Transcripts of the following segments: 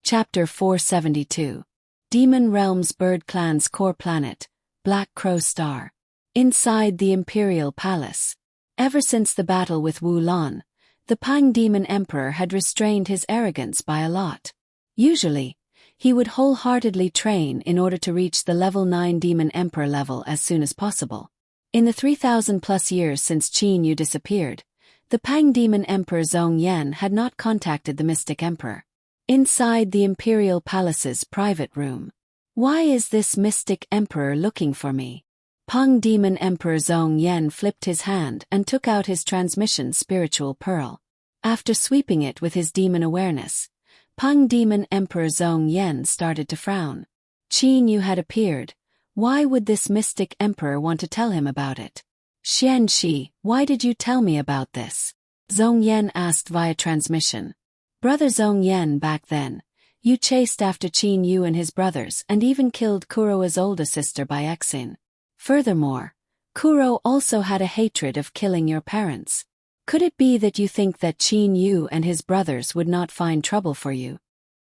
Chapter 472. Demon Realms Bird Clan's core planet, Black Crow Star. Inside the Imperial Palace. Ever since the battle with Wu Lan, the Pang Demon Emperor had restrained his arrogance by a lot. Usually, he would wholeheartedly train in order to reach the level 9 Demon Emperor level as soon as possible. In the 3,000+ years since Qin Yu disappeared, the Pang Demon Emperor Zhong Yan had not contacted the Mystic Emperor. Inside the Imperial Palace's private room. Why is this Mystic Emperor looking for me? Pang Demon Emperor Zhong Yan flipped his hand and took out his transmission spiritual pearl. After sweeping it with his demon awareness, Pang Demon Emperor Zhong Yan started to frown. Qin Yu had appeared. Why would this Mystic Emperor want to tell him about it? Xian Shi, why did you tell me about this? Zhong Yan asked via transmission. Brother Zhong Yan, back then, you chased after Qin Yu and his brothers and even killed Kuro's older sister by Exin. Furthermore, Kuro also had a hatred of killing your parents. Could it be that you think that Qin Yu and his brothers would not find trouble for you?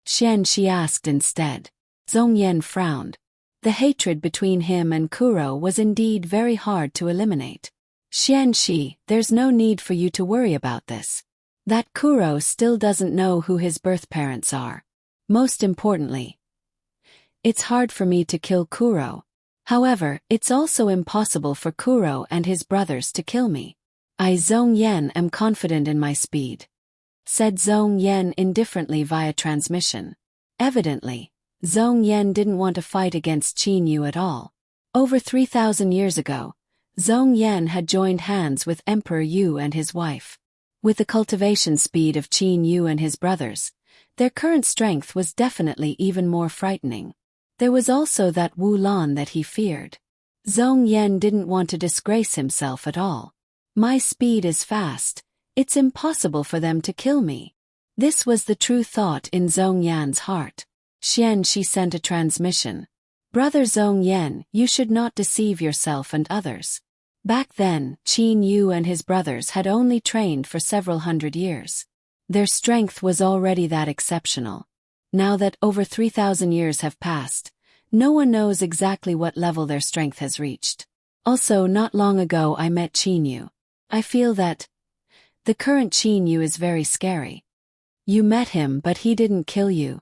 Xian Shi asked instead. Zhong Yan frowned. The hatred between him and Kuro was indeed very hard to eliminate. Xian Shi, there's no need for you to worry about this. That Kuro still doesn't know who his birth parents are. Most importantly, it's hard for me to kill Kuro. However, it's also impossible for Kuro and his brothers to kill me. I, Zhong Yan, am confident in my speed, said Zhong Yan indifferently via transmission. Evidently, Zhong Yan didn't want to fight against Qin Yu at all. Over 3,000 years ago, Zhong Yan had joined hands with Emperor Yu and his wife. With the cultivation speed of Qin Yu and his brothers, their current strength was definitely even more frightening. There was also that Wu Lan that he feared. Zhong Yan didn't want to disgrace himself at all. My speed is fast. It's impossible for them to kill me. This was the true thought in Zhong Yan's heart. Xian Shi sent a transmission. Brother Zhong Yan, you should not deceive yourself and others. Back then, Qin Yu and his brothers had only trained for several hundred years. Their strength was already that exceptional. Now that over 3,000 years have passed, no one knows exactly what level their strength has reached. Also, not long ago I met Qin Yu. I feel that the current Qin Yu is very scary. You met him but he didn't kill you.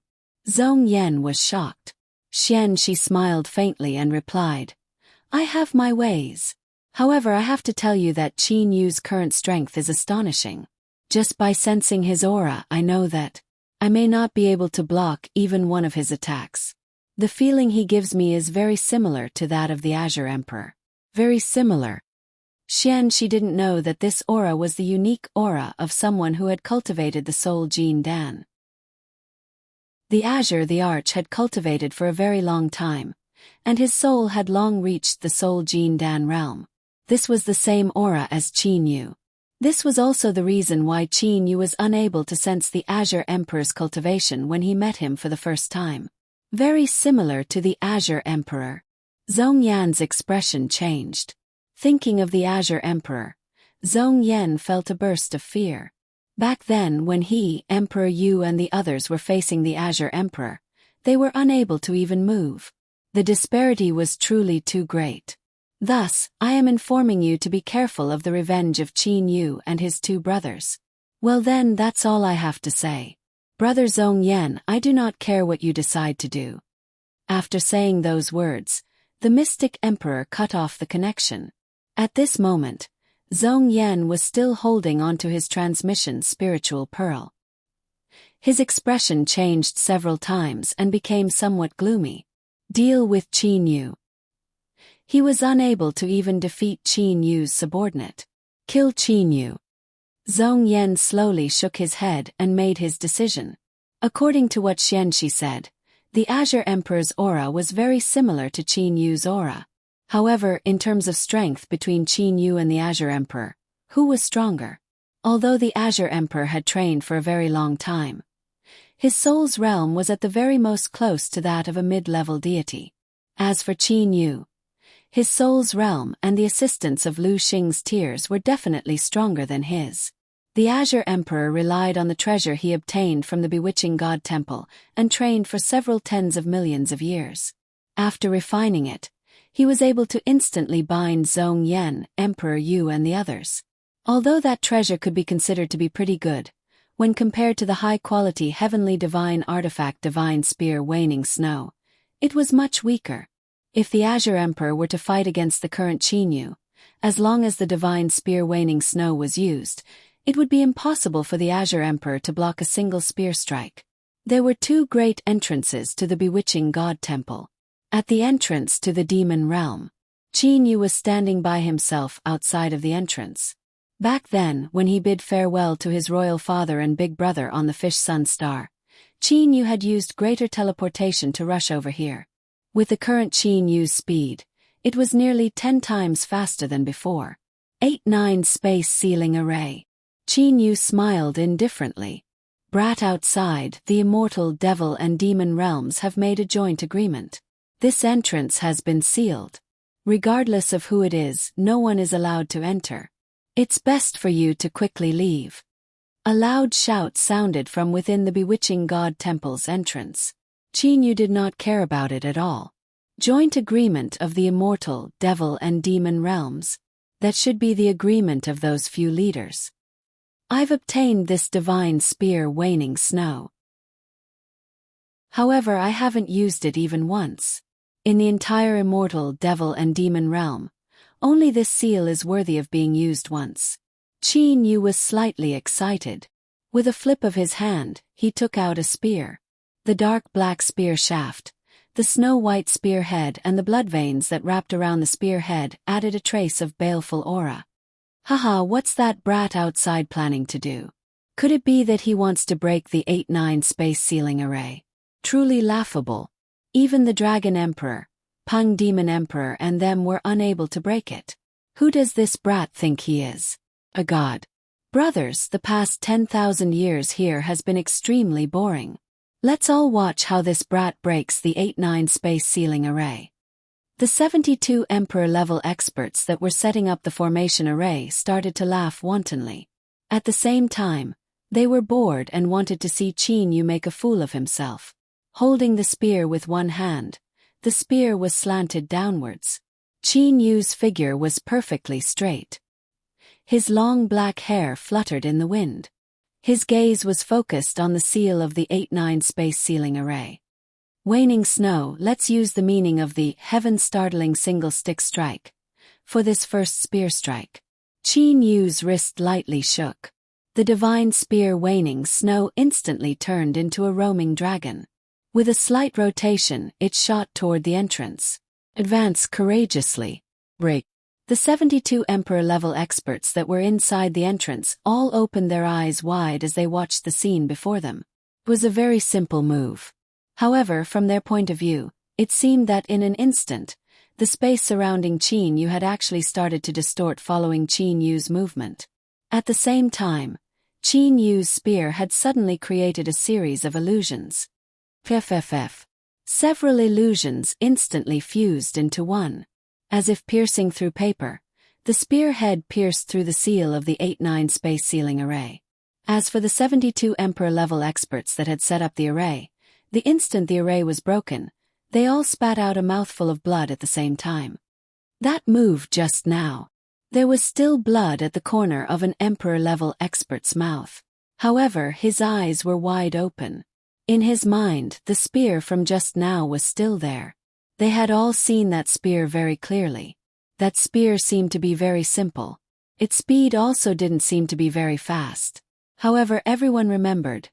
Zhong Yan was shocked. Xian Shi smiled faintly and replied, I have my ways. However, I have to tell you that Qin Yu's current strength is astonishing. Just by sensing his aura, I know that I may not be able to block even one of his attacks. The feeling he gives me is very similar to that of the Azure Emperor. Very similar. Xian Shi didn't know that this aura was the unique aura of someone who had cultivated the soul Jin Dan. The Azure the Arch had cultivated for a very long time, and his soul had long reached the soul Jin Dan realm. This was the same aura as Qin Yu. This was also the reason why Qin Yu was unable to sense the Azure Emperor's cultivation when he met him for the first time. Very similar to the Azure Emperor. Zhong Yan's expression changed. Thinking of the Azure Emperor, Zhong Yan felt a burst of fear. Back then, when he, Emperor Yu and the others were facing the Azure Emperor, they were unable to even move. The disparity was truly too great. Thus, I am informing you to be careful of the revenge of Qin Yu and his two brothers. Well then, that's all I have to say. Brother Zhong Yan, I do not care what you decide to do. After saying those words, the Mystic Emperor cut off the connection. At this moment, Zhong Yan was still holding onto his transmission spiritual pearl. His expression changed several times and became somewhat gloomy. Deal with Qin Yu. He was unable to even defeat Qin Yu's subordinate. Kill Qin Yu. Zhong Yan slowly shook his head and made his decision. According to what Xian Shi said, the Azure Emperor's aura was very similar to Qin Yu's aura. However, in terms of strength between Qin Yu and the Azure Emperor, who was stronger? Although the Azure Emperor had trained for a very long time, his soul's realm was at the very most close to that of a mid-level deity. As for Qin Yu, his soul's realm and the assistance of Lu Xing's tears were definitely stronger than his. The Azure Emperor relied on the treasure he obtained from the bewitching god temple and trained for several tens of millions of years. After refining it, he was able to instantly bind Zhong Yan, Emperor Yu and the others. Although that treasure could be considered to be pretty good, when compared to the high-quality heavenly divine artifact Divine Spear Waning Snow, it was much weaker. If the Azure Emperor were to fight against the current Qin Yu, as long as the Divine Spear Waning Snow was used, it would be impossible for the Azure Emperor to block a single spear strike. There were two great entrances to the bewitching god temple. At the entrance to the demon realm, Qin Yu was standing by himself outside of the entrance. Back then, when he bid farewell to his royal father and big brother on the Fish Sun Star, Qin Yu had used greater teleportation to rush over here. With the current Qin Yu's speed, it was nearly 10 times faster than before. 8-9 Space Sealing Array. Qin Yu smiled indifferently. Brat outside, the immortal devil and demon realms have made a joint agreement. This entrance has been sealed. Regardless of who it is, no one is allowed to enter. It's best for you to quickly leave. A loud shout sounded from within the bewitching god temple's entrance. Qin Yu did not care about it at all. Joint agreement of the immortal devil and demon realms. That should be the agreement of those few leaders. I've obtained this divine spear Waning Snow. However, I haven't used it even once. In the entire immortal devil and demon realm, only this seal is worthy of being used once. Qin Yu was slightly excited. With a flip of his hand, he took out a spear. The dark black spear shaft, the snow-white spearhead and the blood veins that wrapped around the spearhead added a trace of baleful aura. Haha, what's that brat outside planning to do? Could it be that he wants to break the 8-9 space sealing array? Truly laughable. Even the Dragon Emperor, Peng Demon Emperor and them were unable to break it. Who does this brat think he is? A god. Brothers, the past 10,000 years here has been extremely boring. Let's all watch how this brat breaks the 8-9 space sealing array. The 72 Emperor-level experts that were setting up the formation array started to laugh wantonly. At the same time, they were bored and wanted to see Qin Yu make a fool of himself. Holding the spear with one hand, the spear was slanted downwards. Qin Yu's figure was perfectly straight. His long black hair fluttered in the wind. His gaze was focused on the seal of the 8-9 space sealing array. Waning Snow, let's use the meaning of the heaven-startling single-stick strike for this first spear strike. Qin Yu's wrist lightly shook. The divine spear Waning Snow instantly turned into a roaming dragon. With a slight rotation, it shot toward the entrance. Advance courageously. Break. The 72 Emperor-level experts that were inside the entrance all opened their eyes wide as they watched the scene before them. It was a very simple move. However, from their point of view, it seemed that in an instant, the space surrounding Qin Yu had actually started to distort following Qin Yu's movement. At the same time, Qin Yu's spear had suddenly created a series of illusions. FFF. Several illusions instantly fused into one. As if piercing through paper, the spearhead pierced through the seal of the 8-9 space sealing array. As for the 72 Emperor-level experts that had set up the array, the instant the array was broken, they all spat out a mouthful of blood at the same time. That move just now. There was still blood at the corner of an Emperor-level expert's mouth. However, his eyes were wide open. In his mind, the spear from just now was still there. They had all seen that spear very clearly. That spear seemed to be very simple. Its speed also didn't seem to be very fast. However, everyone remembered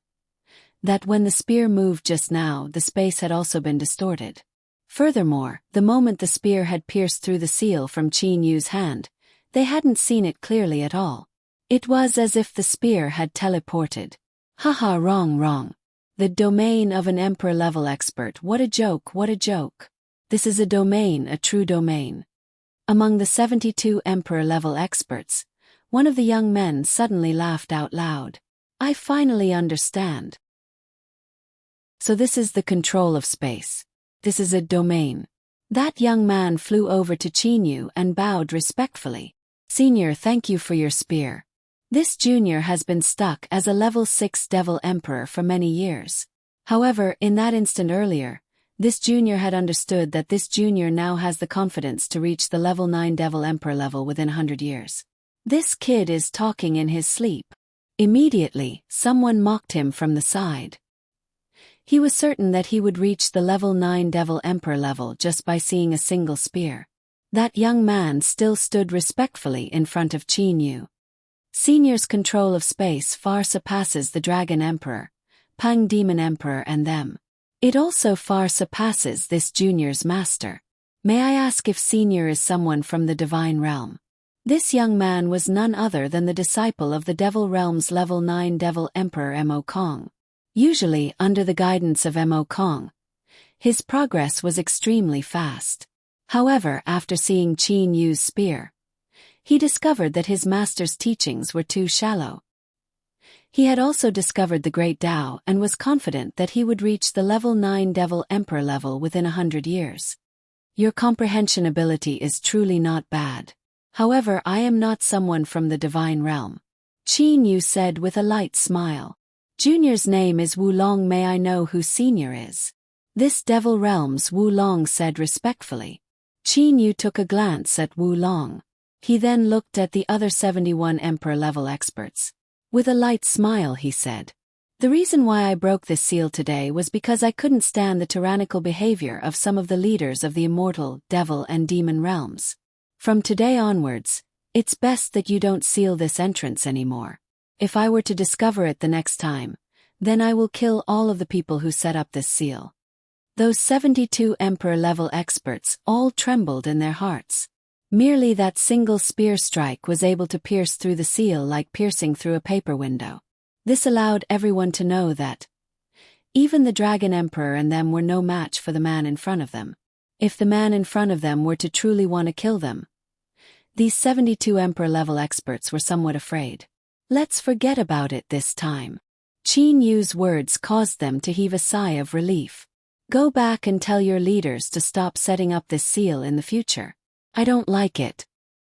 that when the spear moved just now, the space had also been distorted. Furthermore, the moment the spear had pierced through the seal from Qin Yu's hand, they hadn't seen it clearly at all. It was as if the spear had teleported. Haha, wrong. The domain of an Emperor-level expert, what a joke, what a joke. This is a domain, a true domain. Among the 72 Emperor-level experts, one of the young men suddenly laughed out loud. I finally understand. So this is the control of space. This is a domain. That young man flew over to Qin Yu and bowed respectfully. Senior, thank you for your spear. This junior has been stuck as a level 6 Devil Emperor for many years. However, in that instant earlier, this junior had understood that this junior now has the confidence to reach the level 9 Devil Emperor level within 100 years. This kid is talking in his sleep. Immediately, someone mocked him from the side. He was certain that he would reach the level 9 Devil Emperor level just by seeing a single spear. That young man still stood respectfully in front of Qin Yu. Senior's control of space far surpasses the Dragon Emperor, Pang Demon Emperor and them. It also far surpasses this junior's master. May I ask if Senior is someone from the Divine Realm? This young man was none other than the disciple of the Devil Realm's level 9 Devil Emperor Mo Kong. Usually, under the guidance of Mo Kong, his progress was extremely fast. However, after seeing Qin Yu's spear, he discovered that his master's teachings were too shallow. He had also discovered the Great Tao and was confident that he would reach the level 9 Devil Emperor level within 100 years. Your comprehension ability is truly not bad. However, I am not someone from the Divine Realm, Qin Yu said with a light smile. Junior's name is Wu Long. May I know who Senior is? This Devil Realm's Wu Long said respectfully. Qin Yu took a glance at Wu Long. He then looked at the other 71 Emperor-level experts. With a light smile he said, "The reason why I broke this seal today was because I couldn't stand the tyrannical behavior of some of the leaders of the immortal, devil and demon realms. From today onwards, it's best that you don't seal this entrance anymore. If I were to discover it the next time, then I will kill all of the people who set up this seal." Those 72 Emperor-level experts all trembled in their hearts. Merely that single spear strike was able to pierce through the seal like piercing through a paper window. This allowed everyone to know that even the Dragon Emperor and them were no match for the man in front of them. If the man in front of them were to truly want to kill them, these 72 Emperor-level experts were somewhat afraid. Let's forget about it this time. Qin Yu's words caused them to heave a sigh of relief. Go back and tell your leaders to stop setting up this seal in the future. I don't like it,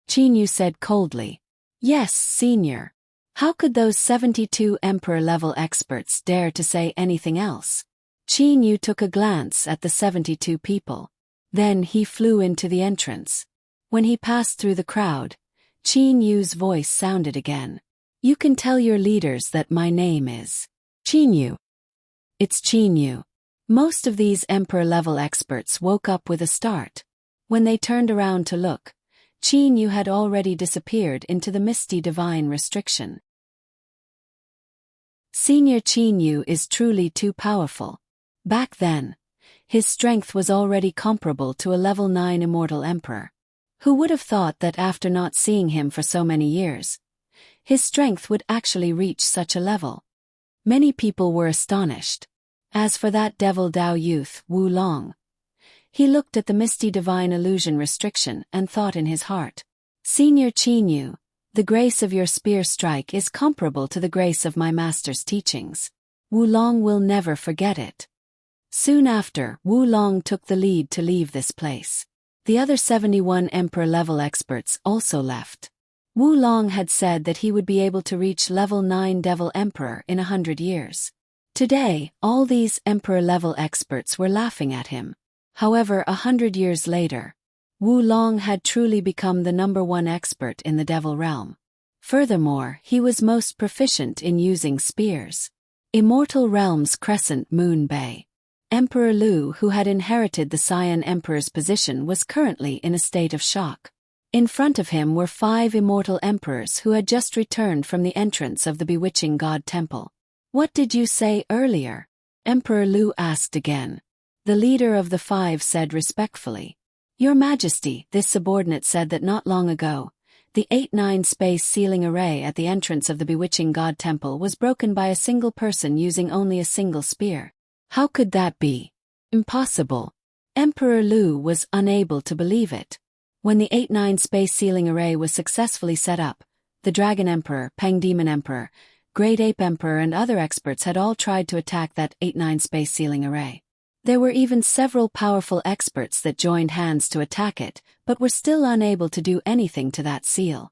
Qin Yu said coldly. Yes, Senior. How could those 72 Emperor-level experts dare to say anything else? Qin Yu took a glance at the 72 people. Then he flew into the entrance. When he passed through the crowd, Qin Yu's voice sounded again. You can tell your leaders that my name is Qin Yu. It's Qin Yu. Most of these Emperor-level experts woke up with a start. When they turned around to look, Qin Yu had already disappeared into the misty divine restriction. Senior Qin Yu is truly too powerful. Back then, his strength was already comparable to a level 9 immortal emperor. Who would have thought that after not seeing him for so many years, his strength would actually reach such a level? Many people were astonished. As for that Devil Dao youth, Wu Long, he looked at the misty divine illusion restriction and thought in his heart, Senior Qin Yu, the grace of your spear strike is comparable to the grace of my master's teachings. Wu Long will never forget it. Soon after, Wu Long took the lead to leave this place. The other 71 Emperor-level experts also left. Wu Long had said that he would be able to reach level 9 Devil Emperor in 100 years. Today, all these Emperor-level experts were laughing at him. However, 100 years later, Wu Long had truly become the #1 expert in the Devil Realm. Furthermore, he was most proficient in using spears. Immortal Realm's Crescent Moon Bay. Emperor Lu, who had inherited the Cyan Emperor's position, was currently in a state of shock. In front of him were 5 immortal emperors who had just returned from the entrance of the bewitching god temple. What did you say earlier? Emperor Lu asked again. The leader of the 5 said respectfully, Your Majesty, this subordinate said that not long ago, the 8-9 space sealing array at the entrance of the bewitching god temple was broken by a single person using only a single spear. How could that be? Impossible. Emperor Lu was unable to believe it. When the 8-9 space sealing array was successfully set up, the Dragon Emperor, Peng Demon Emperor, Great Ape Emperor and other experts had all tried to attack that 8-9 space sealing array. There were even several powerful experts that joined hands to attack it, but were still unable to do anything to that seal.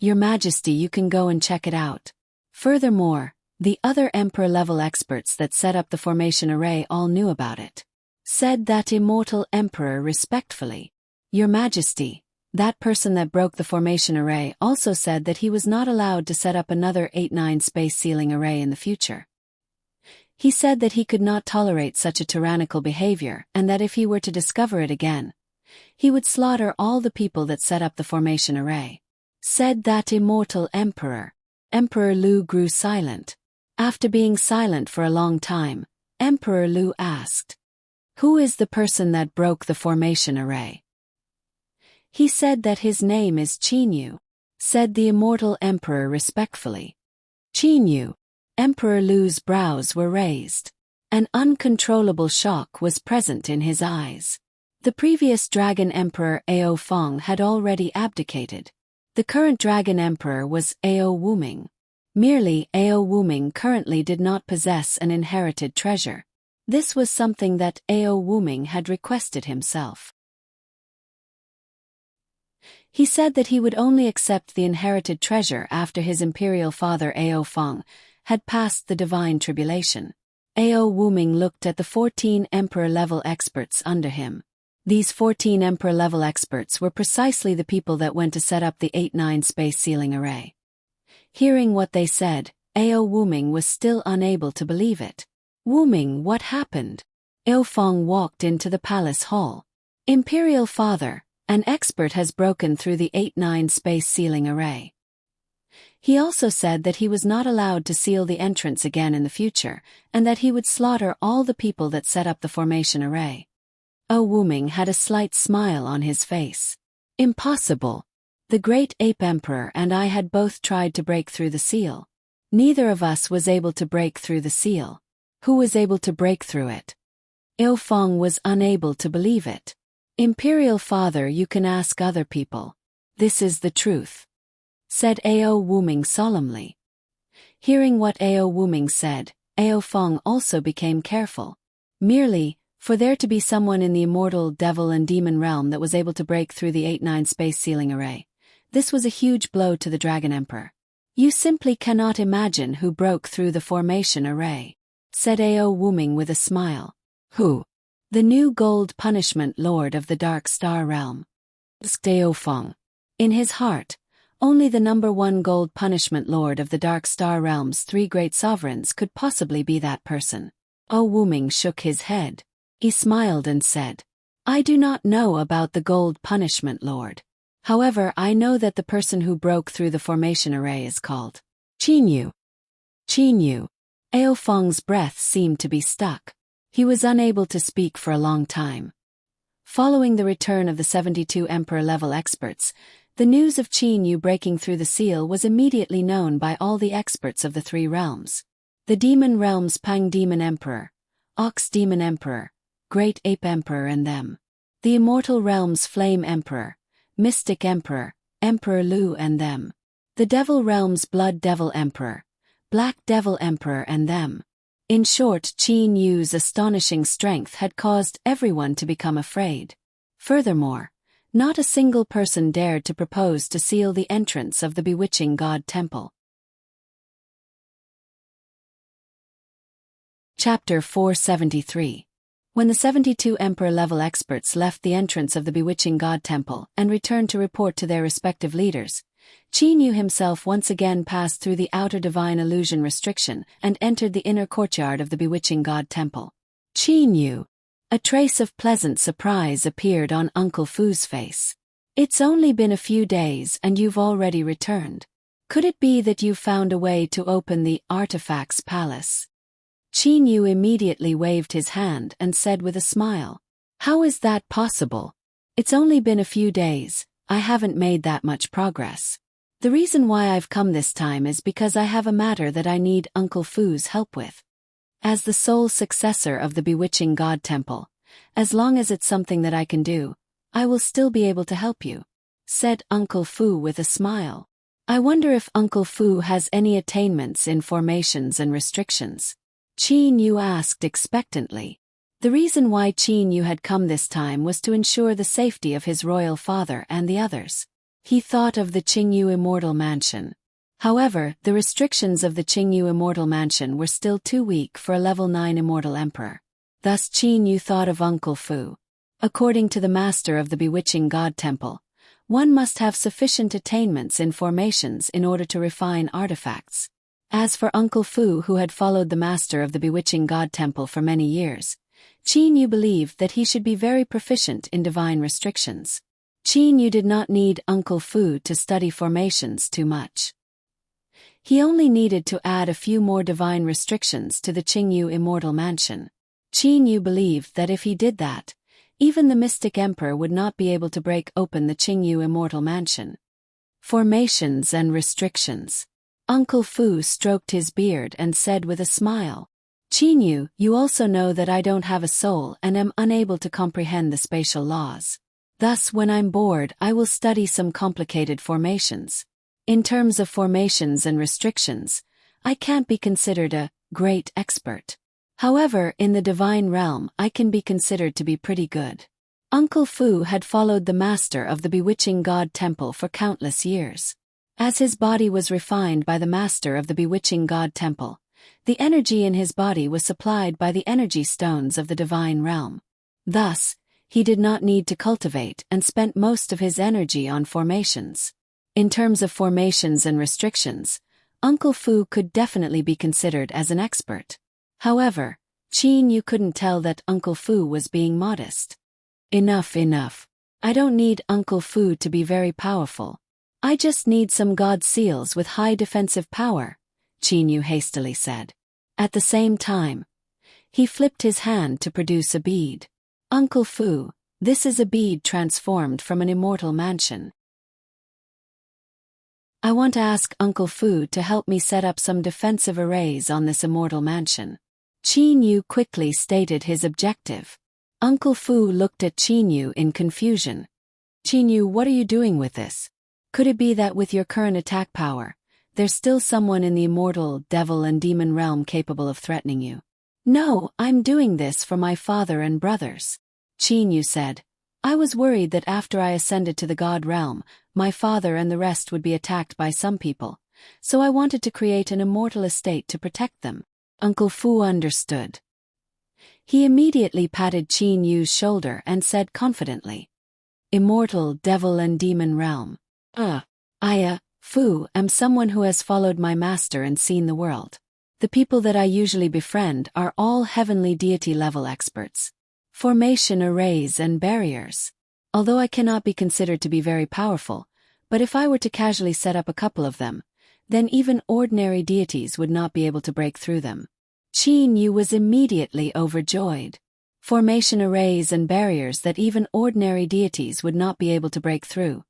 Your Majesty, you can go and check it out. Furthermore, the other Emperor-level experts that set up the formation array all knew about it. Said that immortal Emperor respectfully. Your Majesty, that person that broke the formation array also said that he was not allowed to set up another 8-9 space sealing array in the future. He said that he could not tolerate such a tyrannical behavior and that if he were to discover it again, he would slaughter all the people that set up the formation array. Said that immortal Emperor. Emperor Lu grew silent. After being silent for a long time, Emperor Lu asked, "Who is the person that broke the formation array?" He said that his name is Qinyu. Said the immortal Emperor respectfully. Qinyu. Emperor Lu's brows were raised. An uncontrollable shock was present in his eyes. The previous Dragon Emperor Ao Feng had already abdicated. The current Dragon Emperor was Ao Wuming. Merely Ao Wuming currently did not possess an inherited treasure. This was something that Ao Wuming had requested himself. He said that he would only accept the inherited treasure after his imperial father Ao Feng had passed the divine tribulation. Ao Wuming looked at the 14 Emperor-level experts under him. These 14 Emperor-level experts were precisely the people that went to set up the 8-9 space sealing array. Hearing what they said, Ao Wuming was still unable to believe it. Wuming, what happened? Ao Feng walked into the palace hall. Imperial Father, an expert has broken through the 8-9 space sealing array. He also said that he was not allowed to seal the entrance again in the future, and that he would slaughter all the people that set up the formation array. Ao Wuming had a slight smile on his face. Impossible. The great ape emperor and I had both tried to break through the seal. Neither of us was able to break through the seal. Who was able to break through it? Ao Feng was unable to believe it. Imperial Father, you can ask other people. This is the truth. Said Ao Wuming solemnly. Hearing what Ao Wuming said, Ao Feng also became careful. Merely, for there to be someone in the immortal devil and demon realm that was able to break through the 8-9 space sealing array. This was a huge blow to the Dragon Emperor. You simply cannot imagine who broke through the formation array. Said Ao Wuming with a smile. Who? The new gold punishment lord of the Dark Star realm. Asked Ao Feng. In his heart, only the number 1 gold punishment lord of the Dark Star realm's 3 great sovereigns could possibly be that person. Ao Wuming shook his head. He smiled and said, I do not know about the gold punishment lord. However, I know that the person who broke through the formation array is called Qinyu. Qinyu. Ao Feng's breath seemed to be stuck. He was unable to speak for a long time. Following the return of the 72 Emperor-level experts, the news of Qinyu breaking through the seal was immediately known by all the experts of the 3 realms. The Demon Realm's Pang Demon Emperor, Ox Demon Emperor, Great Ape Emperor and them. The Immortal Realm's Flame Emperor, Mystic Emperor, Emperor Lu and them. The Devil Realm's Blood Devil Emperor, Black Devil Emperor and them. In short, Qinyu's astonishing strength had caused everyone to become afraid. Furthermore, not a single person dared to propose to seal the entrance of the bewitching god temple. Chapter 473. When the 72 Emperor-level experts left the entrance of the bewitching god temple and returned to report to their respective leaders, Qinyu himself once again passed through the outer divine illusion restriction and entered the inner courtyard of the bewitching god temple. Qinyu. A trace of pleasant surprise appeared on Uncle Fu's face. It's only been a few days and you've already returned. Could it be that you found a way to open the Artifacts Palace? Qinyu immediately waved his hand and said with a smile, How is that possible? It's only been a few days, I haven't made that much progress. The reason why I've come this time is because I have a matter that I need Uncle Fu's help with. As the sole successor of the bewitching god temple, as long as it's something that I can do, I will still be able to help you, said Uncle Fu with a smile. I wonder if Uncle Fu has any attainments in formations and restrictions. Qinyu asked expectantly. The reason why Qinyu had come this time was to ensure the safety of his royal father and the others. He thought of the Qingyu Immortal Mansion. However, the restrictions of the Qingyu Immortal Mansion were still too weak for a level 9 Immortal Emperor. Thus Qin Yu thought of Uncle Fu. According to the master of the Bewitching God Temple, one must have sufficient attainments in formations in order to refine artifacts. As for Uncle Fu, who had followed the master of the Bewitching God Temple for many years, Qin Yu believed that he should be very proficient in divine restrictions. Qin Yu did not need Uncle Fu to study formations too much. He only needed to add a few more divine restrictions to the Qingyu Immortal Mansion. Qin Yu believed that if he did that, even the Mystic Emperor would not be able to break open the Qingyu Immortal Mansion. Formations and restrictions. Uncle Fu stroked his beard and said with a smile, "Qin Yu, you also know that I don't have a soul and am unable to comprehend the spatial laws. Thus, when I'm bored, I will study some complicated formations. In terms of formations and restrictions, I can't be considered a great expert. However, in the divine realm, I can be considered to be pretty good." Uncle Fu had followed the master of the Bewitching God Temple for countless years. As his body was refined by the master of the Bewitching God Temple, the energy in his body was supplied by the energy stones of the divine realm. Thus, he did not need to cultivate and spent most of his energy on formations. In terms of formations and restrictions, Uncle Fu could definitely be considered as an expert. However, Qin Yu couldn't tell that Uncle Fu was being modest. Enough. I don't need Uncle Fu to be very powerful. I just need some god seals with high defensive power, Qin Yu hastily said. At the same time, he flipped his hand to produce a bead. "Uncle Fu, this is a bead transformed from an immortal mansion. I want to ask Uncle Fu to help me set up some defensive arrays on this immortal mansion." Qin Yu quickly stated his objective. Uncle Fu looked at Qin Yu in confusion. "Qin Yu, what are you doing with this? Could it be that with your current attack power, there's still someone in the immortal, devil and demon realm capable of threatening you?" "No, I'm doing this for my father and brothers," Qin Yu said. "I was worried that after I ascended to the god realm, my father and the rest would be attacked by some people, so I wanted to create an immortal estate to protect them." Uncle Fu understood. He immediately patted Qin Yu's shoulder and said confidently, "Immortal, devil and demon realm. Fu, am someone who has followed my master and seen the world. The people that I usually befriend are all heavenly deity level experts. Formation arrays and barriers. Although I cannot be considered to be very powerful, but if I were to casually set up a couple of them, then even ordinary deities would not be able to break through them." Qin Yu was immediately overjoyed. Formation arrays and barriers that even ordinary deities would not be able to break through.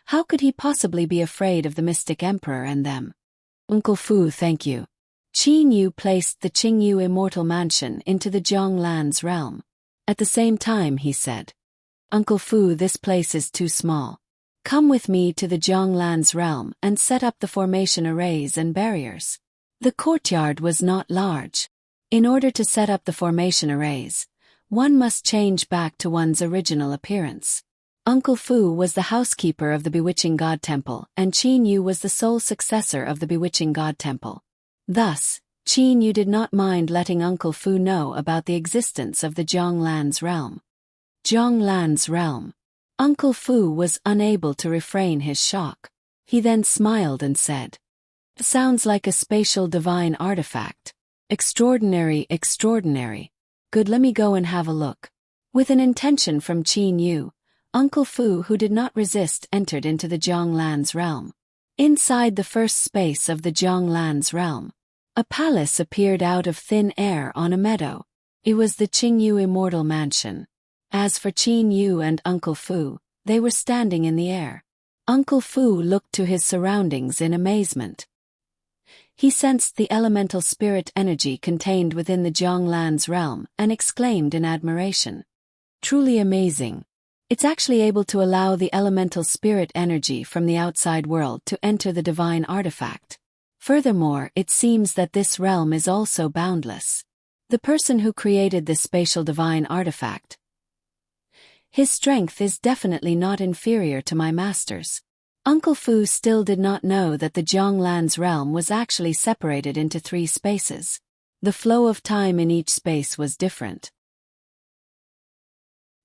How could he possibly be afraid of the Mystic Emperor and them? "Uncle Fu, thank you." Qin Yu placed the Qingyu Immortal Mansion into the Zhonglan's realm. At the same time he said, "Uncle Fu, this place is too small. Come with me to the Zhonglan's realm and set up the formation arrays and barriers." The courtyard was not large. In order to set up the formation arrays, one must change back to one's original appearance. Uncle Fu was the housekeeper of the Bewitching God Temple and Qin Yu was the sole successor of the Bewitching God Temple. Thus, Qin Yu did not mind letting Uncle Fu know about the existence of the Zhonglan's realm. Zhonglan's realm. Uncle Fu was unable to refrain his shock. He then smiled and said, "Sounds like a spatial divine artifact. Extraordinary. Good, let me go and have a look." With an intention from Qin Yu, Uncle Fu, who did not resist, entered into the Zhonglan's realm. Inside the first space of the Zhonglan's realm, a palace appeared out of thin air on a meadow. It was the Qingyu Immortal Mansion. As for Qin Yu and Uncle Fu, they were standing in the air. Uncle Fu looked to his surroundings in amazement. He sensed the elemental spirit energy contained within the Zhonglan's realm and exclaimed in admiration, "Truly amazing. It's actually able to allow the elemental spirit energy from the outside world to enter the divine artifact. Furthermore, it seems that this realm is also boundless. The person who created this spatial divine artifact, his strength is definitely not inferior to my master's." Uncle Fu still did not know that the Jianglan's realm was actually separated into 3 spaces. The flow of time in each space was different.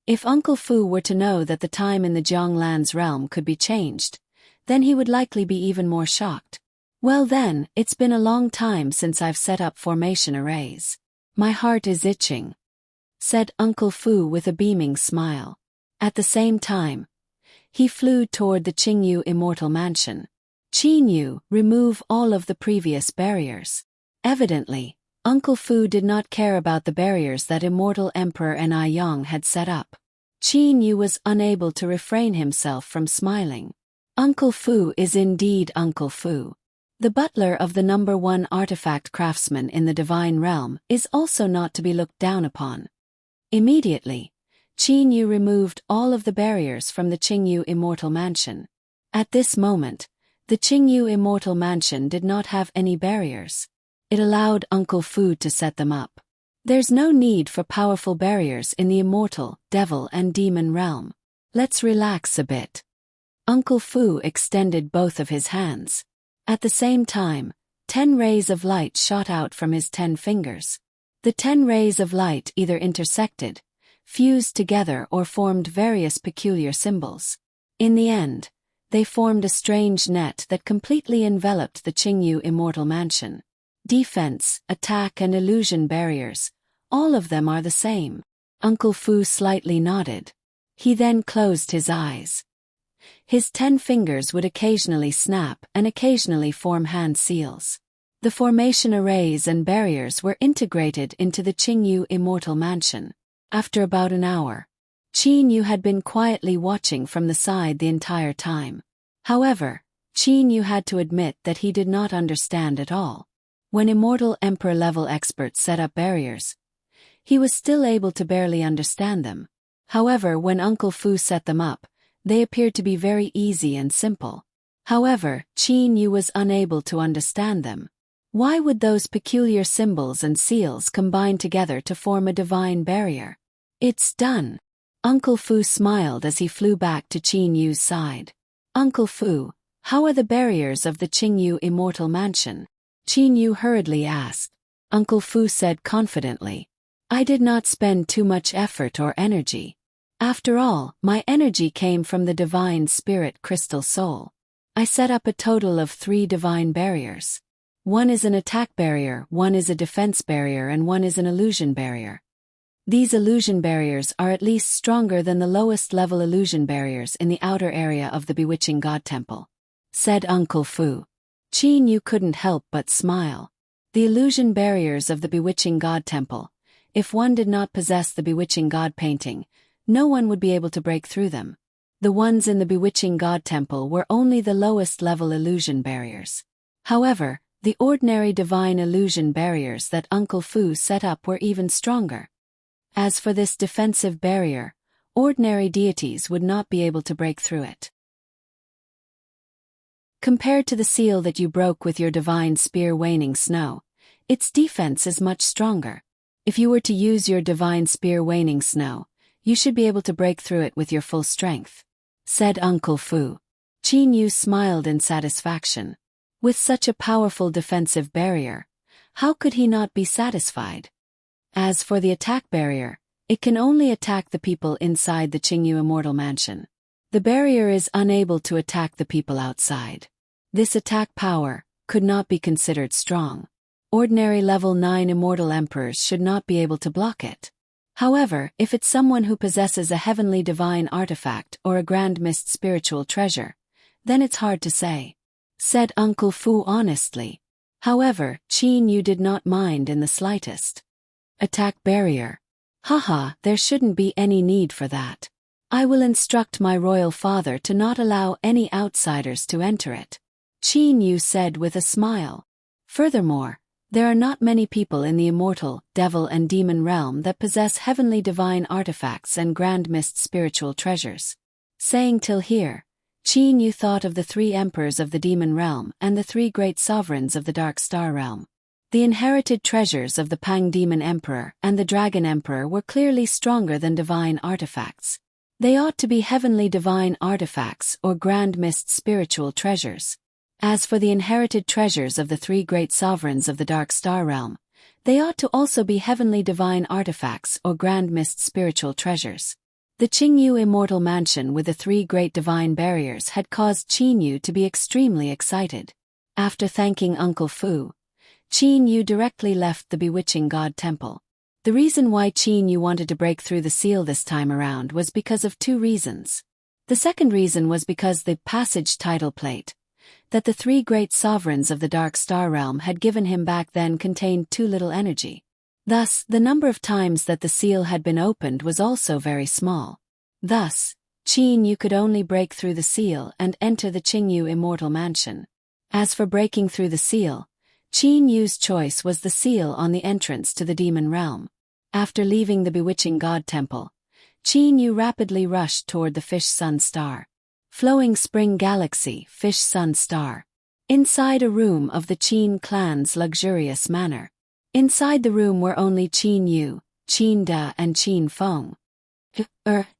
If Uncle Fu were to know that the time in the Jianglan's realm could be changed, then he would likely be even more shocked. Well then, it's been a long time since I've set up formation arrays. My heart is itching, said Uncle Fu with a beaming smile. At the same time, he flew toward the Qingyu Immortal Mansion. Qingyu, remove all of the previous barriers. Evidently, Uncle Fu did not care about the barriers that Immortal Emperor Ai Yang had set up. Qingyu was unable to refrain himself from smiling. Uncle Fu is indeed Uncle Fu. The butler of the #1 artifact craftsman in the divine realm is also not to be looked down upon. Immediately, Qingyu removed all of the barriers from the Qingyu Immortal Mansion. At this moment, the Qingyu Immortal Mansion did not have any barriers. It allowed Uncle Fu to set them up. There's no need for powerful barriers in the immortal, devil and demon realm. Let's relax a bit. Uncle Fu extended both of his hands. At the same time, 10 rays of light shot out from his 10 fingers. The 10 rays of light either intersected, fused together or formed various peculiar symbols. In the end, they formed a strange net that completely enveloped the Qingyu Immortal Mansion. Defense, attack and illusion barriers, all of them are the same. Uncle Fu slightly nodded. He then closed his eyes. His 10 fingers would occasionally snap and occasionally form hand seals. The formation arrays and barriers were integrated into the Qingyu Immortal Mansion. After about an hour, Qingyu had been quietly watching from the side the entire time. However, Qingyu had to admit that he did not understand at all. When Immortal Emperor-level experts set up barriers, he was still able to barely understand them. However, when Uncle Fu set them up, they appeared to be very easy and simple. However, Qingyu was unable to understand them. Why would those peculiar symbols and seals combine together to form a divine barrier? It's done. Uncle Fu smiled as he flew back to Qingyu's side. Uncle Fu, how are the barriers of the Qingyu Immortal Mansion? Qingyu hurriedly asked. Uncle Fu said confidently, I did not spend too much effort or energy. After all, my energy came from the divine spirit crystal soul. I set up a total of 3 divine barriers. One is an attack barrier, one is a defense barrier and one is an illusion barrier. These illusion barriers are at least stronger than the lowest level illusion barriers in the outer area of the Bewitching God Temple, said Uncle Fu. Qingyu couldn't help but smile. The illusion barriers of the Bewitching God Temple, if one did not possess the Bewitching God painting, no one would be able to break through them. The ones in the Bewitching God Temple were only the lowest level illusion barriers. However, the ordinary divine illusion barriers that Uncle Fu set up were even stronger. As for this defensive barrier, ordinary deities would not be able to break through it. Compared to the seal that you broke with your divine spear Waning Snow, its defense is much stronger. If you were to use your divine spear Waning Snow, you should be able to break through it with your full strength, said Uncle Fu. Qingyu smiled in satisfaction. With such a powerful defensive barrier, how could he not be satisfied? As for the attack barrier, it can only attack the people inside the Qingyu Immortal Mansion. The barrier is unable to attack the people outside. This attack power could not be considered strong. Ordinary level 9 immortal emperors should not be able to block it. However, if it's someone who possesses a heavenly divine artifact or a grand mist spiritual treasure, then it's hard to say, said Uncle Fu honestly. However, Qingyu did not mind in the slightest. Attack barrier. Haha, there shouldn't be any need for that. I will instruct my royal father to not allow any outsiders to enter it, Qingyu said with a smile. Furthermore, there are not many people in the immortal, devil and demon realm that possess heavenly divine artifacts and grand mist spiritual treasures. Saying till here, Qingyu thought of the 3 emperors of the demon realm and the 3 great sovereigns of the dark star realm. The inherited treasures of the Pang Demon Emperor and the Dragon Emperor were clearly stronger than divine artifacts. They ought to be heavenly divine artifacts or grand mist spiritual treasures. As for the inherited treasures of the three great sovereigns of the Dark Star Realm, they ought to also be heavenly divine artifacts or grand mist spiritual treasures. The Qingyu immortal mansion with the three great divine barriers had caused Qingyu to be extremely excited. After thanking Uncle Fu, Qingyu directly left the bewitching god temple. The reason why Qingyu wanted to break through the seal this time around was because of two reasons. The second reason was because the passage title plate that the three great sovereigns of the Dark Star Realm had given him back then contained too little energy. Thus, the number of times that the seal had been opened was also very small. Thus, Qingyu could only break through the seal and enter the Qingyu immortal mansion. As for breaking through the seal, Qingyu's choice was the seal on the entrance to the demon realm. After leaving the bewitching god temple, Qingyu rapidly rushed toward the Fish Sun Star. Flowing Spring Galaxy, Fish Sun Star. Inside a room of the Qin clan's luxurious manor. Inside the room were only Qingyu, Qingde and Qin Feng.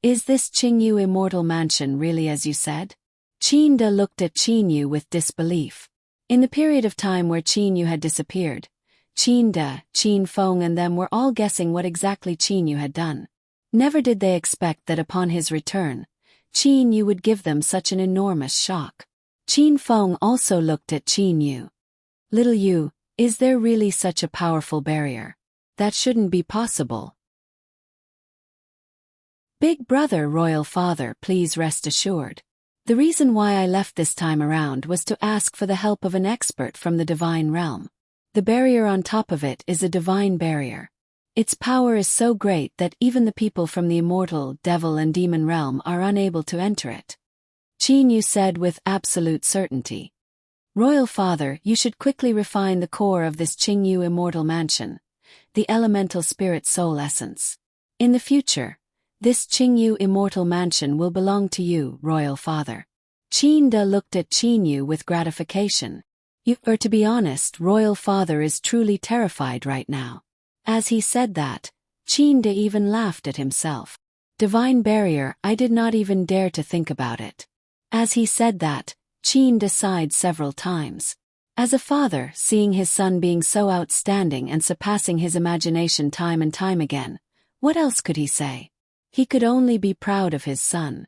Is this Qingyu immortal mansion really as you said? Qingde looked at Qingyu with disbelief. In the period of time where Qingyu had disappeared, Qingde, Qin Feng and them were all guessing what exactly Qingyu had done. Never did they expect that upon his return, Qingyu would give them such an enormous shock. Qin Feng also looked at Qingyu. Little you, is there really such a powerful barrier? That shouldn't be possible. Big brother, royal father, please rest assured. The reason why I left this time around was to ask for the help of an expert from the divine realm. The barrier on top of it is a divine barrier. Its power is so great that even the people from the immortal, devil and demon realm are unable to enter it. Qingyu said with absolute certainty. Royal Father, you should quickly refine the core of this Qingyu immortal mansion, the elemental spirit soul essence. In the future, this Qingyu immortal mansion will belong to you, Royal Father. Qingde looked at Qingyu with gratification. To be honest, Royal Father is truly terrified right now. As he said that, Qingde even laughed at himself. Divine barrier, I did not even dare to think about it. As he said that, Qingde sighed several times. As a father, seeing his son being so outstanding and surpassing his imagination time and time again, what else could he say? He could only be proud of his son.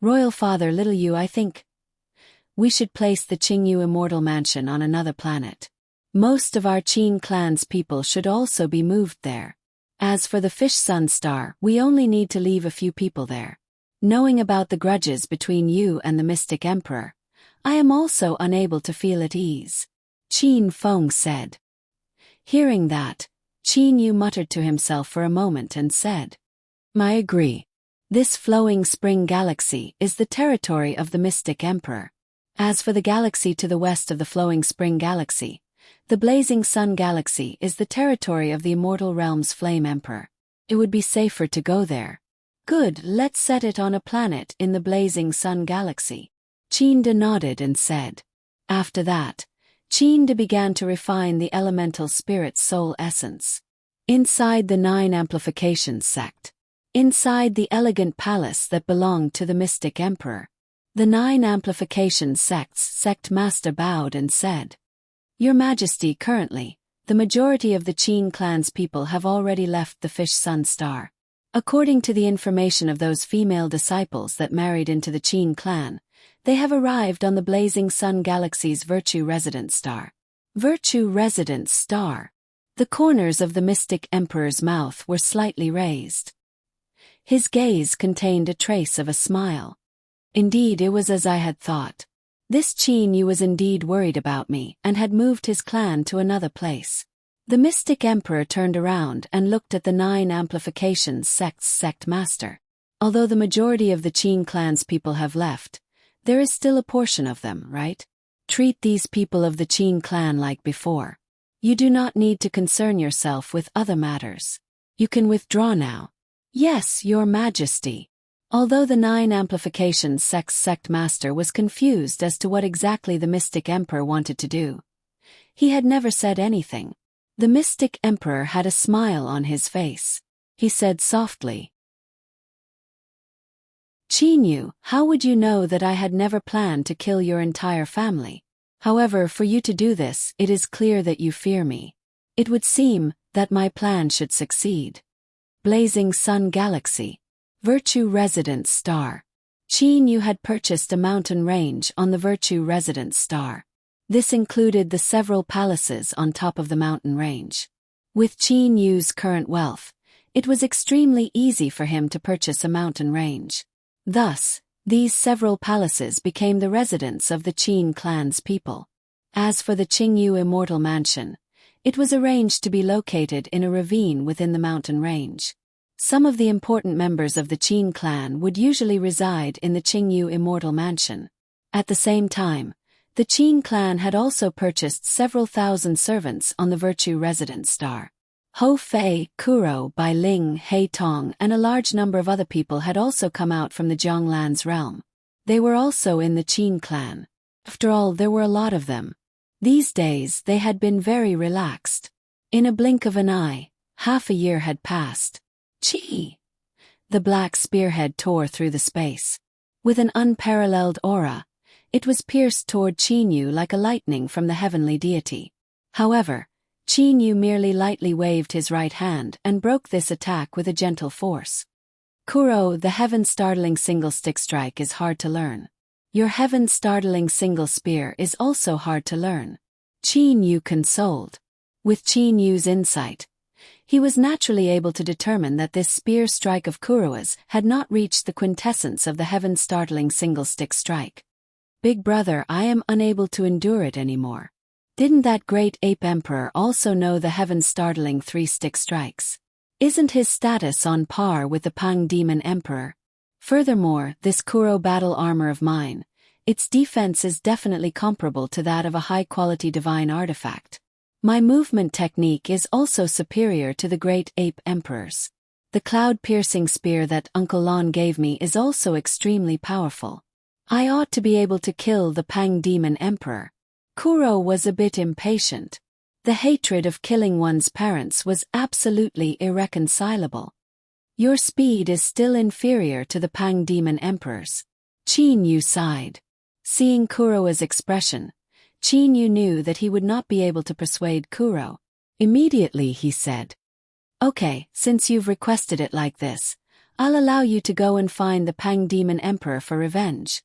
Royal Father, little you, I think we should place the Qingyu immortal mansion on another planet. Most of our Qin clan's people should also be moved there. As for the Fish Sun Star, we only need to leave a few people there. Knowing about the grudges between you and the Mystic Emperor, I am also unable to feel at ease. Qin Feng said. Hearing that, Qingyu muttered to himself for a moment and said, I agree. This flowing spring galaxy is the territory of the Mystic Emperor. As for the galaxy to the west of the flowing spring galaxy, the blazing sun galaxy is the territory of the immortal realm's flame emperor. It would be safer to go there. Good, let's set it on a planet in the blazing sun galaxy. Qingde nodded and said. After that, Qingde began to refine the elemental spirit soul essence. Inside the 9 amplifications sect. Inside the elegant palace that belonged to the Mystic Emperor. The 9 amplification sect's sect master bowed and said, Your Majesty, currently, the majority of the Qin clan's people have already left the Fish Sun Star. According to the information of those female disciples that married into the Qin clan, they have arrived on the blazing sun galaxy's Virtue Resident Star. Virtue Resident Star. The corners of the Mystic Emperor's mouth were slightly raised. His gaze contained a trace of a smile. Indeed, it was as I had thought. This Qingyu was indeed worried about me and had moved his clan to another place. The Mystic Emperor turned around and looked at the 9 amplifications sect's sect master. Although the majority of the Qin clan's people have left, there is still a portion of them, right? Treat these people of the Qin clan like before. You do not need to concern yourself with other matters. You can withdraw now. Yes, Your Majesty. Although the 9 amplifications sect's sect master was confused as to what exactly the Mystic Emperor wanted to do, he had never said anything. The Mystic Emperor had a smile on his face. He said softly, Chinyu, how would you know that I had never planned to kill your entire family? However, for you to do this, it is clear that you fear me. It would seem that my plan should succeed. Blazing Sun Galaxy. Virtue Residence Star. Chinyu had purchased a mountain range on the Virtue Residence Star. This included the several palaces on top of the mountain range. With Chinyu's current wealth, it was extremely easy for him to purchase a mountain range. Thus, these several palaces became the residence of the Qin clan's people. As for the Qingyu Immortal Mansion, it was arranged to be located in a ravine within the mountain range. Some of the important members of the Qin clan would usually reside in the Qingyu Immortal Mansion. At the same time, the Qin clan had also purchased several thousand servants on the Virtue Residence Star. Hou Fei, Kuro, Bai Ling, He Tong, and a large number of other people had also come out from the Jianglan's realm. They were also in the Qin clan. After all, there were a lot of them. These days they had been very relaxed. In a blink of an eye, half a year had passed. Chi! The black spearhead tore through the space. With an unparalleled aura, it was pierced toward Chinyu like a lightning from the heavenly deity. However, Chinyu merely lightly waved his right hand and broke this attack with a gentle force. Kuro, the heaven-startling single-stick strike is hard to learn. Your heaven-startling single spear is also hard to learn. Chinyu consoled. With Chinyu's insight, he was naturally able to determine that this spear strike of Kuro's had not reached the quintessence of the heaven-startling single-stick strike. Big brother, I am unable to endure it anymore. Didn't that great ape emperor also know the heaven-startling three-stick strikes? Isn't his status on par with the Pang Demon Emperor? Furthermore, this Kuro battle armor of mine, its defense is definitely comparable to that of a high-quality divine artifact. My movement technique is also superior to the great ape emperor's. The cloud-piercing spear that Uncle Lon gave me is also extremely powerful. I ought to be able to kill the Pang Demon Emperor. Kuro was a bit impatient. The hatred of killing one's parents was absolutely irreconcilable. Your speed is still inferior to the Pang Demon Emperor's. Chinyu sighed. Seeing Kuro's expression, Chinyu knew that he would not be able to persuade Kuro. Immediately he said, "Okay, since you've requested it like this, I'll allow you to go and find the Pang Demon Emperor for revenge."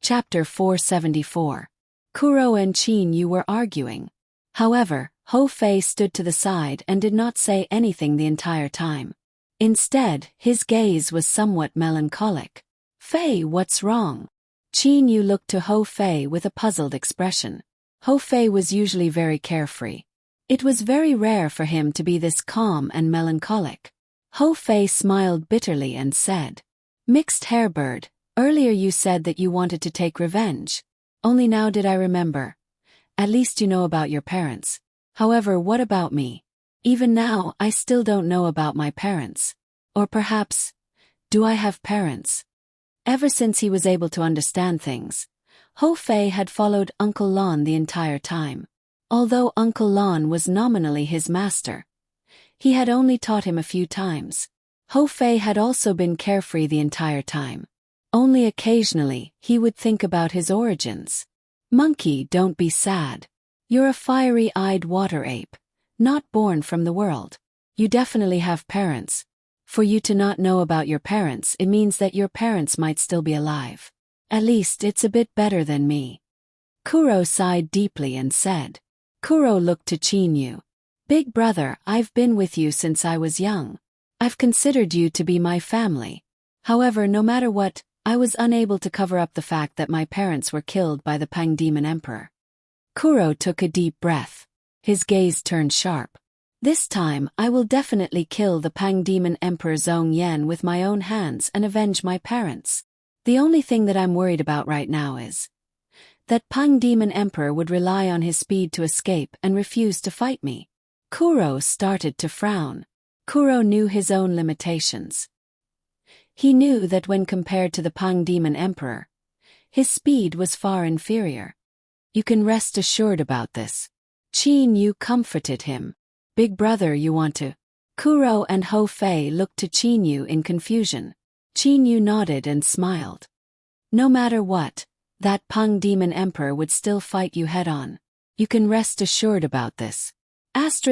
Chapter 474. Kuro and Chinyu were arguing. However, Hou Fei stood to the side and did not say anything the entire time. Instead, his gaze was somewhat melancholic. "Fei, what's wrong?" Chinyu looked to Hou Fei with a puzzled expression. Hou Fei was usually very carefree. It was very rare for him to be this calm and melancholic. Hou Fei smiled bitterly and said, "Mixed hairbird, earlier you said that you wanted to take revenge. Only now did I remember. At least you know about your parents. However, what about me? Even now, I still don't know about my parents. Or perhaps, do I have parents?" Ever since he was able to understand things, Hou Fei had followed Uncle Lon the entire time. Although Uncle Lon was nominally his master, he had only taught him a few times. Hou Fei had also been carefree the entire time. Only occasionally, he would think about his origins. "Monkey, don't be sad. You're a fiery-eyed water ape, not born from the world. You definitely have parents. For you to not know about your parents, it means that your parents might still be alive. At least it's a bit better than me." Kuro sighed deeply and said. Kuro looked to Chinyu. "Big brother, I've been with you since I was young. I've considered you to be my family. However, no matter what, I was unable to cover up the fact that my parents were killed by the Pang Demon Emperor." Kuro took a deep breath. His gaze turned sharp. "This time, I will definitely kill the Pang Demon Emperor Zhong Yan with my own hands and avenge my parents. The only thing that I'm worried about right now is that Pang Demon Emperor would rely on his speed to escape and refuse to fight me." Kuro started to frown. Kuro knew his own limitations. He knew that when compared to the Pang Demon Emperor, his speed was far inferior. "You can rest assured about this." Chinyu comforted him. "Big brother, you want to..." Kuro and Ho Fei looked to Qin Yu in confusion. Qin Yu nodded and smiled. No matter what, that Peng Demon Emperor would still fight you head-on. You can rest assured about this. Half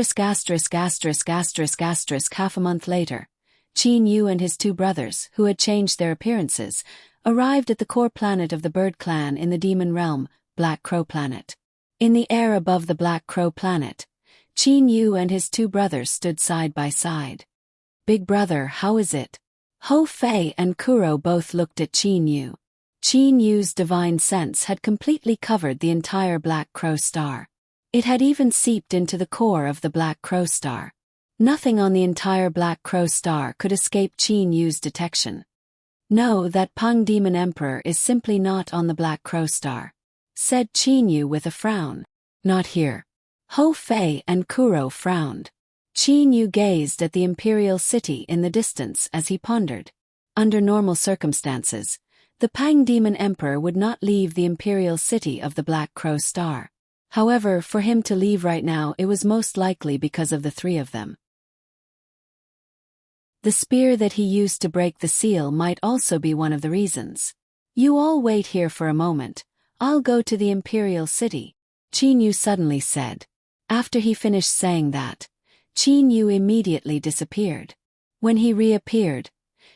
a month later, Qin Yu and his two brothers, who had changed their appearances, arrived at the core planet of the Bird Clan in the Demon Realm, Black Crow Planet. In the air above the Black Crow Planet, Qin Yu and his two brothers stood side by side. Big brother, how is it? Ho Fei and Kuro both looked at Qin Yu. Qin Yu's divine sense had completely covered the entire Black Crow Star. It had even seeped into the core of the Black Crow Star. Nothing on the entire Black Crow Star could escape Qin Yu's detection. No, that Peng Demon Emperor is simply not on the Black Crow Star, said Qin Yu with a frown. Not here. Ho Fei and Kuro frowned. Qin Yu gazed at the imperial city in the distance as he pondered. Under normal circumstances, the Peng Demon Emperor would not leave the imperial city of the Black Crow Star. However, for him to leave right now, it was most likely because of the three of them. The spear that he used to break the seal might also be one of the reasons. You all wait here for a moment. I'll go to the imperial city, Qin Yu suddenly said. After he finished saying that, Qin Yu immediately disappeared. When he reappeared,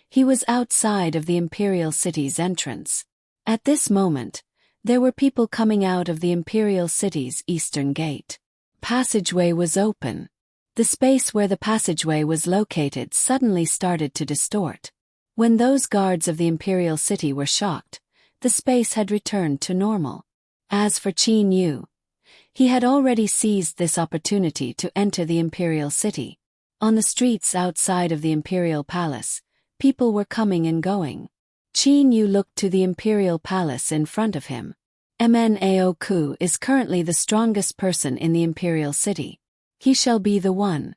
he was outside of the imperial city's entrance. At this moment, there were people coming out of the imperial city's eastern gate. Passageway was open. The space where the passageway was located suddenly started to distort. When those guards of the imperial city were shocked, the space had returned to normal. As for Qin Yu, he had already seized this opportunity to enter the imperial city. On the streets outside of the imperial palace, people were coming and going. Qin Yu looked to the imperial palace in front of him. Mnao Ku is currently the strongest person in the imperial city. He shall be the one.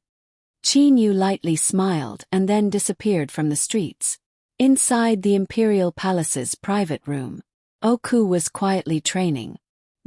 Qin Yu lightly smiled and then disappeared from the streets. Inside the imperial palace's private room, Oku was quietly training.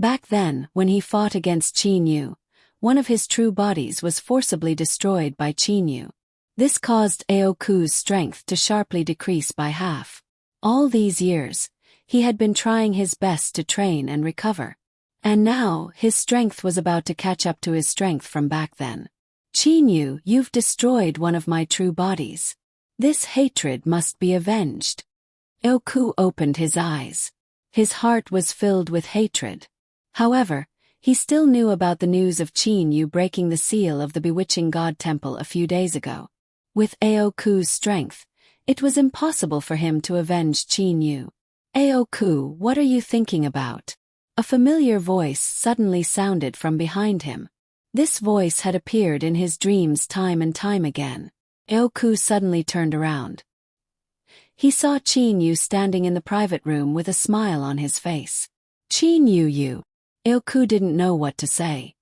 Back then, when he fought against Qin Yu, one of his true bodies was forcibly destroyed by Qin Yu. This caused Aoku's strength to sharply decrease by half. All these years, he had been trying his best to train and recover. And now, his strength was about to catch up to his strength from back then. Qin Yu, you've destroyed one of my true bodies. This hatred must be avenged. Aoku opened his eyes. His heart was filled with hatred. However, he still knew about the news of Qin Yu breaking the seal of the bewitching god temple a few days ago. With Aoku's strength, it was impossible for him to avenge Qin Yu. Aoku, what are you thinking about? A familiar voice suddenly sounded from behind him. This voice had appeared in his dreams time and time again. Aoku suddenly turned around. He saw Qin Yu standing in the private room with a smile on his face. Qin Yu. Aoku didn't know what to say.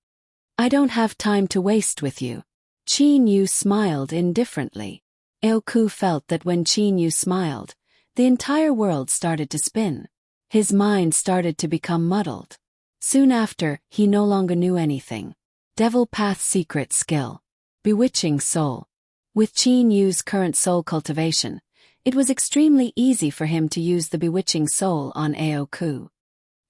I don't have time to waste with you. Qin Yu smiled indifferently. Aoku felt that when Qin Yu smiled, the entire world started to spin. His mind started to become muddled. Soon after, he no longer knew anything. Devil Path Secret Skill. Bewitching Soul. With Qin Yu's current soul cultivation, it was extremely easy for him to use the Bewitching Soul on Aoku.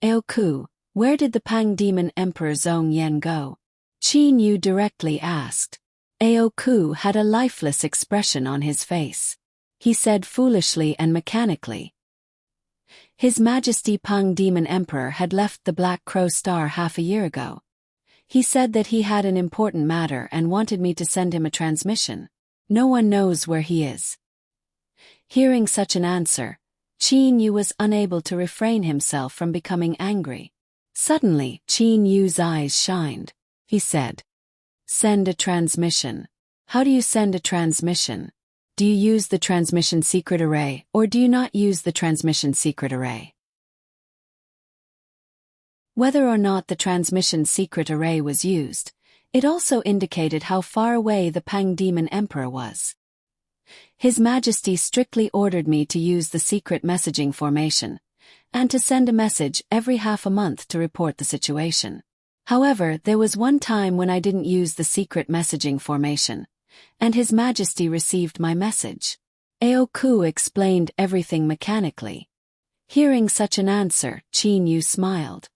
Aoku, where did the Peng Demon Emperor Zhong Yan go? Qin Yu directly asked. Aoku had a lifeless expression on his face. He said foolishly and mechanically. His Majesty Peng Demon Emperor had left the Black Crow Star half a year ago. He said that he had an important matter and wanted me to send him a transmission. No one knows where he is. Hearing such an answer, Qin Yu was unable to refrain himself from becoming angry. Suddenly, Qin Yu's eyes shined. He said, "Send a transmission. How do you send a transmission? Do you use the transmission secret array, or do you not use the transmission secret array?" Whether or not the transmission secret array was used, it also indicated how far away the Peng Demon Emperor was. His Majesty strictly ordered me to use the secret messaging formation, and to send a message every half a month to report the situation. However, there was one time when I didn't use the secret messaging formation, and His Majesty received my message. Aoku explained everything mechanically. Hearing such an answer, Qin Yu smiled.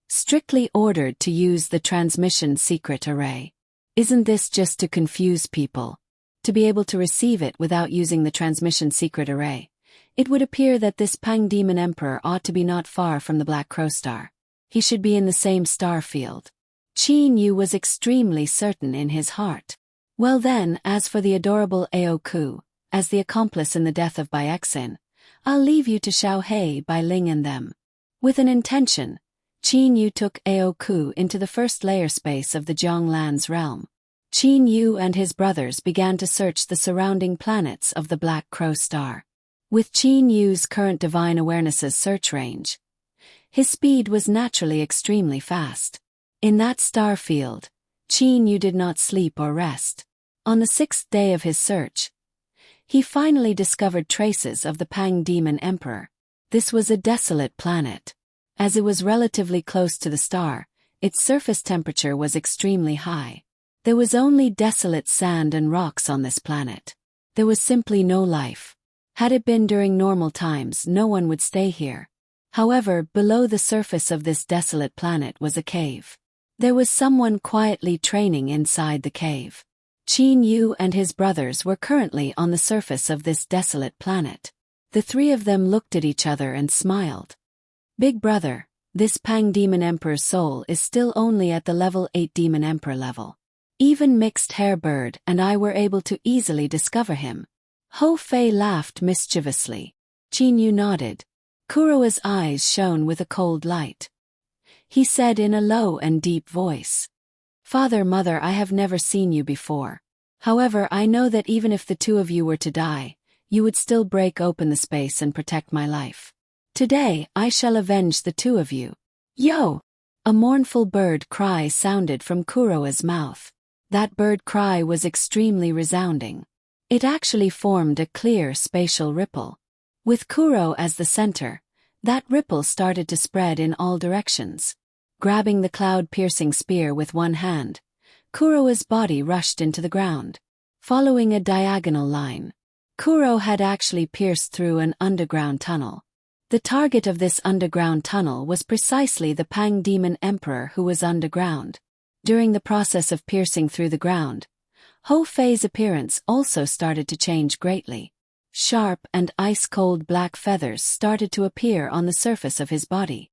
Strictly ordered to use the transmission secret array. Isn't this just to confuse people? To be able to receive it without using the transmission secret array, it would appear that this Pang Demon Emperor ought to be not far from the Black Crow Star. He should be in the same star field. Qin Yu was extremely certain in his heart. Well then, as for the adorable Aoku, as the accomplice in the death of Bai Exin, I'll leave you to Xiao Hei, Bai Ling and them. With an intention, Qin Yu took Aoku into the first layer space of the Jianglan's realm. Qin Yu and his brothers began to search the surrounding planets of the Black Crow Star. With Qin Yu's current divine awareness's search range, his speed was naturally extremely fast. In that star field, Qin Yu did not sleep or rest. On the 6th day of his search, he finally discovered traces of the Pang Demon Emperor. This was a desolate planet. As it was relatively close to the star, its surface temperature was extremely high. There was only desolate sand and rocks on this planet. There was simply no life. Had it been during normal times, no one would stay here. However, below the surface of this desolate planet was a cave. There was someone quietly training inside the cave. Qin Yu and his brothers were currently on the surface of this desolate planet. The three of them looked at each other and smiled. Big brother, this Pang Demon Emperor's soul is still only at the level 8 Demon Emperor level. Even Mixed Hair Bird and I were able to easily discover him. Ho Fei laughed mischievously. Qin Yu nodded. Kuroa's eyes shone with a cold light. He said in a low and deep voice, "Father, mother, I have never seen you before. However, I know that even if the two of you were to die, you would still break open the space and protect my life. Today, I shall avenge the two of you." Yo! A mournful bird cry sounded from Kuroa's mouth. That bird cry was extremely resounding. It actually formed a clear spatial ripple. With Kuro as the center, that ripple started to spread in all directions. Grabbing the cloud-piercing spear with one hand, Kuroa's body rushed into the ground. Following a diagonal line, Kuro had actually pierced through an underground tunnel. The target of this underground tunnel was precisely the Pang Demon Emperor who was underground. During the process of piercing through the ground, Ho Fei's appearance also started to change greatly. Sharp and ice-cold black feathers started to appear on the surface of his body.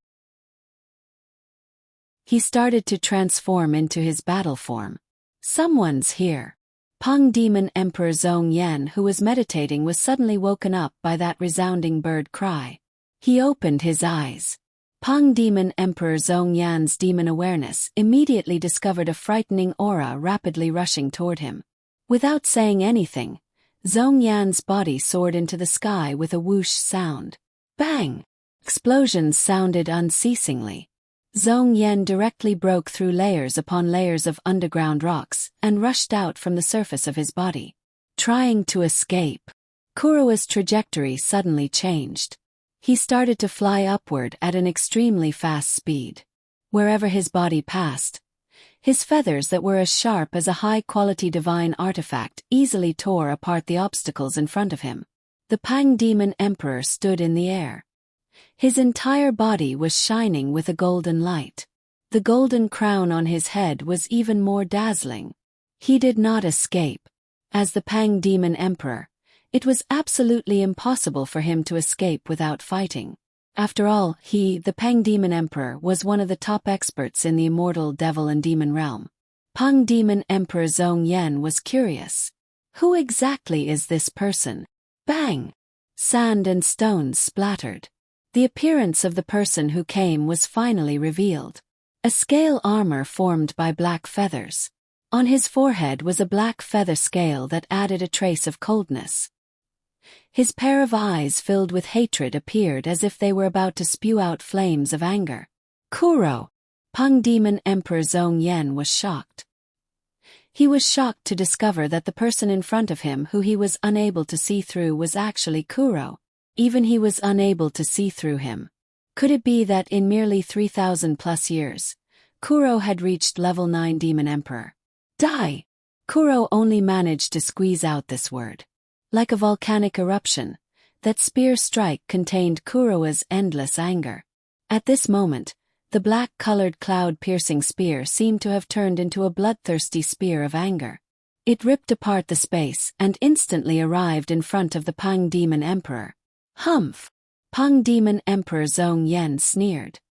He started to transform into his battle form. Someone's here. Pang Demon Emperor Zhong Yan, who was meditating, was suddenly woken up by that resounding bird cry. He opened his eyes. Pang Demon Emperor Zhong Yan's demon awareness immediately discovered a frightening aura rapidly rushing toward him. Without saying anything, Zhong Yan's body soared into the sky with a whoosh sound. Bang! Explosions sounded unceasingly. Zhong Yan directly broke through layers upon layers of underground rocks and rushed out from the surface of his body. Trying to escape, Kuroa's trajectory suddenly changed. He started to fly upward at an extremely fast speed. Wherever his body passed, his feathers that were as sharp as a high-quality divine artifact easily tore apart the obstacles in front of him. The Pang Demon Emperor stood in the air. His entire body was shining with a golden light. The golden crown on his head was even more dazzling. He did not escape. As the Pang Demon Emperor, it was absolutely impossible for him to escape without fighting. After all, he, the Pang Demon Emperor, was one of the top experts in the immortal devil and demon realm. Pang Demon Emperor Zhong Yan was curious. Who exactly is this person? Bang! Sand and stones splattered. The appearance of the person who came was finally revealed. A scale armor formed by black feathers. On his forehead was a black feather scale that added a trace of coldness. His pair of eyes filled with hatred appeared as if they were about to spew out flames of anger. Kuro! Pang Demon Emperor Zhong Yan was shocked. He was shocked to discover that the person in front of him who he was unable to see through was actually Kuro. Even he was unable to see through him. Could it be that in merely 3,000 plus years, Kuro had reached level 9 Demon Emperor? Die! Kuro only managed to squeeze out this word. Like a volcanic eruption, that spear strike contained Kuro's endless anger. At this moment, the black-colored cloud-piercing spear seemed to have turned into a bloodthirsty spear of anger. It ripped apart the space and instantly arrived in front of the Pang Demon Emperor. Humph! Pang Demon Emperor Zhong Yan sneered.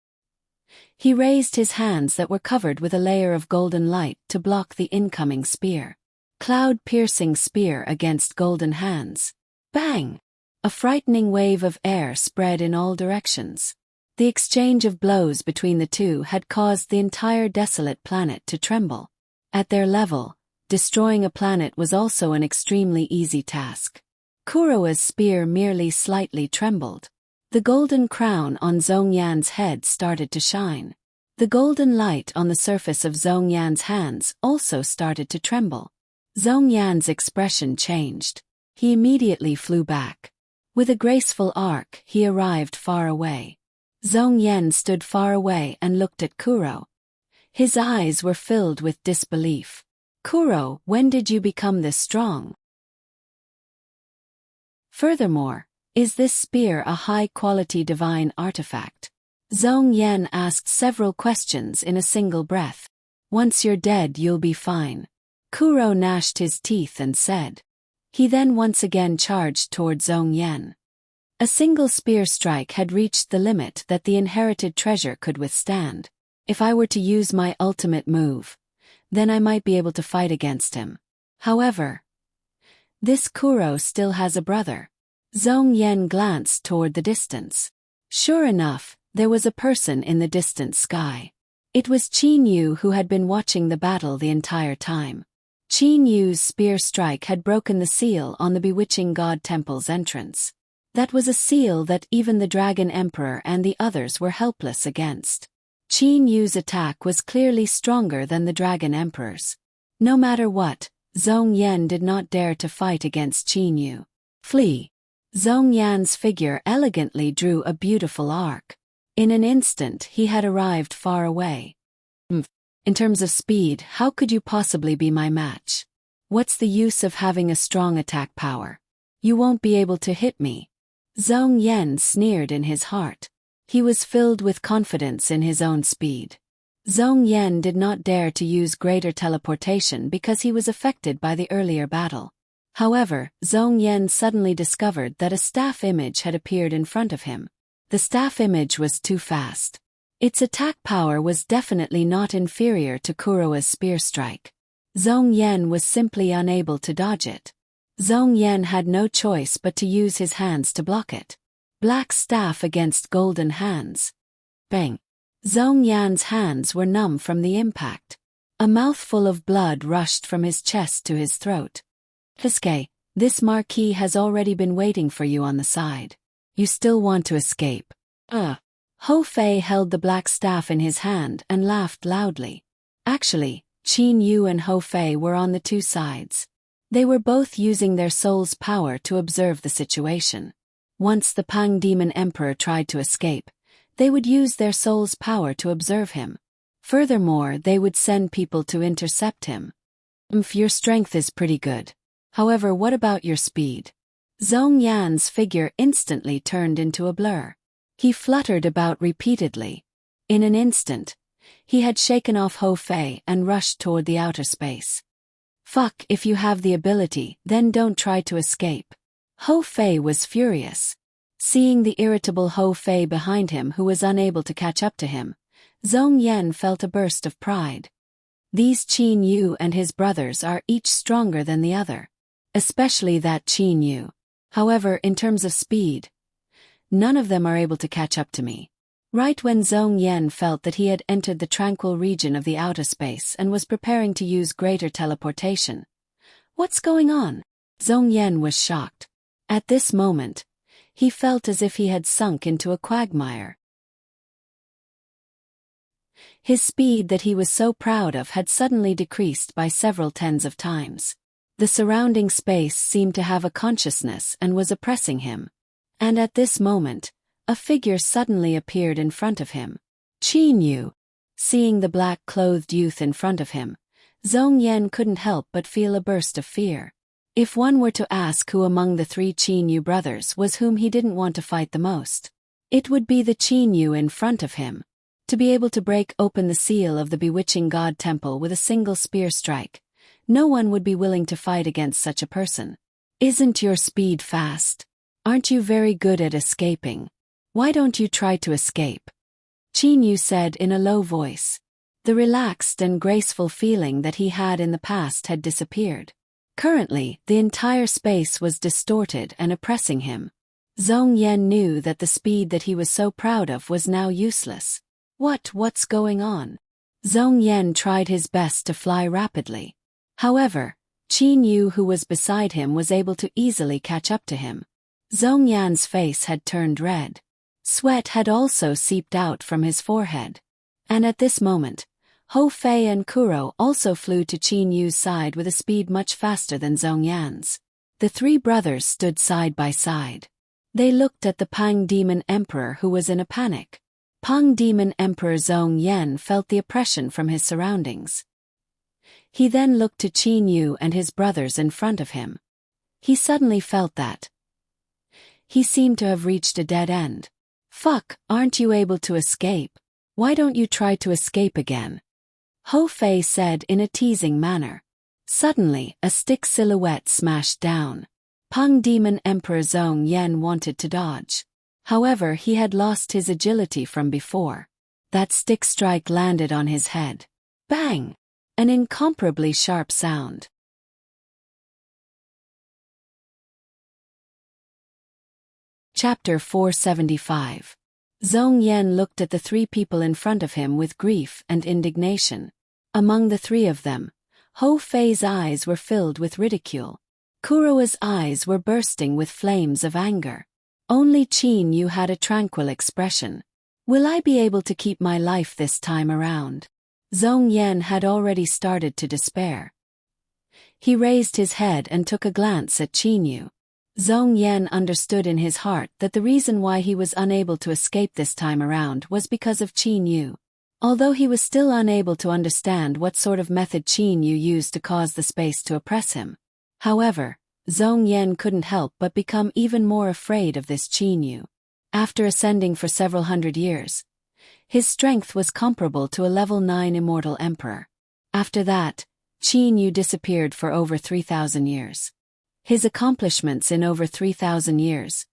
He raised his hands that were covered with a layer of golden light to block the incoming spear. Cloud-piercing spear against golden hands. Bang! A frightening wave of air spread in all directions. The exchange of blows between the two had caused the entire desolate planet to tremble. At their level, destroying a planet was also an extremely easy task. Kuro's spear merely slightly trembled. The golden crown on Zhong Yan's head started to shine. The golden light on the surface of Zhong Yan's hands also started to tremble. Zhong Yan's expression changed. He immediately flew back. With a graceful arc, he arrived far away. Zhong Yan stood far away and looked at Kuro. His eyes were filled with disbelief. Kuro, when did you become this strong? Furthermore, is this spear a high-quality divine artifact? Zhong Yan asked several questions in a single breath. Once you're dead, you'll be fine. Kuro gnashed his teeth and said. He then once again charged toward Zhong Yan. A single spear strike had reached the limit that the inherited treasure could withstand. If I were to use my ultimate move, then I might be able to fight against him. However, this Kuro still has a brother. Zhong Yan glanced toward the distance. Sure enough, there was a person in the distant sky. It was Qin Yu, who had been watching the battle the entire time. Qin Yu's spear strike had broken the seal on the bewitching god temple's entrance. That was a seal that even the Dragon Emperor and the others were helpless against. Qin Yu's attack was clearly stronger than the Dragon Emperor's. No matter what, Zhong Yan did not dare to fight against Qin Yu. Flee! Zhong Yan's figure elegantly drew a beautiful arc. In an instant he had arrived far away. In terms of speed, how could you possibly be my match? What's the use of having a strong attack power? You won't be able to hit me. Zhong Yan sneered in his heart. He was filled with confidence in his own speed. Zhong Yan did not dare to use greater teleportation because he was affected by the earlier battle. However, Zhong Yan suddenly discovered that a staff image had appeared in front of him. The staff image was too fast. Its attack power was definitely not inferior to Kuro's spear strike. Zhong Yan was simply unable to dodge it. Zhong Yan had no choice but to use his hands to block it. Black staff against golden hands. Bang! Zhong Yan's hands were numb from the impact. A mouthful of blood rushed from his chest to his throat. Hiske, this marquis has already been waiting for you on the side. You still want to escape. Ho Fei held the black staff in his hand and laughed loudly. Actually, Qin Yu and Ho Fei were on the two sides. They were both using their soul's power to observe the situation. Once the Pang Demon Emperor tried to escape, they would use their soul's power to observe him. Furthermore, they would send people to intercept him. Your strength is pretty good. However, what about your speed? Zhong Yan's figure instantly turned into a blur. He fluttered about repeatedly. In an instant, he had shaken off Ho Fei and rushed toward the outer space. Fuck, if you have the ability, then don't try to escape. Ho Fei was furious. Seeing the irritable Ho Fei behind him who was unable to catch up to him, Zhong Yan felt a burst of pride. These Qin Yu and his brothers are each stronger than the other. Especially that Qin Yu. However, in terms of speed, none of them are able to catch up to me. Right when Zhong Yan felt that he had entered the tranquil region of the outer space and was preparing to use greater teleportation. What's going on? Zhong Yan was shocked. At this moment, he felt as if he had sunk into a quagmire. His speed that he was so proud of had suddenly decreased by several tens of times. The surrounding space seemed to have a consciousness and was oppressing him. And at this moment, a figure suddenly appeared in front of him. Qin Yu. Seeing the black-clothed youth in front of him, Zhong Yan couldn't help but feel a burst of fear. If one were to ask who among the three Qin Yu brothers was whom he didn't want to fight the most, it would be the Qin Yu in front of him. To be able to break open the seal of the bewitching god temple with a single spear strike, no one would be willing to fight against such a person. Isn't your speed fast? Aren't you very good at escaping? Why don't you try to escape? Qin Yu said in a low voice. The relaxed and graceful feeling that he had in the past had disappeared. Currently, the entire space was distorted and oppressing him. Zhong Yan knew that the speed that he was so proud of was now useless. What's going on? Zhong Yan tried his best to fly rapidly. However, Qin Yu, who was beside him, was able to easily catch up to him. Zhong Yan's face had turned red. Sweat had also seeped out from his forehead. And at this moment, Hou Fei and Kuro also flew to Qin Yu's side with a speed much faster than Zhong Yan's. The three brothers stood side by side. They looked at the Pang Demon Emperor, who was in a panic. Pang Demon Emperor Zhong Yan felt the oppression from his surroundings. He then looked to Qin Yu and his brothers in front of him. He suddenly felt that he seemed to have reached a dead end. Fuck, aren't you able to escape? Why don't you try to escape again? Hou Fei said in a teasing manner. Suddenly, a stick silhouette smashed down. Pang Demon Emperor Zhong Yan wanted to dodge. However, he had lost his agility from before. That stick strike landed on his head. Bang! An incomparably sharp sound. Chapter 475. Zhong Yan looked at the three people in front of him with grief and indignation. Among the three of them, Hou Fei's eyes were filled with ridicule. Kuro's eyes were bursting with flames of anger. Only Qin Yu had a tranquil expression. Will I be able to keep my life this time around? Zhong Yan had already started to despair. He raised his head and took a glance at Qin Yu. Zhong Yan understood in his heart that the reason why he was unable to escape this time around was because of Qin Yu. Although he was still unable to understand what sort of method Qin Yu used to cause the space to oppress him. However, Zhong Yan couldn't help but become even more afraid of this Qin Yu. After ascending for several hundred years, his strength was comparable to a level 9 immortal emperor. After that, Qin Yu disappeared for over 3,000 years. His accomplishments in over 3,000 years.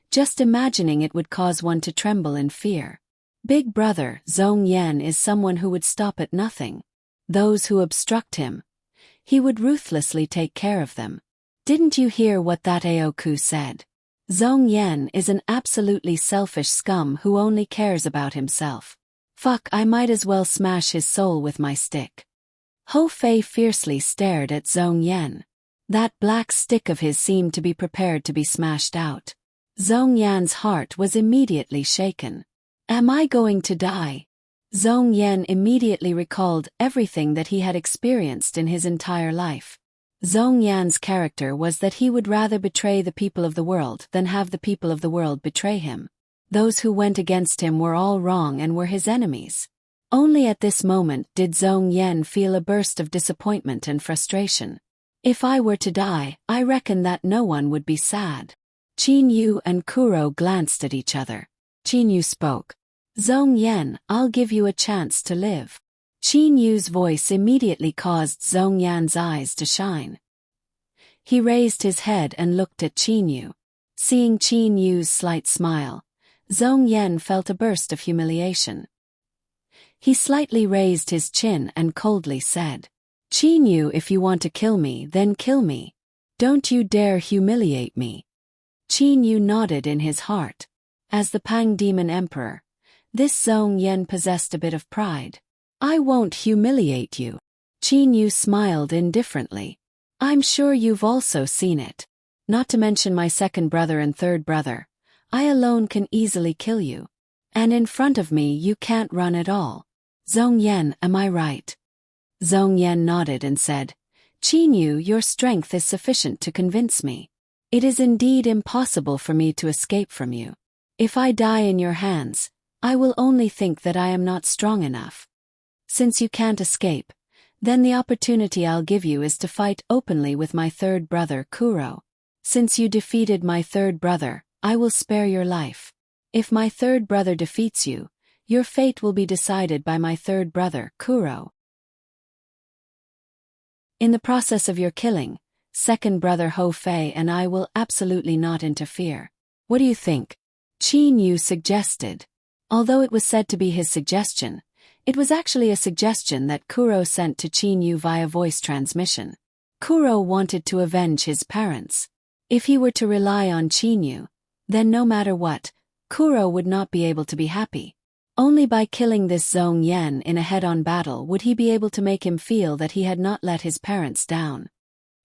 Just imagining it would cause one to tremble in fear. Big brother Zhong Yan is someone who would stop at nothing. Those who obstruct him, he would ruthlessly take care of them. Didn't you hear what that Aoku said? Zhong Yan is an absolutely selfish scum who only cares about himself. Fuck, I might as well smash his soul with my stick. Hou Fei fiercely stared at Zhong Yan. That black stick of his seemed to be prepared to be smashed out. Zhong Yan's heart was immediately shaken. Am I going to die? Zhong Yan immediately recalled everything that he had experienced in his entire life. Zhong Yan's character was that he would rather betray the people of the world than have the people of the world betray him. Those who went against him were all wrong and were his enemies. Only at this moment did Zhong Yan feel a burst of disappointment and frustration. If I were to die, I reckon that no one would be sad. Qin Yu and Kuro glanced at each other. Qin Yu spoke. Zhong Yan, I'll give you a chance to live. Qin Yu's voice immediately caused Zhong Yan's eyes to shine. He raised his head and looked at Qin Yu. Seeing Qin Yu's slight smile, Zhong Yan felt a burst of humiliation. He slightly raised his chin and coldly said, Qin Yu, if you want to kill me, then kill me. Don't you dare humiliate me. Qin Yu nodded in his heart. As the Pang Demon Emperor, this Zhong Yan possessed a bit of pride. I won't humiliate you. Qin Yu smiled indifferently. I'm sure you've also seen it. Not to mention my second brother and third brother. I alone can easily kill you. And in front of me you can't run at all. Zhong Yan, am I right? Zhong Yan nodded and said, Qin Yu, your strength is sufficient to convince me. It is indeed impossible for me to escape from you. If I die in your hands, I will only think that I am not strong enough. Since you can't escape, Then the opportunity I'll give you is to fight openly with my third brother Kuro. Since you defeated my third brother, I will spare your life. If my third brother defeats you, your fate will be decided by my third brother Kuro. In the process of your killing, second brother Ho Fei and I will absolutely not interfere. What do you think? Qin Yu suggested. Although it was said to be his suggestion, it was actually a suggestion that Kuro sent to Qin Yu via voice transmission. Kuro wanted to avenge his parents. If he were to rely on Qin Yu, then no matter what, Kuro would not be able to be happy. Only by killing this Zhong Yan in a head-on battle would he be able to make him feel that he had not let his parents down.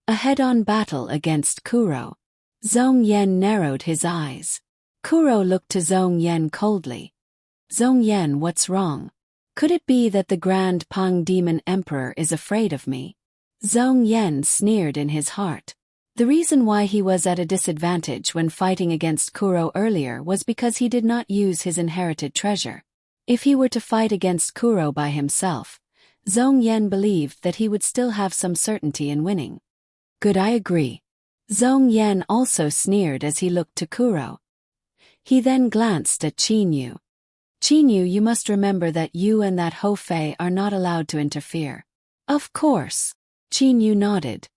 A head-on battle against Kuro. Zhong Yan narrowed his eyes. Kuro looked to Zhong Yan coldly. Zhong Yan, what's wrong? Could it be that the Grand Pang Demon Emperor is afraid of me? Zhong Yan sneered in his heart. The reason why he was at a disadvantage when fighting against Kuro earlier was because he did not use his inherited treasure. If he were to fight against Kuro by himself, Zhong Yan believed that he would still have some certainty in winning. Good, I agree. Zhong Yan also sneered as he looked to Kuro. He then glanced at Qin Yu. Qin Yu, you must remember that you and that Ho Fei are not allowed to interfere. Of course. Qin Yu nodded.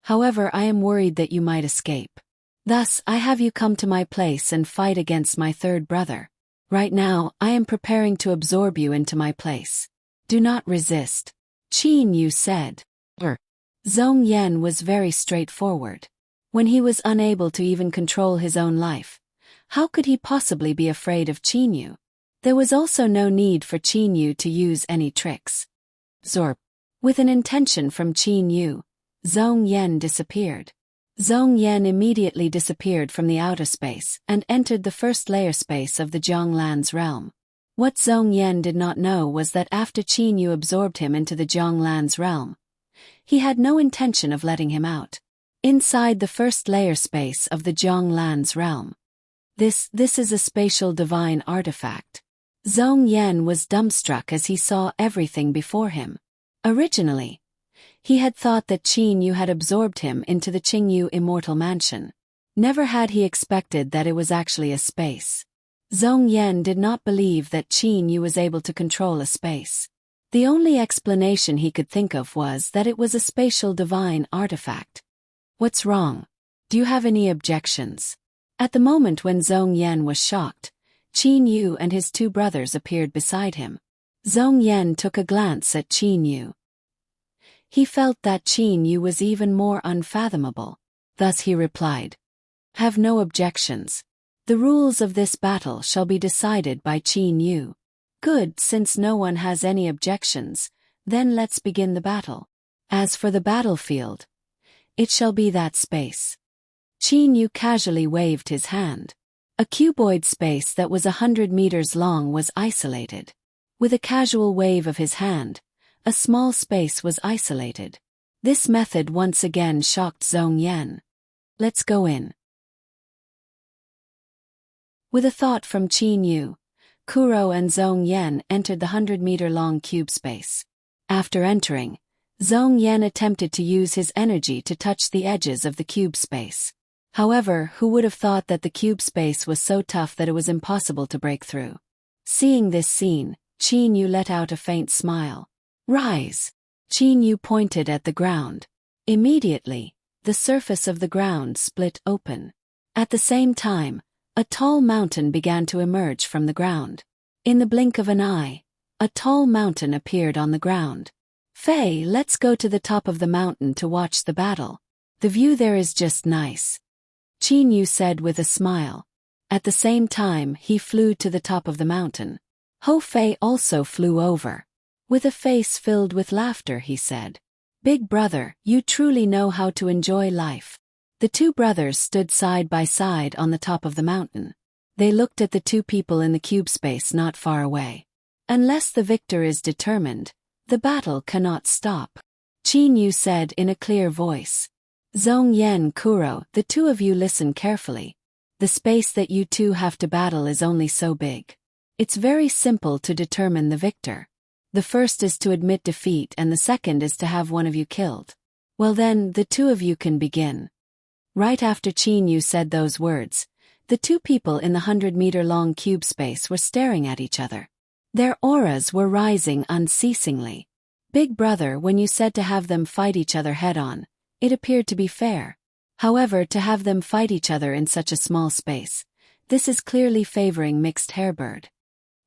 However, I am worried that you might escape. Thus, I have you come to my place and fight against my third brother. Right now, I am preparing to absorb you into my place. Do not resist. Qin Yu said. Zhong Yan was very straightforward. When he was unable to even control his own life, how could he possibly be afraid of Qin Yu? There was also no need for Qin Yu to use any tricks. Zorp. With an intention from Qin Yu, Zhong Yan disappeared. Zhong Yan immediately disappeared from the outer space and entered the first layer space of the Zhonglan's realm. What Zhong Yan did not know was that after Qin Yu absorbed him into the Zhonglan's realm, he had no intention of letting him out. Inside the first layer space of the Zhonglan's realm. This is a spatial divine artifact. Zhong Yan was dumbstruck as he saw everything before him. Originally, he had thought that Qin Yu had absorbed him into the Qingyu immortal mansion. Never had he expected that it was actually a space. Zhong Yan did not believe that Qin Yu was able to control a space. The only explanation he could think of was that it was a spatial divine artifact. What's wrong? Do you have any objections? At the moment when Zhong Yan was shocked, Qin Yu and his two brothers appeared beside him. Zhong Yan took a glance at Qin Yu. He felt that Qin Yu was even more unfathomable. Thus he replied, "Have no objections. The rules of this battle shall be decided by Qin Yu." Good, since no one has any objections, then let's begin the battle. As for the battlefield, it shall be that space. Qin Yu casually waved his hand. A cuboid space that was 100 meters long was isolated. With a casual wave of his hand, a small space was isolated. This method once again shocked Zhong Yan. Let's go in. With a thought from Qin Yu, Kuro and Zhong Yan entered the 100-meter-long cube space. After entering, Zhong Yan attempted to use his energy to touch the edges of the cube space. However, who would have thought that the cube space was so tough that it was impossible to break through? Seeing this scene, Qin Yu let out a faint smile. Rise! Qin Yu pointed at the ground. Immediately, the surface of the ground split open. At the same time, a tall mountain began to emerge from the ground. In the blink of an eye, a tall mountain appeared on the ground. Fei, let's go to the top of the mountain to watch the battle. The view there is just nice. Qin Yu said with a smile. At the same time, he flew to the top of the mountain. Ho Fei also flew over. With a face filled with laughter, he said, "Big brother, you truly know how to enjoy life." The two brothers stood side by side on the top of the mountain. They looked at the two people in the cube space not far away. Unless the victor is determined, the battle cannot stop. Qin Yu said in a clear voice. Zhong Yan, Kuro, the two of you listen carefully. The space that you two have to battle is only so big. It's very simple to determine the victor. The first is to admit defeat and the second is to have one of you killed. Well then, the two of you can begin. Right after Qin Yu said those words, the two people in the 100-meter-long cube space were staring at each other. Their auras were rising unceasingly. Big brother, when you said to have them fight each other head-on, it appeared to be fair. However, to have them fight each other in such a small space, this is clearly favoring mixed hairbird.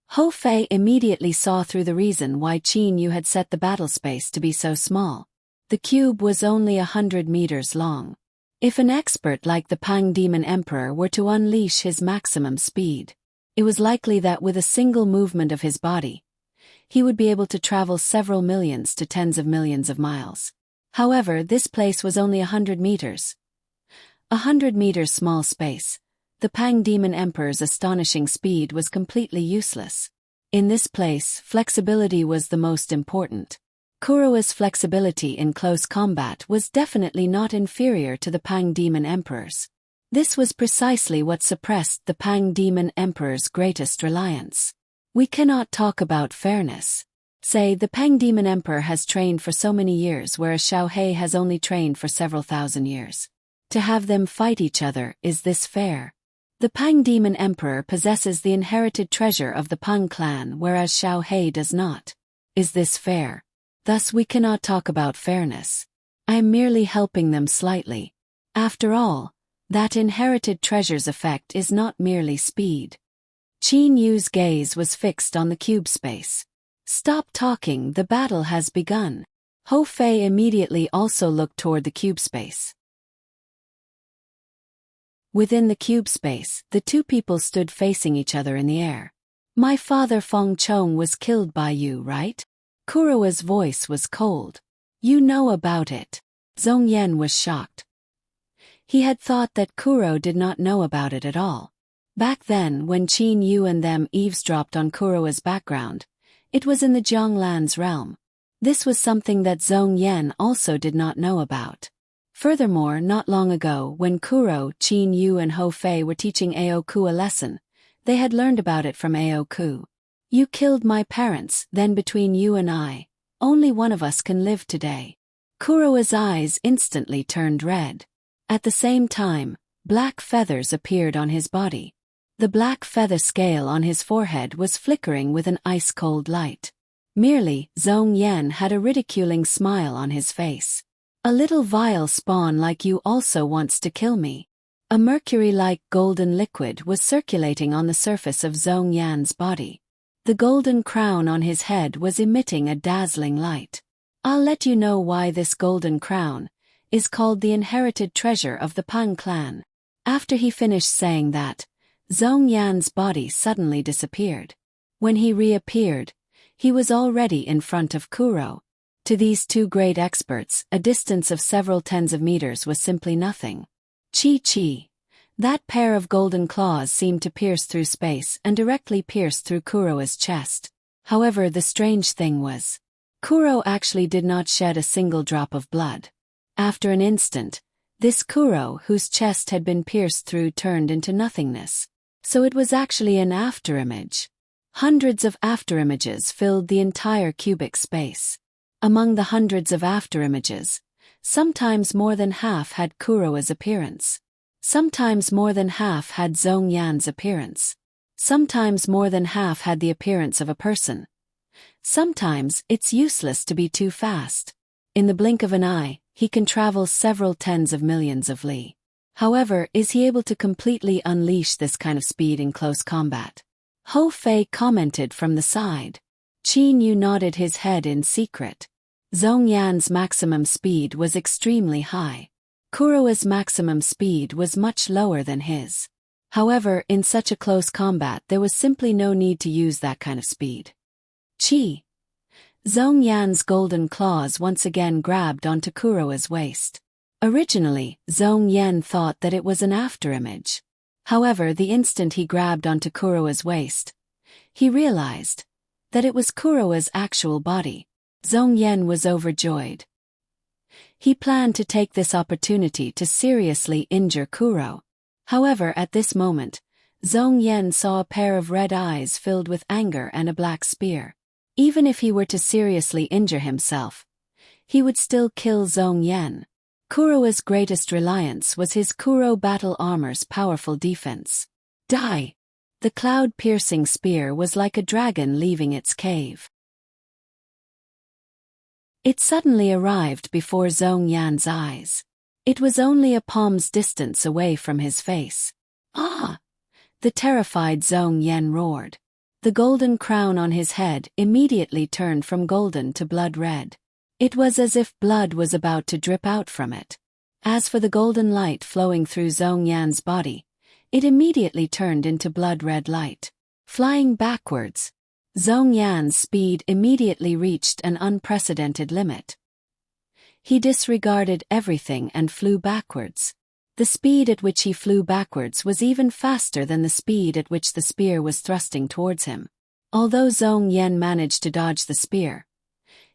Ho Fei immediately saw through the reason why Qin Yu had set the battle space to be so small. The cube was only 100 meters long. If an expert like the Pang Demon Emperor were to unleash his maximum speed, it was likely that with a single movement of his body, he would be able to travel several millions to tens of millions of miles. However, this place was only 100 meters. 100 meters small space. The Pang Demon Emperor's astonishing speed was completely useless. In this place, flexibility was the most important. Kurowa's flexibility in close combat was definitely not inferior to the Pang Demon Emperor's. This was precisely what suppressed the Pang Demon Emperor's greatest reliance. We cannot talk about fairness. Say, the Pang Demon Emperor has trained for so many years whereas Xiao He has only trained for several thousand years. To have them fight each other, is this fair? The Pang Demon Emperor possesses the inherited treasure of the Pang clan whereas Xiao He does not. Is this fair? Thus we cannot talk about fairness. I am merely helping them slightly. After all, that inherited treasure's effect is not merely speed. Qin Yu's gaze was fixed on the cube space. Stop talking, the battle has begun. Ho Fei immediately also looked toward the cube space. Within the cube space, the two people stood facing each other in the air. My father Feng Chong was killed by you, right? Kurowa's voice was cold. You know about it. Zhong Yan was shocked. He had thought that Kuro did not know about it at all. Back then, when Qin Yu and them eavesdropped on Kurowa's background, it was in the Jianglan's realm. This was something that Zhong Yan also did not know about. Furthermore, not long ago, when Kuro, Qin Yu and Ho Fei were teaching Aoku a lesson, they had learned about it from Aoku. You killed my parents, then between you and I, only one of us can live today. Kurowa's eyes instantly turned red. At the same time, black feathers appeared on his body. The black feather scale on his forehead was flickering with an ice-cold light. Merely, Zhong Yan had a ridiculing smile on his face. A little vile spawn like you also wants to kill me. A mercury-like golden liquid was circulating on the surface of Zhong Yan's body. The golden crown on his head was emitting a dazzling light. I'll let you know why this golden crown is called the inherited treasure of the Pang clan. After he finished saying that, Zhong Yan's body suddenly disappeared. When he reappeared, he was already in front of Kuro. To these two great experts, a distance of several tens of meters was simply nothing. Chi. That pair of golden claws seemed to pierce through space and directly pierced through Kurowa's chest. However, the strange thing was, Kuro actually did not shed a single drop of blood. After an instant, this Kuro whose chest had been pierced through turned into nothingness. So it was actually an afterimage. Hundreds of afterimages filled the entire cubic space. Among the hundreds of afterimages, sometimes more than half had Kurowa's appearance. Sometimes more than half had Zhong Yan's appearance. Sometimes more than half had the appearance of a person. Sometimes it's useless to be too fast. In the blink of an eye, he can travel several tens of millions of li. However, is he able to completely unleash this kind of speed in close combat? Ho Fei commented from the side. Qin Yu nodded his head in secret. Zhong Yan's maximum speed was extremely high. Kurowa's maximum speed was much lower than his. However, in such a close combat there was simply no need to use that kind of speed. Zhong Yan's golden claws once again grabbed onto Kurowa's waist. Originally, Zhong Yan thought that it was an afterimage. However, the instant he grabbed onto Kurowa's waist, he realized that it was Kurowa's actual body. Zhong Yan was overjoyed. He planned to take this opportunity to seriously injure Kuro. However, at this moment, Zhong Yan saw a pair of red eyes filled with anger and a black spear. Even if he were to seriously injure himself, he would still kill Zhong Yan. Kuro's greatest reliance was his Kuro battle armor's powerful defense. Die! The cloud-piercing spear was like a dragon leaving its cave. It suddenly arrived before Zhong Yan's eyes. It was only a palm's distance away from his face. Ah! The terrified Zhong Yan roared. The golden crown on his head immediately turned from golden to blood red. It was as if blood was about to drip out from it. As for the golden light flowing through Zhong Yan's body, it immediately turned into blood-red light. Flying backwards, Zhong Yan's speed immediately reached an unprecedented limit. He disregarded everything and flew backwards. The speed at which he flew backwards was even faster than the speed at which the spear was thrusting towards him. Although Zhong Yan managed to dodge the spear,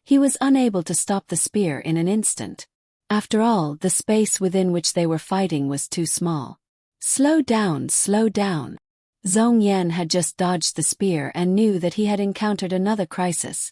he was unable to stop the spear in an instant. After all, the space within which they were fighting was too small. Slow down, slow down. Zhong Yan had just dodged the spear and knew that he had encountered another crisis.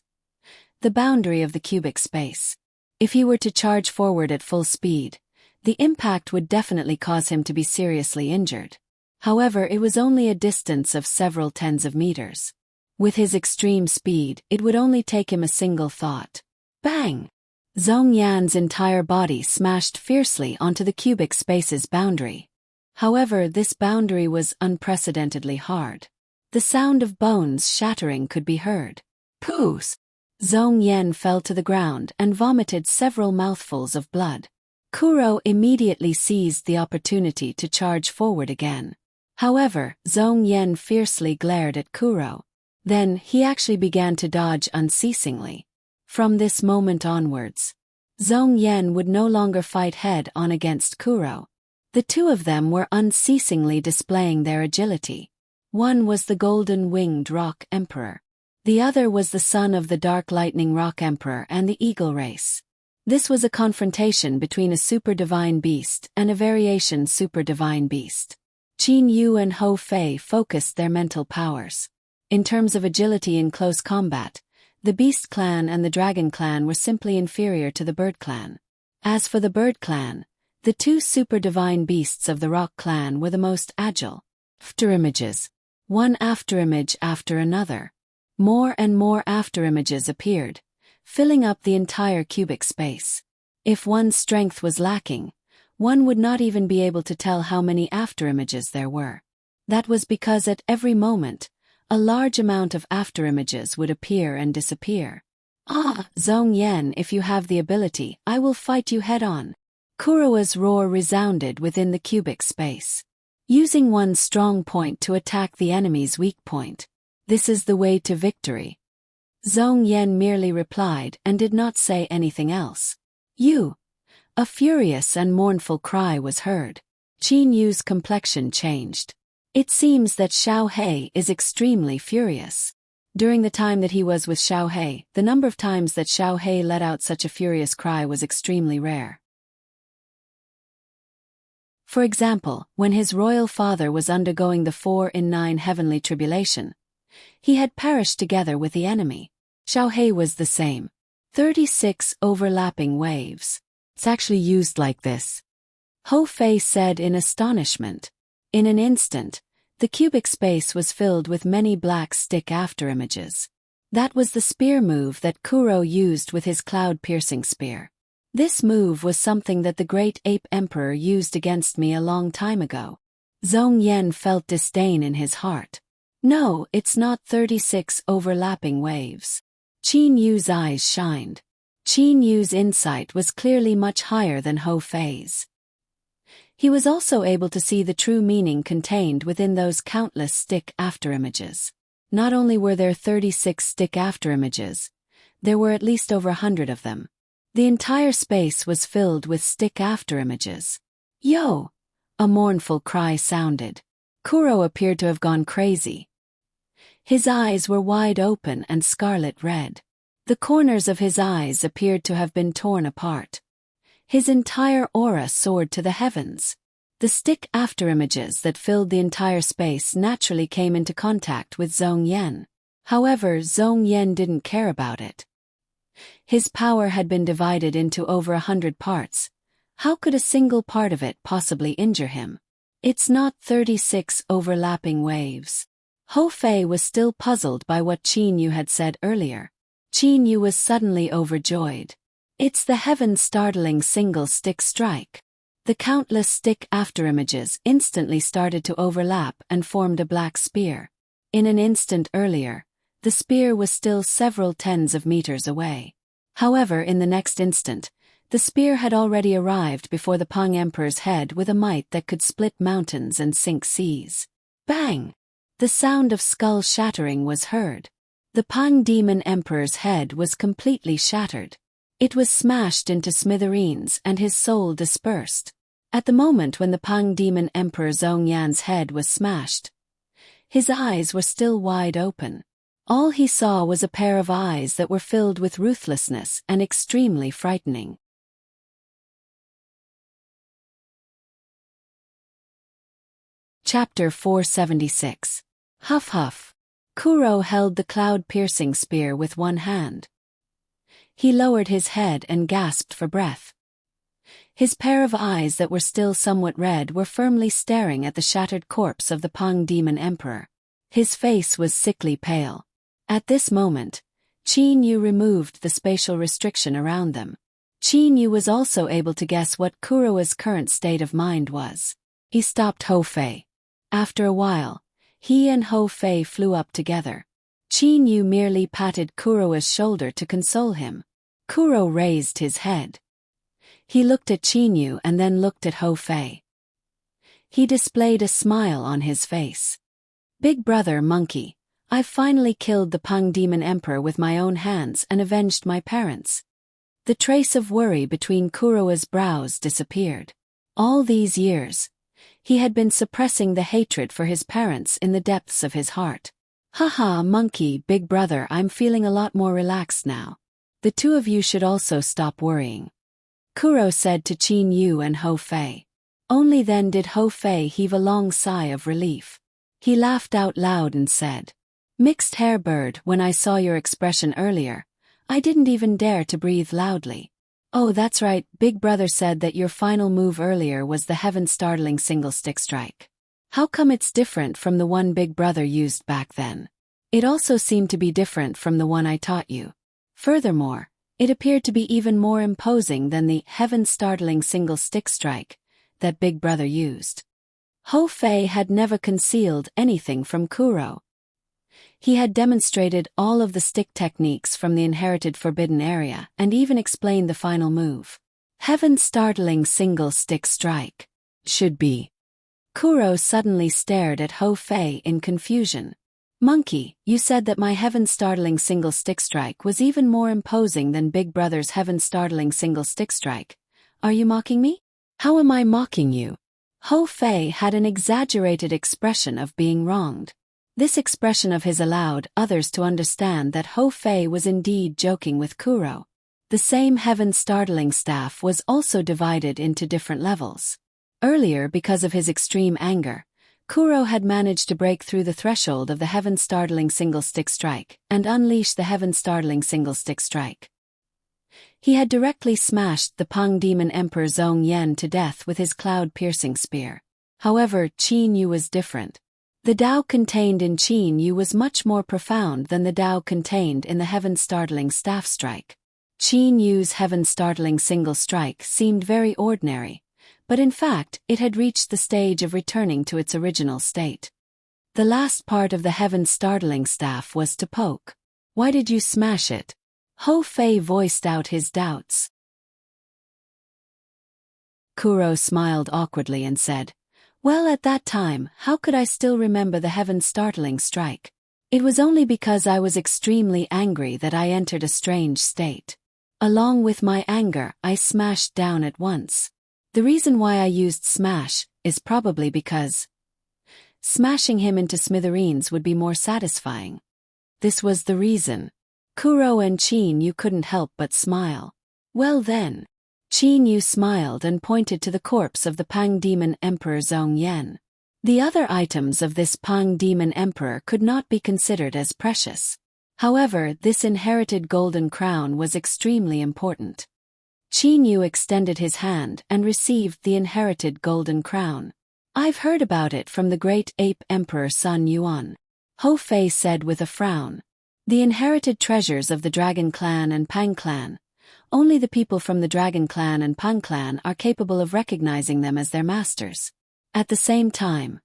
The boundary of the cubic space. If he were to charge forward at full speed, the impact would definitely cause him to be seriously injured. However, it was only a distance of several tens of meters. With his extreme speed, it would only take him a single thought. Bang! Zhong Yan's entire body smashed fiercely onto the cubic space's boundary. However, this boundary was unprecedentedly hard. The sound of bones shattering could be heard. Poos! Zhong Yan fell to the ground and vomited several mouthfuls of blood. Kuro immediately seized the opportunity to charge forward again. However, Zhong Yan fiercely glared at Kuro. Then, he actually began to dodge unceasingly. From this moment onwards, Zhong Yan would no longer fight head-on against Kuro. The two of them were unceasingly displaying their agility. One was the golden-winged Rock Emperor. The other was the son of the Dark Lightning Rock Emperor and the Eagle race. This was a confrontation between a super-divine beast and a variation super-divine beast. Qin Yu and Hou Fei focused their mental powers. In terms of agility in close combat, the Beast Clan and the Dragon Clan were simply inferior to the Bird Clan. As for the Bird Clan, the two super-divine beasts of the Rock Clan were the most agile. Afterimages. One afterimage after another. More and more afterimages appeared, filling up the entire cubic space. If one's strength was lacking, one would not even be able to tell how many afterimages there were. That was because at every moment, a large amount of afterimages would appear and disappear. Ah, Zhong Yan, if you have the ability, I will fight you head-on. Kuro's roar resounded within the cubic space. Using one's strong point to attack the enemy's weak point. This is the way to victory. Zhong Yan merely replied and did not say anything else. You! A furious and mournful cry was heard. Qin Yu's complexion changed. It seems that Xiao He is extremely furious. During the time that he was with Xiao He, the number of times that Xiao He let out such a furious cry was extremely rare. For example, when his royal father was undergoing the 4-in-9 heavenly tribulation, he had perished together with the enemy. Xiao He was the same. 36 overlapping waves. It's actually used like this. Hou Fei said in astonishment. In an instant, the cubic space was filled with many black stick afterimages. That was the spear move that Kuro used with his cloud-piercing spear. This move was something that the Great Ape Emperor used against me a long time ago. Zhong Yan felt disdain in his heart. No, it's not 36 overlapping waves. Qin Yu's eyes shined. Qin Yu's insight was clearly much higher than Hou Fei's. He was also able to see the true meaning contained within those countless stick afterimages. Not only were there 36 stick afterimages, there were at least over 100 of them. The entire space was filled with stick afterimages. Yo! A mournful cry sounded. Kuro appeared to have gone crazy. His eyes were wide open and scarlet red. The corners of his eyes appeared to have been torn apart. His entire aura soared to the heavens. The stick afterimages that filled the entire space naturally came into contact with Zhong Yan. However, Zhong Yan didn't care about it. His power had been divided into over 100 parts. How could a single part of it possibly injure him? It's not 36 overlapping waves. Hou Fei was still puzzled by what Qin Yu had said earlier. Qin Yu was suddenly overjoyed. It's the heaven-startling single-stick strike. The countless stick afterimages instantly started to overlap and formed a black spear. In an instant earlier, the spear was still several tens of meters away. However, in the next instant, the spear had already arrived before the Pang Emperor's head with a might that could split mountains and sink seas. Bang! The sound of skull shattering was heard. The Pang Demon Emperor's head was completely shattered. It was smashed into smithereens and his soul dispersed. At the moment when the Pang Demon Emperor Zhong Yan's head was smashed, his eyes were still wide open. All he saw was a pair of eyes that were filled with ruthlessness and extremely frightening. Chapter 476. Huff Huff. Kuro held the cloud-piercing spear with one hand. He lowered his head and gasped for breath. His pair of eyes that were still somewhat red were firmly staring at the shattered corpse of the Pang Demon Emperor. His face was sickly pale. At this moment, Qin Yu removed the spatial restriction around them. Qin Yu was also able to guess what Kuro's current state of mind was. He stopped Hou Fei. After a while, he and Hou Fei flew up together. Qin Yu merely patted Kuro's shoulder to console him. Kuro raised his head. He looked at Qin Yu and then looked at Hou Fei. He displayed a smile on his face. Big brother monkey, I've finally killed the Pang Demon Emperor with my own hands and avenged my parents. The trace of worry between Kuro's brows disappeared. All these years, he had been suppressing the hatred for his parents in the depths of his heart. Haha, monkey, big brother, I'm feeling a lot more relaxed now. The two of you should also stop worrying, Kuro said to Qin Yu and Hou Fei. Only then did Hou Fei heave a long sigh of relief. He laughed out loud and said, Mixed hair bird, when I saw your expression earlier, I didn't even dare to breathe loudly. Oh, that's right, Big Brother said that your final move earlier was the heaven-startling single-stick strike. How come it's different from the one Big Brother used back then? It also seemed to be different from the one I taught you. Furthermore, it appeared to be even more imposing than the heaven-startling single-stick strike that Big Brother used. Hou Fei had never concealed anything from Kuro. He had demonstrated all of the stick techniques from the inherited forbidden area and even explained the final move. Heaven-startling single-stick strike. Should be. Kuro suddenly stared at Hou Fei in confusion. Monkey, you said that my heaven-startling single-stick strike was even more imposing than Big Brother's heaven-startling single-stick strike. Are you mocking me? How am I mocking you? Hou Fei had an exaggerated expression of being wronged. This expression of his allowed others to understand that Hou Fei was indeed joking with Kuro. The same heaven-startling staff was also divided into different levels. Earlier, because of his extreme anger, Kuro had managed to break through the threshold of the heaven-startling single-stick strike and unleash the heaven-startling single-stick strike. He had directly smashed the Pang Demon Emperor Zhong Yan to death with his cloud-piercing spear. However, Qin Yu was different. The Tao contained in Qin Yu was much more profound than the Tao contained in the heaven-startling staff strike. Qin Yu's heaven-startling single strike seemed very ordinary, but in fact it had reached the stage of returning to its original state. The last part of the heaven-startling staff was to poke. Why did you smash it? Hou Fei voiced out his doubts. Kuro smiled awkwardly and said, Well, at that time, how could I still remember the heaven-startling strike? It was only because I was extremely angry that I entered a strange state. Along with my anger, I smashed down at once. The reason why I used smash is probably because smashing him into smithereens would be more satisfying. This was the reason. Kuro and Qin Yu couldn't help but smile. Well then. Qin Yu smiled and pointed to the corpse of the Pang Demon Emperor Zhong Yan. The other items of this Pang Demon Emperor could not be considered as precious. However, this inherited golden crown was extremely important. Qin Yu extended his hand and received the inherited golden crown. "I've heard about it from the great ape emperor Sun Yuan," Hou Fei said with a frown. "The inherited treasures of the Dragon Clan and Pang Clan. Only the people from the Dragon Clan and Pang Clan are capable of recognizing them as their masters. At the same time,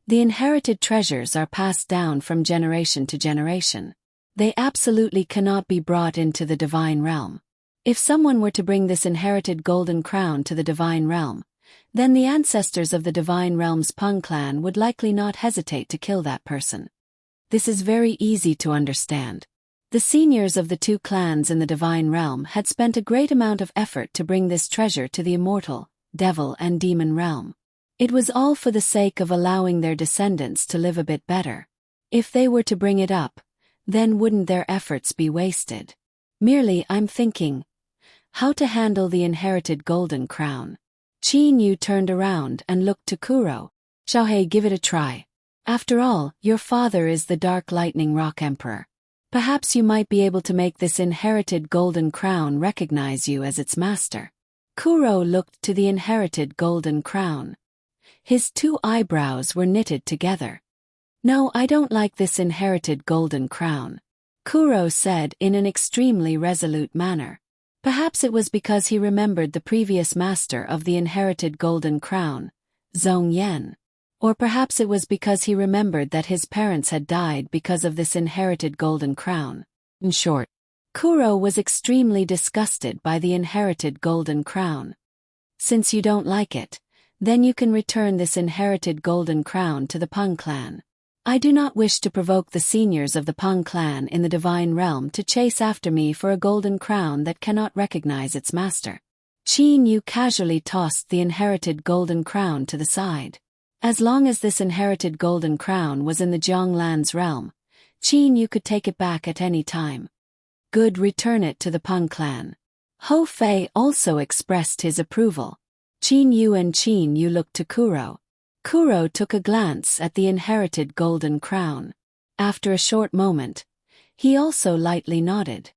the inherited treasures are passed down from generation to generation. They absolutely cannot be brought into the divine realm. If someone were to bring this inherited golden crown to the divine realm, then the ancestors of the divine realm's Pang clan would likely not hesitate to kill that person. This is very easy to understand. The seniors of the two clans in the divine realm had spent a great amount of effort to bring this treasure to the immortal, devil and demon realm. It was all for the sake of allowing their descendants to live a bit better. If they were to bring it up, then wouldn't their efforts be wasted? Merely, I'm thinking, how to handle the inherited golden crown." Qin Yu turned around and looked to Kuro. "Xiaohei, give it a try. After all, your father is the Dark Lightning Rock Emperor. Perhaps you might be able to make this inherited golden crown recognize you as its master." Kuro looked to the inherited golden crown. His two eyebrows were knitted together. "No, I don't like this inherited golden crown," Kuro said in an extremely resolute manner. Perhaps it was because he remembered the previous master of the inherited golden crown, Zhong Yan. Or perhaps it was because he remembered that his parents had died because of this inherited golden crown. In short, Kuro was extremely disgusted by the inherited golden crown. "Since you don't like it, then you can return this inherited golden crown to the Pang clan. I do not wish to provoke the seniors of the Pang clan in the divine realm to chase after me for a golden crown that cannot recognize its master." Qin Yu casually tossed the inherited golden crown to the side. As long as this inherited golden crown was in the Jianglan's realm, Qin Yu could take it back at any time. "Good, return it to the Pang clan." Hou Fei also expressed his approval. Qin Yu looked to Kuro. Kuro took a glance at the inherited golden crown. After a short moment, he also lightly nodded.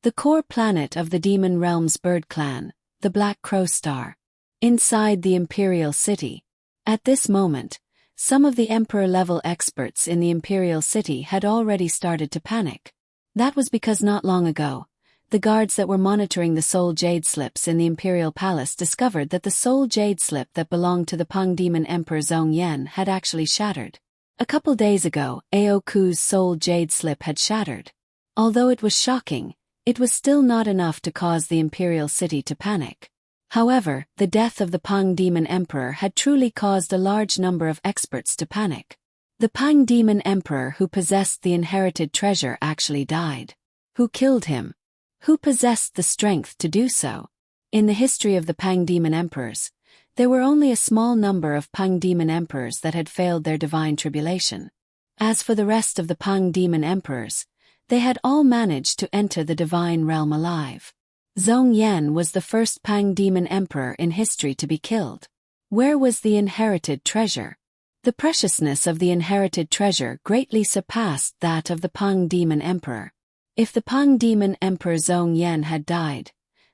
The core planet of the Demon Realm's bird clan, the Black Crow Star. Inside the Imperial City. At this moment, some of the Emperor-level experts in the Imperial City had already started to panic. That was because not long ago, the guards that were monitoring the soul jade slips in the Imperial Palace discovered that the soul jade slip that belonged to the Pang Demon Emperor Zhong Yan had actually shattered. A couple days ago, Aoku's soul jade slip had shattered. Although it was shocking, it was still not enough to cause the Imperial City to panic. However, the death of the Pang Demon Emperor had truly caused a large number of experts to panic. The Pang Demon Emperor who possessed the inherited treasure actually died. Who killed him? Who possessed the strength to do so? In the history of the Pang Demon Emperors, there were only a small number of Pang Demon Emperors that had failed their divine tribulation. As for the rest of the Pang Demon Emperors, they had all managed to enter the divine realm alive. Zhong Yan was the first Pang Demon Emperor in history to be killed. Where was the inherited treasure? The preciousness of the inherited treasure greatly surpassed that of the Pang Demon Emperor. If the Pang Demon Emperor Zhong Yan had died,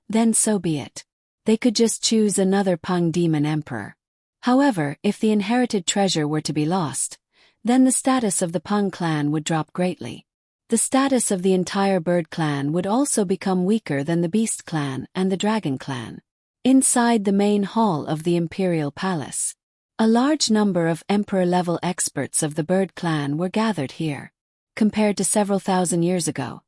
then so be it. They could just choose another Pang Demon Emperor. However, if the inherited treasure were to be lost, then the status of the Pang clan would drop greatly. The status of the entire bird clan would also become weaker than the beast clan and the dragon clan. Inside the main hall of the Imperial Palace, a large number of emperor-level experts of the bird clan were gathered here. Compared to several thousand years ago,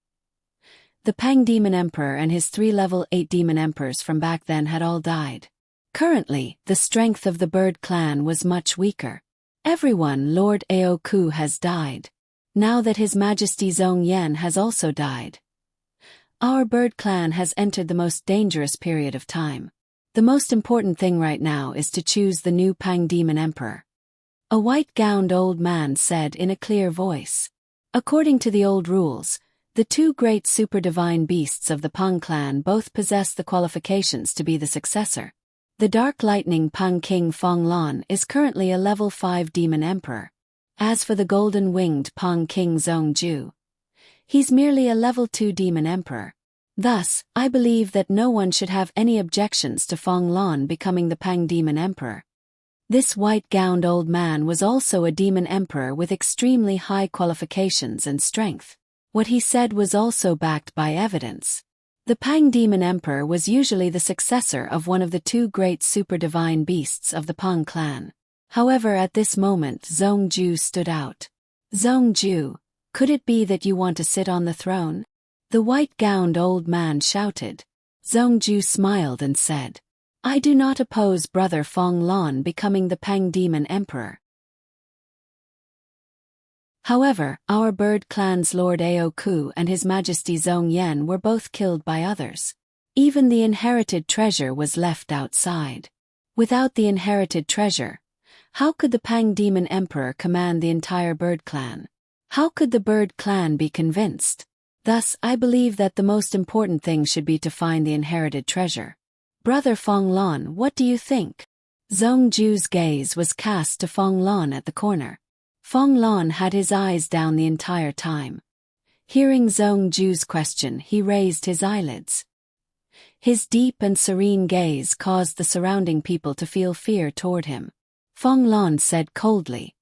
the Pang Demon Emperor and his 3 level 8 demon emperors from back then had all died. Currently, the strength of the bird clan was much weaker. Everyone, Lord Aoku has died. Now that His Majesty Zhong Yan has also died, our bird clan has entered the most dangerous period of time. The most important thing right now is to choose the new Pang Demon Emperor. A white-gowned old man said in a clear voice. According to the old rules, the 2 great super-divine beasts of the Pang clan both possess the qualifications to be the successor. The Dark Lightning Pang King Fong Lan is currently a level 5 Demon Emperor. As for the Golden Winged Pang King Zhong Ju, he's merely a level 2 Demon Emperor. Thus, I believe that no one should have any objections to Fong Lan becoming the Pang Demon Emperor. This white-gowned old man was also a Demon Emperor with extremely high qualifications and strength. What he said was also backed by evidence. The Pang Demon Emperor was usually the successor of one of the two great super-divine beasts of the Pang clan. However, at this moment Zhong Ju stood out. Zhong Ju, could it be that you want to sit on the throne? The white-gowned old man shouted. Zhong Ju smiled and said, I do not oppose brother Fong Lan becoming the Pang Demon Emperor. However, our bird clan's Lord Ao Ku and His Majesty Zhong Yan were both killed by others. Even the inherited treasure was left outside. Without the inherited treasure, how could the Pang Demon Emperor command the entire bird clan? How could the bird clan be convinced? Thus, I believe that the most important thing should be to find the inherited treasure. Brother Fong Lan, what do you think? Zhong Ju's gaze was cast to Fong Lan at the corner. Fong Lan had his eyes down the entire time. Hearing Zhong Ju's question, he raised his eyelids. His deep and serene gaze caused the surrounding people to feel fear toward him. Fong Lan said coldly,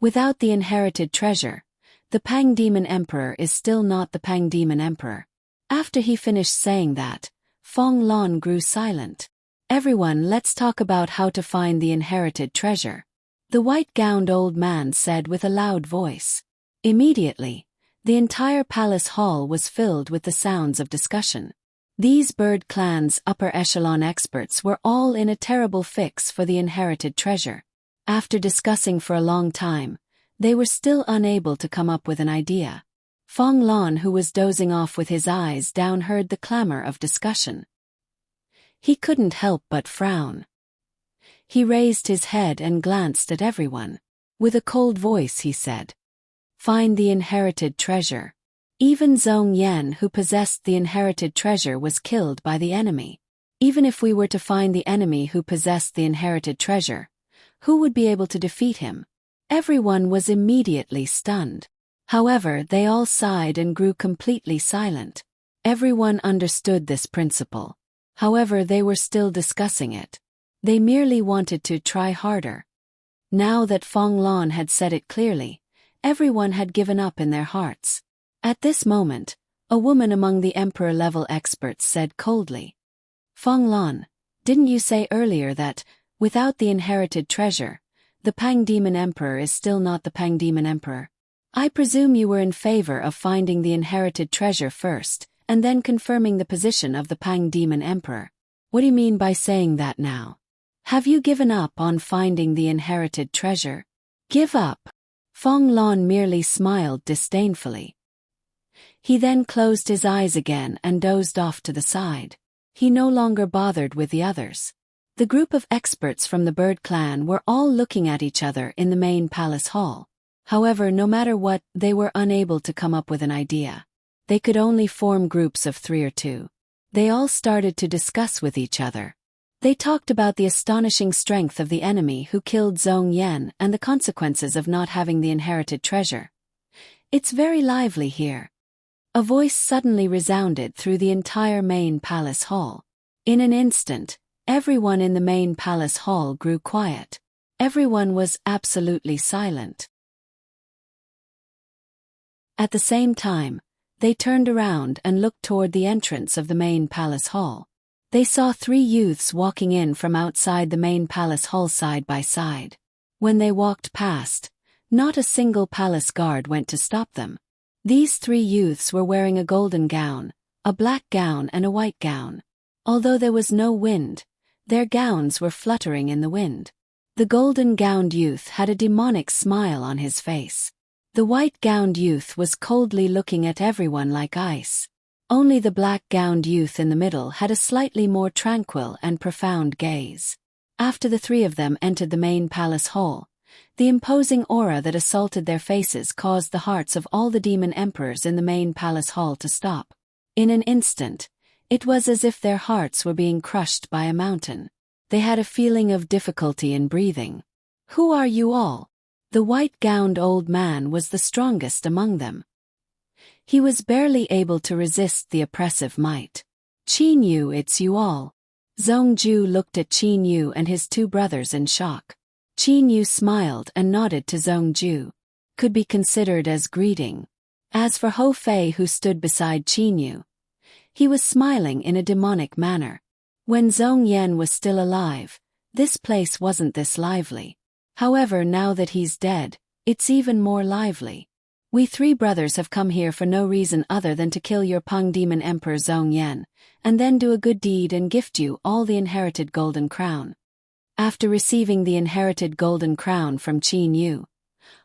without the inherited treasure, the Pang Demon Emperor is still not the Pang Demon Emperor. After he finished saying that, Fong Lan grew silent. Everyone, let's talk about how to find the inherited treasure. The white-gowned old man said with a loud voice. Immediately, the entire palace hall was filled with the sounds of discussion. These bird clan's upper echelon experts were all in a terrible fix for the inherited treasure. After discussing for a long time, they were still unable to come up with an idea. Fong Lan, who was dozing off with his eyes down, heard the clamor of discussion. He couldn't help but frown. He raised his head and glanced at everyone. With a cold voice he said, find the inherited treasure. Even Zhong Yan, who possessed the inherited treasure, was killed by the enemy. Even if we were to find the enemy who possessed the inherited treasure, who would be able to defeat him? Everyone was immediately stunned. However, they all sighed and grew completely silent. Everyone understood this principle. However, they were still discussing it. They merely wanted to try harder. Now that Fong Lan had said it clearly, everyone had given up in their hearts. At this moment, a woman among the emperor-level experts said coldly, Fong Lan, didn't you say earlier that, without the inherited treasure, the Pang Demon Emperor is still not the Pang Demon Emperor? I presume you were in favor of finding the inherited treasure first, and then confirming the position of the Pang Demon Emperor. What do you mean by saying that now? Have you given up on finding the inherited treasure? Give up? Fong Lan merely smiled disdainfully. He then closed his eyes again and dozed off to the side. He no longer bothered with the others. The group of experts from the bird clan were all looking at each other in the main palace hall. However, no matter what, they were unable to come up with an idea. They could only form groups of 3 or 2. They all started to discuss with each other. They talked about the astonishing strength of the enemy who killed Zhong Yan and the consequences of not having the inherited treasure. It's very lively here. A voice suddenly resounded through the entire main palace hall. In an instant, everyone in the main palace hall grew quiet. Everyone was absolutely silent. At the same time, they turned around and looked toward the entrance of the main palace hall. They saw 3 youths walking in from outside the main palace hall side by side. When they walked past, not a single palace guard went to stop them. These 3 youths were wearing a golden gown, a black gown and a white gown. Although there was no wind, their gowns were fluttering in the wind. The golden-gowned youth had a demonic smile on his face. The white-gowned youth was coldly looking at everyone like ice. Only the black-gowned youth in the middle had a slightly more tranquil and profound gaze. After the 3 of them entered the main palace hall, the imposing aura that assaulted their faces caused the hearts of all the demon emperors in the main palace hall to stop. In an instant, it was as if their hearts were being crushed by a mountain. they had a feeling of difficulty in breathing. "Who are you all?" The white-gowned old man was the strongest among them. He was barely able to resist the oppressive might. "Qin Yu, it's you all." Zhongju looked at Qin Yu and his two brothers in shock. Qin Yu smiled and nodded to Zhongju. Could be considered as greeting. As for Hou Fei, who stood beside Qin Yu, he was smiling in a demonic manner. When Zhong Yan was still alive, this place wasn't this lively. However, now that he's dead, it's even more lively. "We three brothers have come here for no reason other than to kill your Peng Demon Emperor Zhong Yan, and then do a good deed and gift you all the inherited golden crown." After receiving the inherited golden crown from Qin Yu,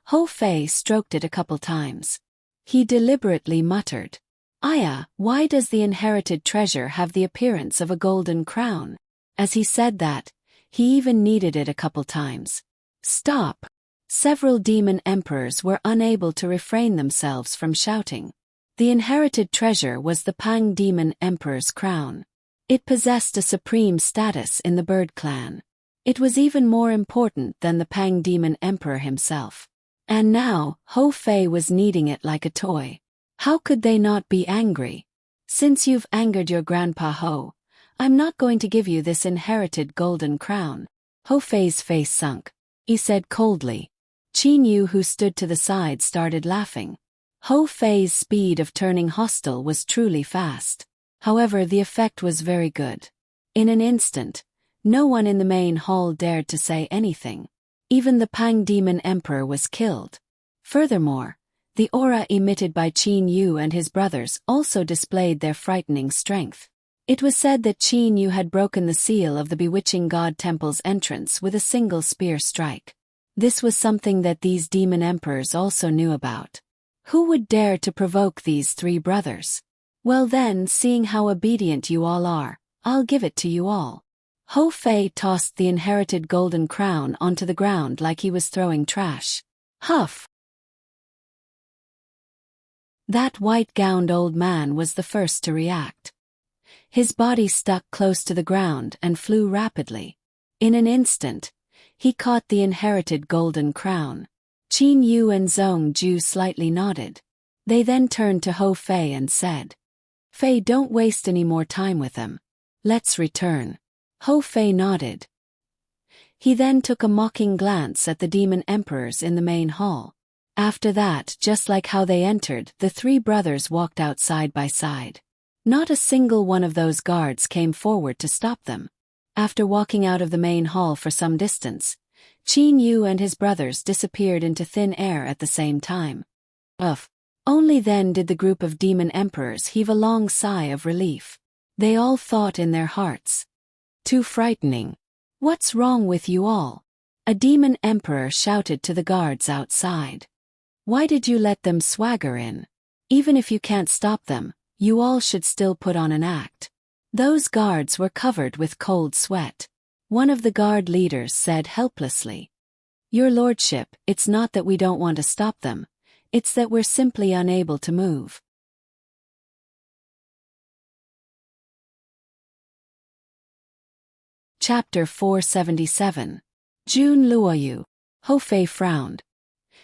Hou Fei stroked it a couple times. He deliberately muttered, "Aya, why does the inherited treasure have the appearance of a golden crown?" As he said that, he even kneaded it a couple times. "Stop!" Several demon emperors were unable to refrain themselves from shouting. The inherited treasure was the Pang Demon Emperor's crown. It possessed a supreme status in the Bird Clan. It was even more important than the Pang Demon Emperor himself. And now, Hou Fei was kneading it like a toy. How could they not be angry? "Since you've angered your grandpa Hou, I'm not going to give you this inherited golden crown." Hou Fei's face sunk. He said coldly. Qin Yu, who stood to the side, started laughing. Hou Fei's speed of turning hostile was truly fast. However, the effect was very good. In an instant, no one in the main hall dared to say anything. Even the Pang Demon Emperor was killed. Furthermore, the aura emitted by Qin Yu and his brothers also displayed their frightening strength. It was said that Qin Yu had broken the seal of the Bewitching God Temple's entrance with a single spear strike. This was something that these demon emperors also knew about. Who would dare to provoke these three brothers? "Well then, seeing how obedient you all are, I'll give it to you all." Hou Fei tossed the inherited golden crown onto the ground like he was throwing trash. Huff! That white-gowned old man was the first to react. His body stuck close to the ground and flew rapidly. In an instant, he caught the inherited golden crown. Qin Yu and Zhongju slightly nodded. They then turned to Hou Fei and said, "Fei, don't waste any more time with them. Let's return." Hou Fei nodded. He then took a mocking glance at the demon emperors in the main hall. After that, just like how they entered, the three brothers walked out side by side. Not a single one of those guards came forward to stop them. After walking out of the main hall for some distance, Qin Yu and his brothers disappeared into thin air at the same time. Uff! Only then did the group of demon emperors heave a long sigh of relief. They all thought in their hearts, "Too frightening. What's wrong with you all?" A demon emperor shouted to the guards outside. "Why did you let them swagger in? Even if you can't stop them, you all should still put on an act." Those guards were covered with cold sweat. One of the guard leaders said helplessly, "Your lordship, it's not that we don't want to stop them, it's that we're simply unable to move." Chapter 477. Jun Luoyu. Hou Fei frowned.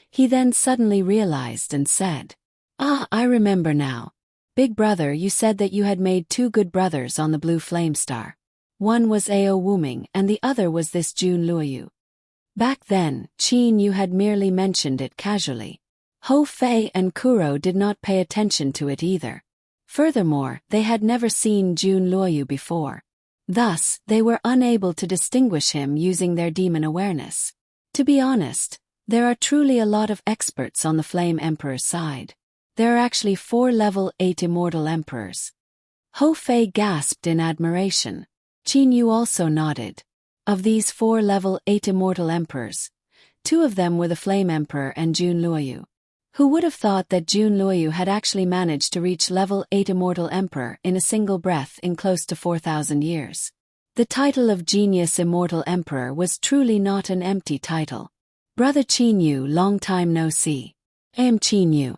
He then suddenly realized and said, "Ah, I remember now. Big brother, you said that you had made two good brothers on the Blue Flame Star. One was Ao Wuming and the other was this Jun Luoyu." Back then, Qin Yu had merely mentioned it casually. Hou Fei and Kuro did not pay attention to it either. Furthermore, they had never seen Jun Luoyu before. Thus, they were unable to distinguish him using their demon awareness. To be honest, there are truly a lot of experts on the Flame Emperor's side. There are actually 4 level 8 immortal emperors. Hou Fei gasped in admiration. Qin Yu also nodded. Of these 4 level 8 immortal emperors, 2 of them were the Flame Emperor and Jun Luoyu. Who would have thought that Jun Luoyu had actually managed to reach level 8 immortal emperor in a single breath in close to 4,000 years? The title of Genius Immortal Emperor was truly not an empty title. Brother Qin Yu, long time no see. I am Qin Yu.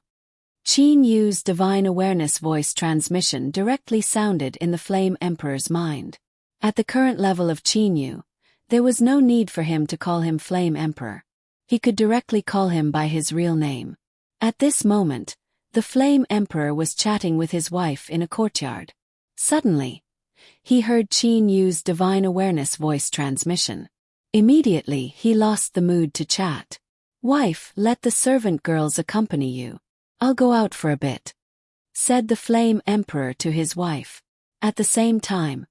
Qin Yu's divine awareness voice transmission directly sounded in the Flame Emperor's mind. At the current level of Qin Yu, There was no need for him to call him Flame Emperor. He could directly call him by his real name. At this moment, the Flame Emperor was chatting with his wife in a courtyard. Suddenly, he heard Qin Yu's divine awareness voice transmission. Immediately, he lost the mood to chat. "Wife, let the servant girls accompany you. I'll go out for a bit," said the Flame Emperor to his wife. At the same time,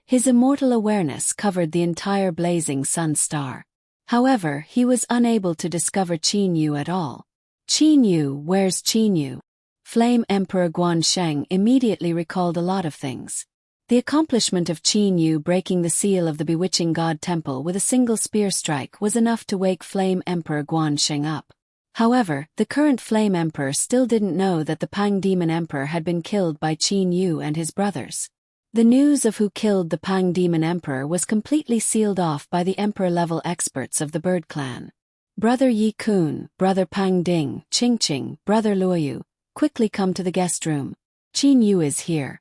his immortal awareness covered the entire blazing sun star. However, he was unable to discover Qin Yu at all. "Qin Yu, where's Qin Yu?" Flame Emperor Guansheng immediately recalled a lot of things. The accomplishment of Qin Yu breaking the seal of the bewitching god temple with a single spear strike was enough to wake Flame Emperor Guansheng up. However, the current Flame Emperor still didn't know that the Pang Demon Emperor had been killed by Qin Yu and his brothers. The news of who killed the Pang Demon Emperor was completely sealed off by the Emperor-level experts of the Bird Clan. "Brother Yi Kun, Brother Pang Ding, Qing Qing, Brother Luoyu, quickly come to the guest room. Qin Yu is here."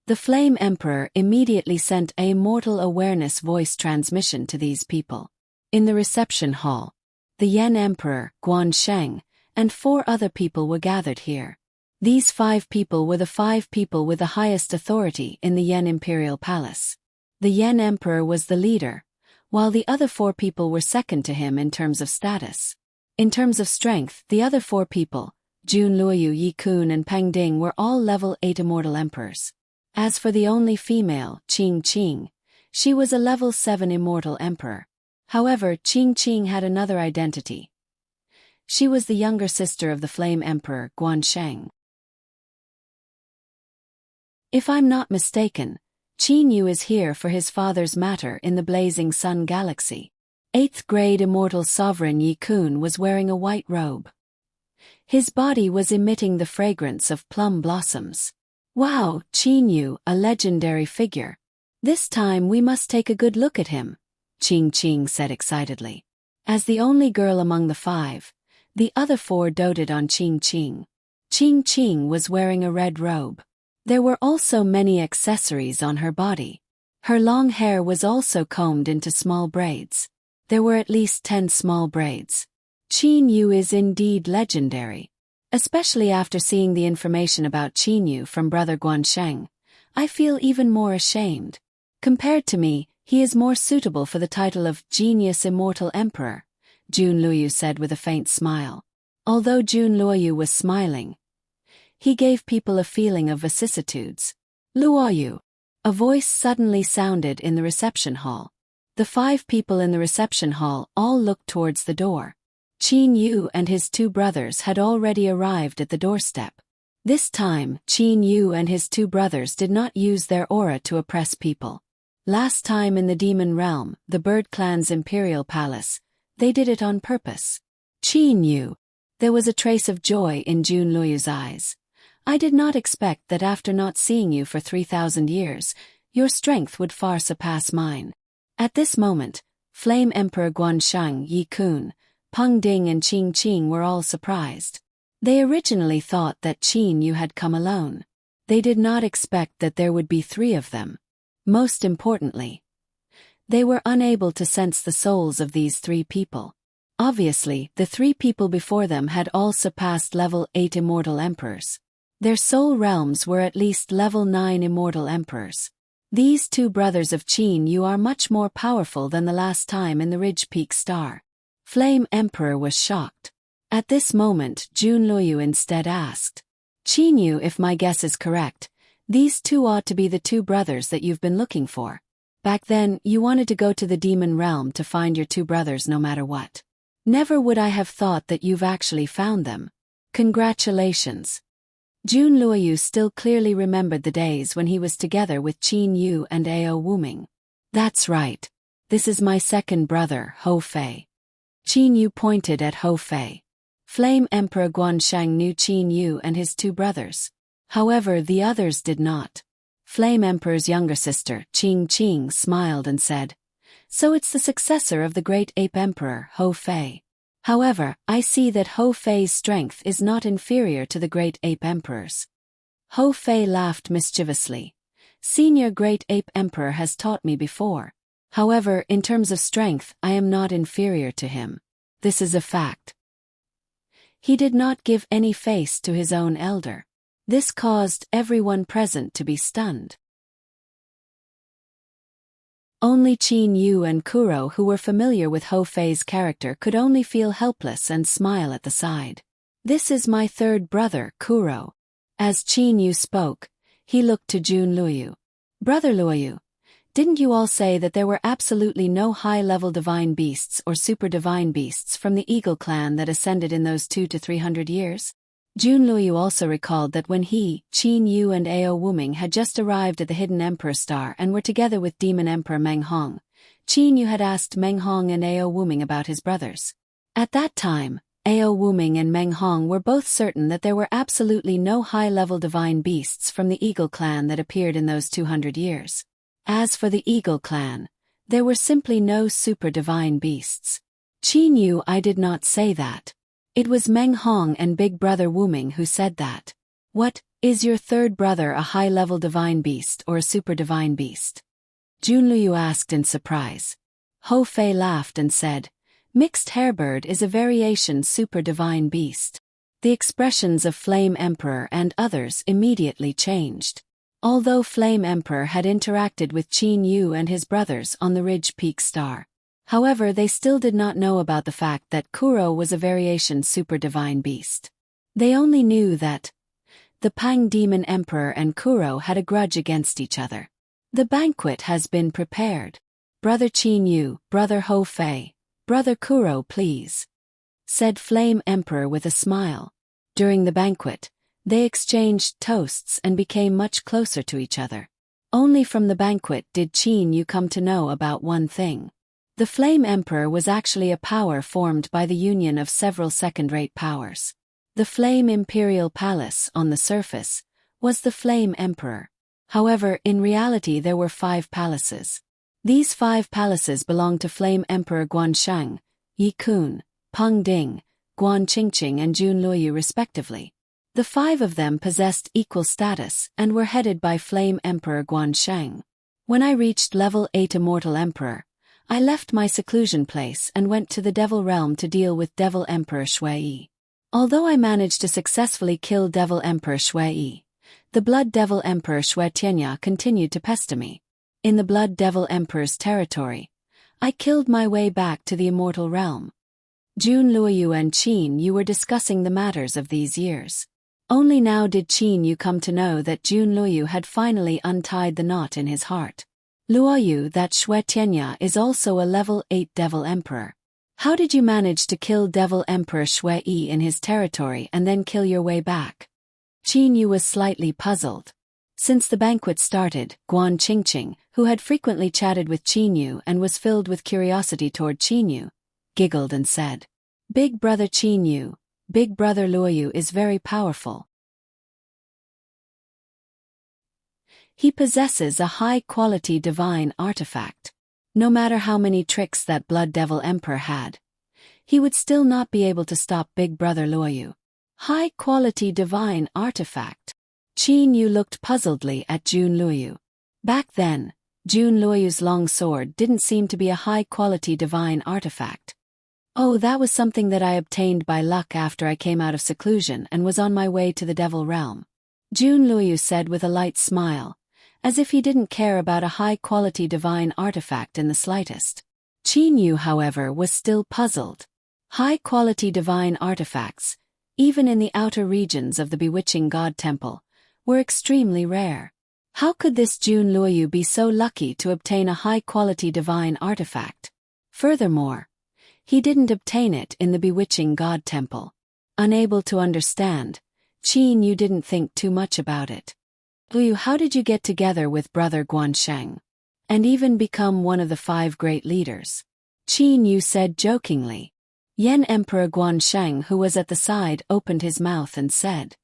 The Flame Emperor immediately sent a mortal awareness voice transmission to these people. In the reception hall, the Yen Emperor, Guansheng, and 4 other people were gathered here. These 5 people were the 5 people with the highest authority in the Yen Imperial Palace. The Yen Emperor was the leader, while the other 4 people were second to him in terms of status. In terms of strength, the other 4 people, Jun Luoyu, Yi Kun and Peng Ding, were all level 8 immortal emperors. As for the only female, Qing Qing, she was a level 7 immortal emperor. However, Qing Qing had another identity. She was the younger sister of the Flame Emperor, Guansheng. If I'm not mistaken, Qin Yu is here for his father's matter in the blazing sun galaxy. 8th grade immortal sovereign Yi Kun was wearing a white robe. His body was emitting the fragrance of plum blossoms. "Wow, Qin Yu, a legendary figure. This time we must take a good look at him," Qing Qing said excitedly. As the only girl among the 5, the other 4 doted on Qing Qing. Qing Qing was wearing a red robe. There were also many accessories on her body. Her long hair was also combed into small braids. There were at least 10 small braids. Qin Yu is indeed legendary. Especially after seeing the information about Qin Yu from Brother Guansheng, I feel even more ashamed. Compared to me, he is more suitable for the title of Genius Immortal Emperor, Jun Luoyu said with a faint smile. Although Jun Luoyu was smiling, he gave people a feeling of vicissitudes. "Luoyu!" A voice suddenly sounded in the reception hall. The 5 people in the reception hall all looked towards the door. Qin Yu and his 2 brothers had already arrived at the doorstep. This time, Qin Yu and his 2 brothers did not use their aura to oppress people. Last time in the Demon Realm, the Bird Clan's Imperial Palace, they did it on purpose. "Qin Yu." There was a trace of joy in Jun Luoyu's eyes. "I did not expect that after not seeing you for 3,000 years, your strength would far surpass mine." At this moment, Flame Emperor Guansheng, Yi Kun, Peng Ding and Qing Qing were all surprised. They originally thought that Qin Yu had come alone. They did not expect that there would be 3 of them. Most importantly, they were unable to sense the souls of these 3 people. Obviously, the 3 people before them had all surpassed level 8 immortal emperors. Their soul realms were at least level 9 immortal emperors. These 2 brothers of Qin Yu are much more powerful than the last time in the Ridge Peak Star. Flame Emperor was shocked. At this moment, Jun Luoyu instead asked, "Qin Yu, if my guess is correct, these 2 ought to be the 2 brothers that you've been looking for. Back then, you wanted to go to the Demon Realm to find your 2 brothers no matter what. Never would I have thought that you've actually found them. Congratulations." Jun Luoyu still clearly remembered the days when he was together with Qin Yu and Ao Wuming. "That's right. This is my second brother, Ho Fei." Qin Yu pointed at Ho Fei. Flame Emperor Guansheng knew Qin Yu and his 2 brothers. However, the others did not. Flame Emperor's younger sister, Qing Qing, smiled and said, "So it's the successor of the great ape emperor, Ho Fei. However, I see that Ho Fei's strength is not inferior to the great ape emperor's." Ho Fei laughed mischievously. "Senior great ape emperor has taught me before. However, in terms of strength, I am not inferior to him. This is a fact. He did not give any face to his own elder. This caused everyone present to be stunned. Only Qin Yu and Kuro, who were familiar with Hou Fei's character, could only feel helpless and smile at the side. This is my third brother, Kuro. As Qin Yu spoke, he looked to Jun Luoyu. Brother Luoyu, didn't you all say that there were absolutely no high-level divine beasts or super-divine beasts from the Eagle clan that ascended in those 200 to 300 years? Jun Luoyu also recalled that when he, Qin Yu and Ao Wuming had just arrived at the Hidden Emperor Star and were together with Demon Emperor Meng Hong, Qin Yu had asked Meng Hong and Ao Wuming about his brothers. At that time, Ao Wuming and Meng Hong were both certain that there were absolutely no high-level divine beasts from the Eagle clan that appeared in those 200 years. As for the Eagle clan, there were simply no super-divine beasts. Qin Yu, I did not say that. It was Meng Hong and Big Brother Wuming who said that. What, is your third brother a high-level divine beast or a super-divine beast? Jun Luoyu asked in surprise. Hou Fei laughed and said, Mixed Hairbird is a variation super-divine beast. The expressions of Flame Emperor and others immediately changed. Although Flame Emperor had interacted with Qin Yu and his brothers on the Ridge Peak Star. However, they still did not know about the fact that Kuro was a variation super-divine beast. They only knew that the Pang Demon Emperor and Kuro had a grudge against each other. The banquet has been prepared. Brother Qin Yu, Brother Hou Fei, Brother Kuro, please, said Flame Emperor with a smile. During the banquet, they exchanged toasts and became much closer to each other. Only from the banquet did Qin Yu come to know about one thing. The Flame Emperor was actually a power formed by the union of several second-rate powers. The Flame Imperial Palace, on the surface, was the Flame Emperor. However, in reality there were 5 palaces. These 5 palaces belonged to Flame Emperor Guansheng, Yi Kun, Peng Ding, Guan Qingqing and Jun Luoyu respectively. The 5 of them possessed equal status and were headed by Flame Emperor Guansheng. When I reached level 8 Immortal Emperor, I left my seclusion place and went to the Devil Realm to deal with Devil Emperor Shui. Although I managed to successfully kill Devil Emperor Shui, the Blood Devil Emperor Shui Tianya continued to pester me. In the Blood Devil Emperor's territory, I killed my way back to the Immortal Realm. Jun Luoyu and Qin Yu were discussing the matters of these years. Only now did Qin Yu come to know that Jun Luoyu had finally untied the knot in his heart. Luoyu, that Shui Tianya is also a level 8 Devil Emperor. How did you manage to kill Devil Emperor Shui in his territory and then kill your way back? Qin Yu was slightly puzzled. Since the banquet started, Guan Qingqing, who had frequently chatted with Qin Yu and was filled with curiosity toward Qin Yu, giggled and said, Big brother Qin Yu, Big brother Luoyu is very powerful. He possesses a high-quality divine artifact. No matter how many tricks that Blood Devil Emperor had, he would still not be able to stop Big Brother Luoyu. High-quality divine artifact. Qin Yu looked puzzledly at Jun Luoyu. Back then, Jun Luoyu's long sword didn't seem to be a high-quality divine artifact. Oh, that was something that I obtained by luck after I came out of seclusion and was on my way to the Devil Realm. Jun Luoyu said with a light smile, as if he didn't care about a high-quality divine artifact in the slightest. Qin Yu, however, was still puzzled. High-quality divine artifacts, even in the outer regions of the Bewitching God Temple, were extremely rare. How could this Jun Luoyu be so lucky to obtain a high-quality divine artifact? Furthermore, he didn't obtain it in the Bewitching God Temple. Unable to understand, Qin Yu didn't think too much about it. Luoyu, how did you get together with brother Guansheng and even become one of the 5 great leaders? Qin Yu said jokingly. Yen Emperor Guansheng, who was at the side, opened his mouth and said,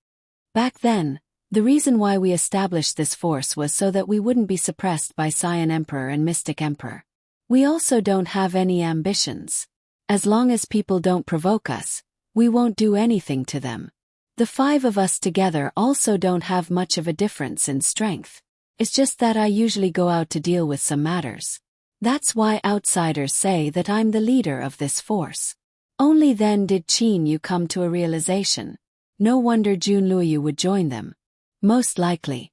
Back then, the reason why we established this force was so that we wouldn't be suppressed by Cyan Emperor and Mystic Emperor. We also don't have any ambitions. As long as people don't provoke us, we won't do anything to them. The 5 of us together also don't have much of a difference in strength. It's just that I usually go out to deal with some matters. That's why outsiders say that I'm the leader of this force. Only then did Qin Yu come to a realization. No wonder Jun Luoyu would join them. Most likely.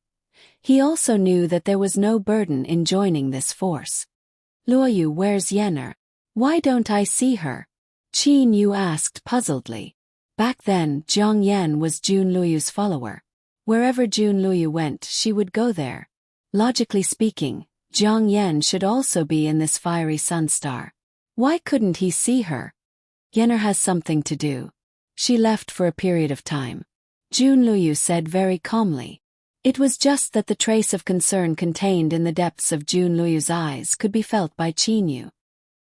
He also knew that there was no burden in joining this force. Luoyu, where's Yener? Why don't I see her? Qin Yu asked puzzledly. Back then, Zhang Yan was Jun Luoyu's follower. Wherever Jun Luoyu went, she would go there. Logically speaking, Zhang Yan should also be in this fiery sun star. Why couldn't he see her? Yener has something to do. She left for a period of time. Jun Luoyu said very calmly. It was just that the trace of concern contained in the depths of Jun Luoyu's eyes could be felt by Qin Yu.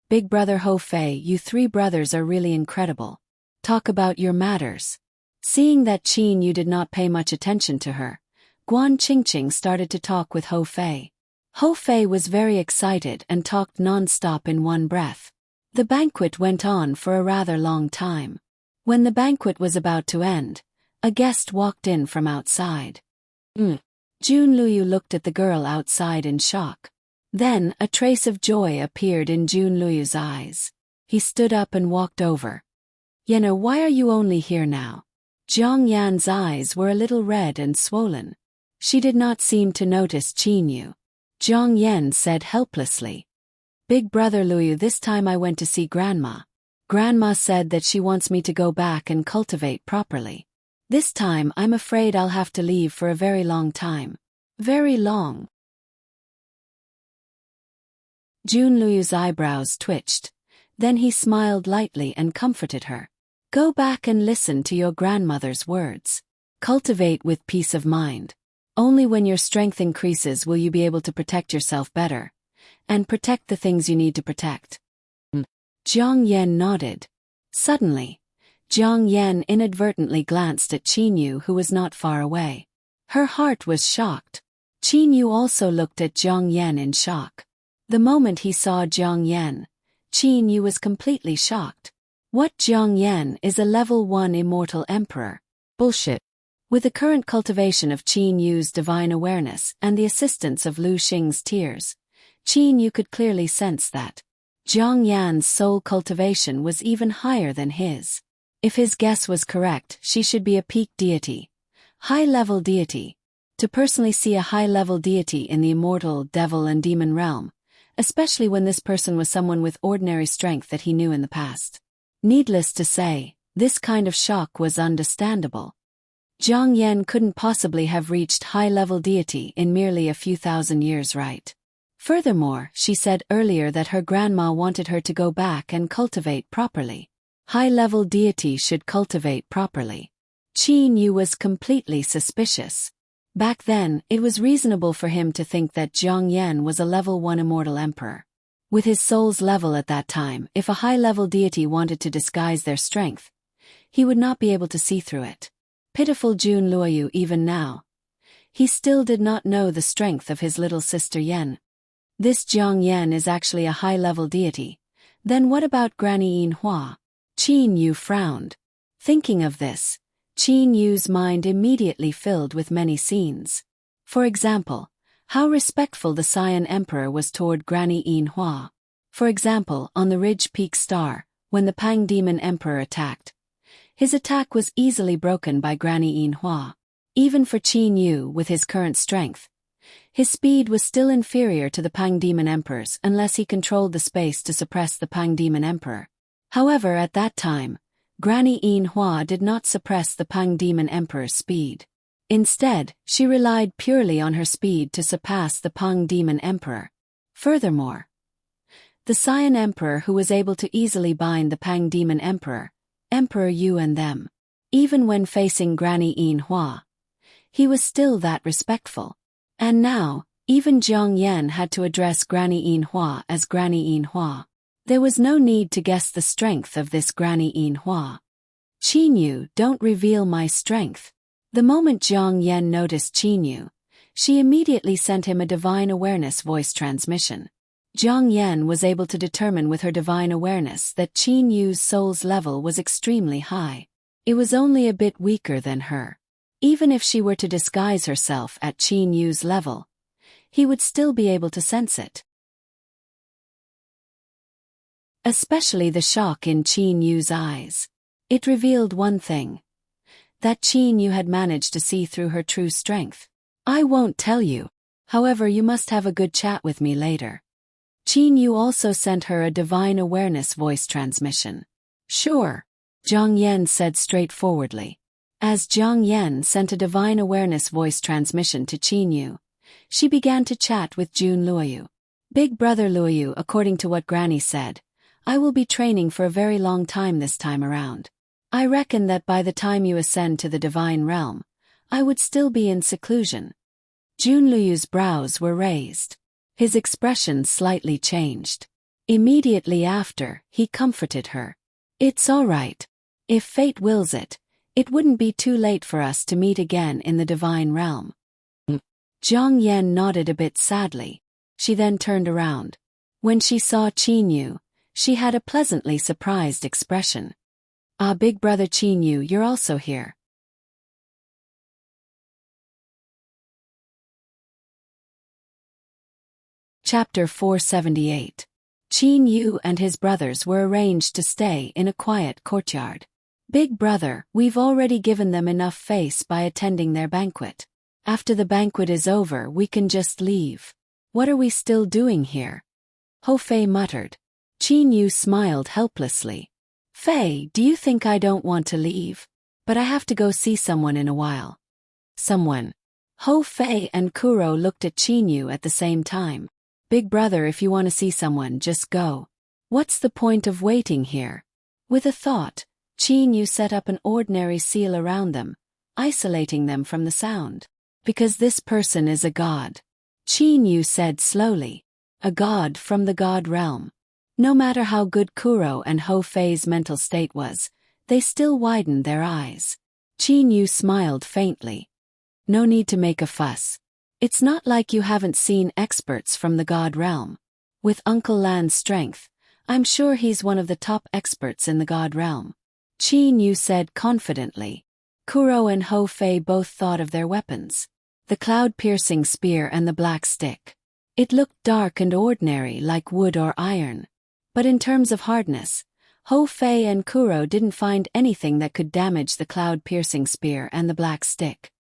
Big brother Ho Fei, you three brothers are really incredible. Talk about your matters. Seeing that Qin Yu did not pay much attention to her, Guan Qingqing started to talk with Ho Fei. Ho Fei was very excited and talked non-stop in one breath. The banquet went on for a rather long time. When the banquet was about to end, a guest walked in from outside. Jun Luoyu looked at the girl outside in shock. Then, a trace of joy appeared in Jun Luoyu's eyes. He stood up and walked over. Yener, why are you only here now? Zhang Yan's eyes were a little red and swollen. She did not seem to notice Qin Yu. Zhang Yan said helplessly. Big brother Luoyu, this time I went to see Grandma. Grandma said that she wants me to go back and cultivate properly. This time I'm afraid I'll have to leave for a very long time. Very long. Jun Luoyu's eyebrows twitched. Then he smiled lightly and comforted her. Go back and listen to your grandmother's words. Cultivate with peace of mind. Only when your strength increases will you be able to protect yourself better. And protect the things you need to protect. Zhang Yan nodded. Suddenly, Zhang Yan inadvertently glanced at Qin Yu, who was not far away. Her heart was shocked. Qin Yu also looked at Zhang Yan in shock. The moment he saw Zhang Yan, Qin Yu was completely shocked. What, Zhang Yan is a level 1 immortal emperor? Bullshit. With the current cultivation of Qin Yu's divine awareness and the assistance of Lu Xing's tears, Qin Yu could clearly sense that Zhang Yan's soul cultivation was even higher than his. If his guess was correct, she should be a peak deity. High-level deity. To personally see a high-level deity in the immortal, devil and demon realm, especially when this person was someone with ordinary strength that he knew in the past. Needless to say, this kind of shock was understandable. Zhang Yan couldn't possibly have reached high-level deity in merely a few thousand years, right? Furthermore, she said earlier that her grandma wanted her to go back and cultivate properly. High-level deity should cultivate properly. Qin Yu was completely suspicious. Back then, it was reasonable for him to think that Zhang Yan was a level 1 immortal emperor. With his soul's level at that time, if a high-level deity wanted to disguise their strength, he would not be able to see through it. Pitiful Jun Luoyu even now. He still did not know the strength of his little sister Yan. This Zhang Yan is actually a high-level deity. Then what about Granny Yin Hua? Qin Yu frowned. Thinking of this, Qin Yu's mind immediately filled with many scenes. For example, how respectful the Saiyan Emperor was toward Granny Yin Hua. For example, on the Ridge Peak Star, when the Pang Demon Emperor attacked. His attack was easily broken by Granny Yin Hua. Even for Qin Yu with his current strength, his speed was still inferior to the Pang Demon Emperor's unless he controlled the space to suppress the Pang Demon Emperor. However, at that time, Granny Yin Hua did not suppress the Pang Demon Emperor's speed. Instead, she relied purely on her speed to surpass the Pang Demon Emperor. Furthermore, the Saiyan Emperor who was able to easily bind the Pang Demon Emperor, Emperor Yu and them, even when facing Granny Yin Hua, he was still that respectful. And now, even Zhang Yan had to address Granny Yin Hua as Granny Yin Hua. There was no need to guess the strength of this Granny Yin Hua. Qin Yu, don't reveal my strength. The moment Zhang Yan noticed Qin Yu, she immediately sent him a divine awareness voice transmission. Zhang Yan was able to determine with her divine awareness that Qin Yu's soul's level was extremely high. It was only a bit weaker than her. Even if she were to disguise herself at Qin Yu's level, he would still be able to sense it. especially the shock in Qin Yu's eyes. It revealed one thing: that Qin Yu had managed to see through her true strength. I won't tell you. However, you must have a good chat with me later. Qin Yu also sent her a divine awareness voice transmission. Sure, Zhang Yan said straightforwardly. As Zhang Yan sent a divine awareness voice transmission to Qin Yu, she began to chat with Jun Luoyu. Big brother Luoyu, according to what Granny said, I will be training for a very long time this time around. I reckon that by the time you ascend to the divine realm, I would still be in seclusion. Jun Luoyu's brows were raised. His expression slightly changed. Immediately after, he comforted her. It's all right. If fate wills it, it wouldn't be too late for us to meet again in the divine realm. Zhang Yan nodded a bit sadly. She then turned around. When she saw Qin Yu, she had a pleasantly surprised expression. Ah, big brother Qin Yu, you're also here. Chapter 478. Qin Yu and his brothers were arranged to stay in a quiet courtyard. Big brother, we've already given them enough face by attending their banquet. After the banquet is over, we can just leave. What are we still doing here? Ho Fei muttered. Qin Yu smiled helplessly. Fei, do you think I don't want to leave? But I have to go see someone in a while. Someone. Ho Fei and Kuro looked at Qin Yu at the same time. Big brother, if you want to see someone, just go. What's the point of waiting here? With a thought, Qin Yu set up an ordinary seal around them, isolating them from the sound. Because this person is a god. Qin Yu said slowly. A god from the god realm. No matter how good Kuro and Ho Fei's mental state was, they still widened their eyes. Qin Yu smiled faintly. No need to make a fuss. It's not like you haven't seen experts from the god realm. With Uncle Lan's strength, I'm sure he's one of the top experts in the god realm. Qin Yu said confidently. Kuro and Ho Fei both thought of their weapons. The cloud-piercing spear and the black stick. It looked dark and ordinary like wood or iron. But in terms of hardness, Ho Fei and Kuro didn't find anything that could damage the cloud-piercing spear and the black stick.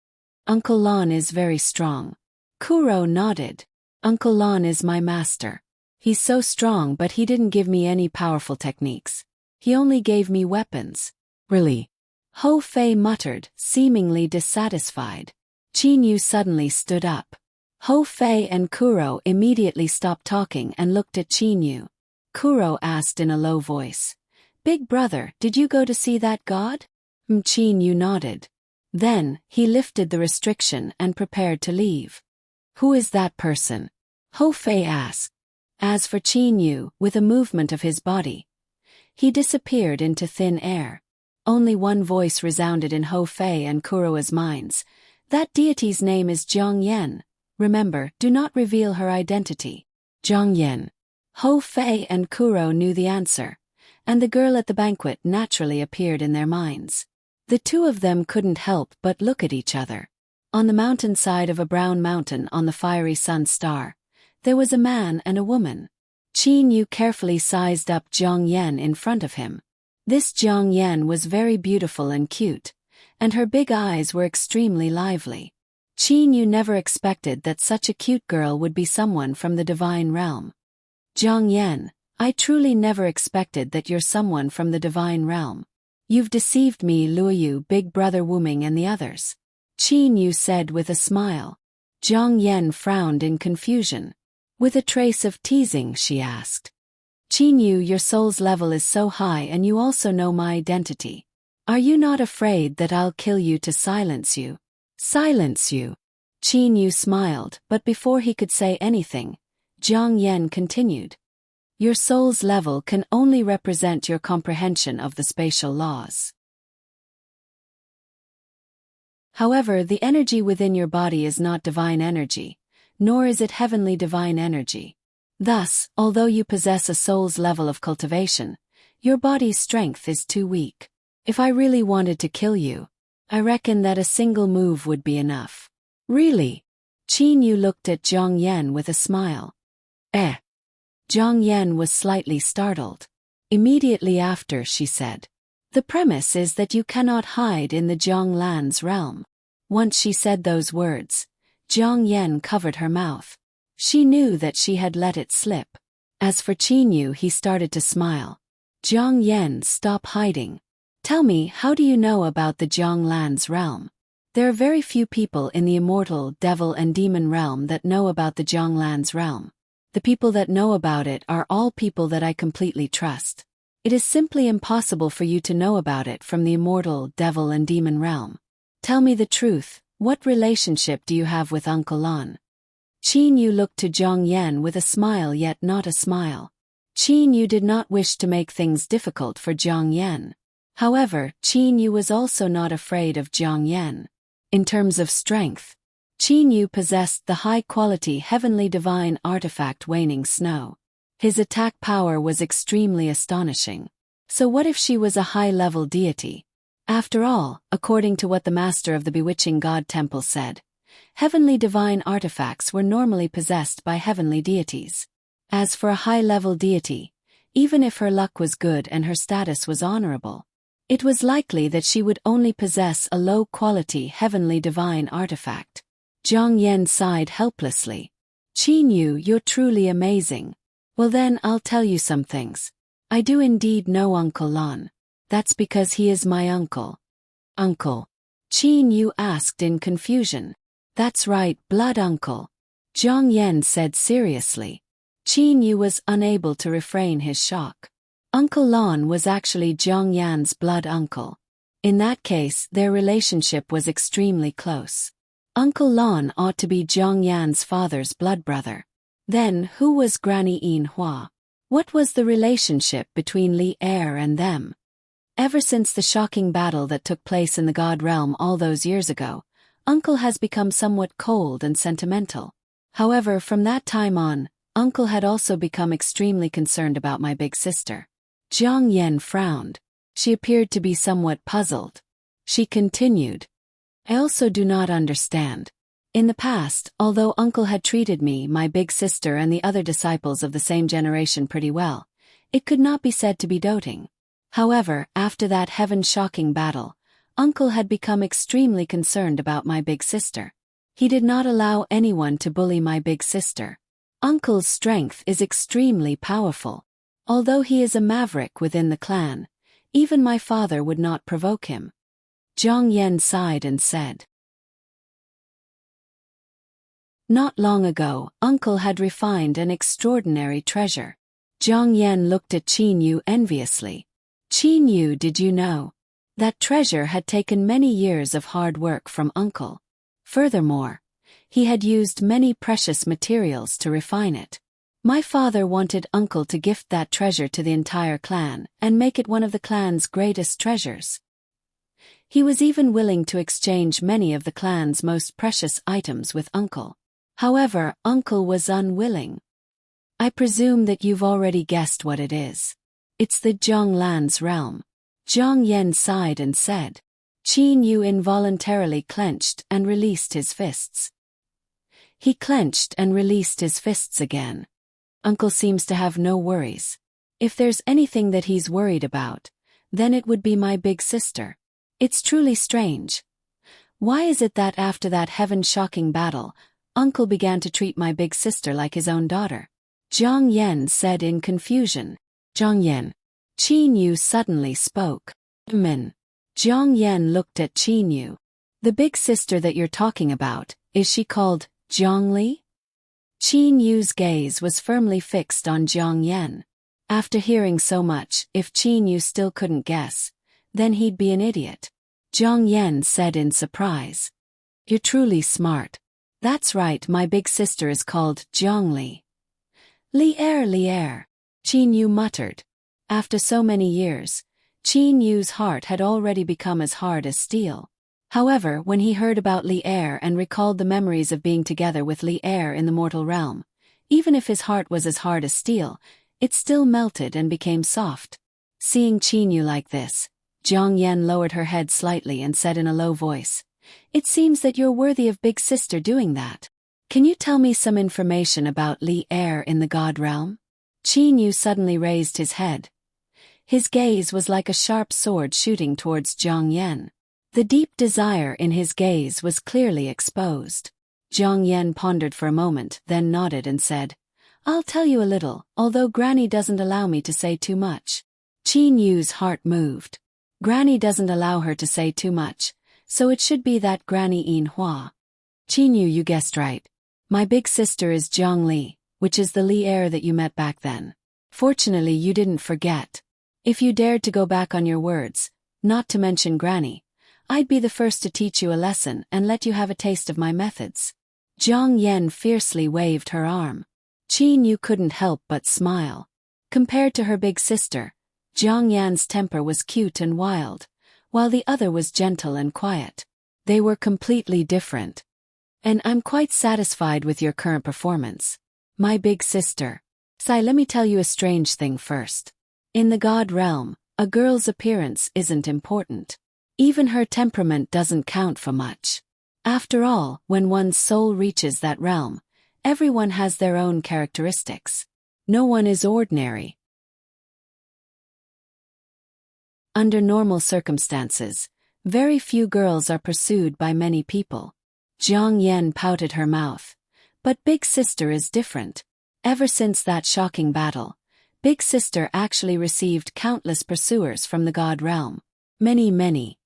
Uncle Lan is very strong. Kuro nodded. Uncle Lan is my master. He's so strong, but he didn't give me any powerful techniques. He only gave me weapons. Really? Ho Fei muttered, seemingly dissatisfied. Qin Yu suddenly stood up. Ho Fei and Kuro immediately stopped talking and looked at Qin Yu. Kuro asked in a low voice. Big brother, did you go to see that god? Qin Yu nodded. Then, he lifted the restriction and prepared to leave. Who is that person? Ho Fei asked. As for Qin Yu, with a movement of his body, he disappeared into thin air. Only one voice resounded in Ho Fei and Kuro's minds. That deity's name is Zhang Yan. Remember, do not reveal her identity. Zhang Yan. Ho Fei and Kuro knew the answer, and the girl at the banquet naturally appeared in their minds. The two of them couldn't help but look at each other. On the mountainside of a brown mountain on the fiery sun star, there was a man and a woman. Qin Yu carefully sized up Zhang Yan in front of him. This Zhang Yan was very beautiful and cute, and her big eyes were extremely lively. Qin Yu never expected that such a cute girl would be someone from the divine realm. Zhang Yan, I truly never expected that you're someone from the divine realm. You've deceived me, Luoyu, big brother Wu Ming and the others. Qin Yu said with a smile. Zhang Yan frowned in confusion. With a trace of teasing, she asked. Qin Yu, your soul's level is so high and you also know my identity. Are you not afraid that I'll kill you to silence you? Silence you? Qin Yu smiled, but before he could say anything, Zhang Yan continued. Your soul's level can only represent your comprehension of the spatial laws. However, the energy within your body is not divine energy, nor is it heavenly divine energy. Thus, although you possess a soul's level of cultivation, your body's strength is too weak. If I really wanted to kill you, I reckon that a single move would be enough. Really? Qin Yu looked at Zhang Yan with a smile. Zhang Yan was slightly startled. Immediately after, she said, "The premise is that you cannot hide in the Jiang Lan's realm." Once she said those words, Jiang Yen covered her mouth. She knew that she had let it slip. As for Qin Yu, he started to smile. "Jiang Yen, stop hiding. Tell me, how do you know about the Jiang Lan's realm?" There are very few people in the immortal, devil and demon realm that know about the Jiang Lan's realm. The people that know about it are all people that I completely trust. It is simply impossible for you to know about it from the immortal, devil and demon realm. Tell me the truth, what relationship do you have with Uncle Lan? Qin Yu looked to Jiang Yen with a smile yet not a smile. Qin Yu did not wish to make things difficult for Jiang Yen. However, Qin Yu was also not afraid of Jiang Yen. In terms of strength, Qin Yu possessed the high-quality heavenly divine artifact Waning Snow. His attack power was extremely astonishing. So what if she was a high-level deity? After all, according to what the master of the Bewitching God Temple said, heavenly divine artifacts were normally possessed by heavenly deities. As for a high-level deity, even if her luck was good and her status was honorable, it was likely that she would only possess a low-quality heavenly divine artifact. Jiang Yen sighed helplessly. "Qin Yu, you're truly amazing. Well then, I'll tell you some things. I do indeed know Uncle Lan. That's because he is my uncle." "Uncle?" Qin Yu asked in confusion. "That's right, blood uncle," Jiang Yen said seriously. Qin Yu was unable to refrain his shock. Uncle Lan was actually Jiang Yan's blood uncle. In that case, their relationship was extremely close. Uncle Lan ought to be Jiang Yan's father's blood brother. Then, who was Granny Yin Hua? What was the relationship between Li Er and them? Ever since the shocking battle that took place in the God realm all those years ago, Uncle has become somewhat cold and sentimental. However, from that time on, Uncle had also become extremely concerned about my big sister. Jiang Yen frowned. She appeared to be somewhat puzzled. She continued, "I also do not understand. In the past, although Uncle had treated me, my big sister and the other disciples of the same generation pretty well, it could not be said to be doting. However, after that heaven-shocking battle, Uncle had become extremely concerned about my big sister. He did not allow anyone to bully my big sister. Uncle's strength is extremely powerful. Although he is a maverick within the clan, even my father would not provoke him." Jiang Yen sighed and said, "Not long ago, Uncle had refined an extraordinary treasure." Jiang Yen looked at Qin Yu enviously. "Qin Yu, did you know? That treasure had taken many years of hard work from Uncle. Furthermore, he had used many precious materials to refine it. My father wanted Uncle to gift that treasure to the entire clan and make it one of the clan's greatest treasures. He was even willing to exchange many of the clan's most precious items with Uncle. However, Uncle was unwilling. I presume that you've already guessed what it is. It's the Jiang Lan's realm." Jiang Yen sighed and said. Qin Yu involuntarily clenched and released his fists. He clenched and released his fists again. Uncle seems to have no worries. If there's anything that he's worried about, then it would be my big sister. It's truly strange. Why is it that after that heaven-shocking battle, Uncle began to treat my big sister like his own daughter? Jiang Yen said in confusion. "Jiang Yen." Qin Yu suddenly spoke. "Min." Jiang Yen looked at Qin Yu. "The big sister that you're talking about, is she called Jiang Li?" Qin Yu's gaze was firmly fixed on Jiang Yen. After hearing so much, if Qin Yu still couldn't guess, then he'd be an idiot. Jiang Yen said in surprise. "You're truly smart. That's right, my big sister is called Jiang Li." Li Er, Qin Yu muttered. After so many years, Qin Yu's heart had already become as hard as steel. However, when he heard about Li Er and recalled the memories of being together with Li Er in the mortal realm, even if his heart was as hard as steel, it still melted and became soft. Seeing Qin Yu like this, Jiang Yen lowered her head slightly and said in a low voice, "It seems that you're worthy of big sister doing that. Can you tell me some information about Li Er in the God realm?" Qin Yu suddenly raised his head. His gaze was like a sharp sword shooting towards Jiang Yan. The deep desire in his gaze was clearly exposed. Jiang Yan pondered for a moment, then nodded and said, "I'll tell you a little, although Granny doesn't allow me to say too much." Qin Yu's heart moved. Granny doesn't allow her to say too much, so it should be that Granny Yin Hua. "Qin Yu, you guessed right. My big sister is Jiang Li, which is the Li heir that you met back then. Fortunately, you didn't forget. If you dared to go back on your words, not to mention Granny, I'd be the first to teach you a lesson and let you have a taste of my methods." Jiang Yan fiercely waved her arm. Qin Yu couldn't help but smile. Compared to her big sister, Jiang Yan's temper was cute and wild, while the other was gentle and quiet. They were completely different. "And I'm quite satisfied with your current performance, my big sister. Sai, let me tell you a strange thing first. In the God realm, a girl's appearance isn't important. Even her temperament doesn't count for much. After all, when one's soul reaches that realm, everyone has their own characteristics. No one is ordinary." Under normal circumstances, very few girls are pursued by many people. Jiang Yan pouted her mouth. But Big Sister is different. Ever since that shocking battle, Big Sister actually received countless pursuers from the God realm. Many.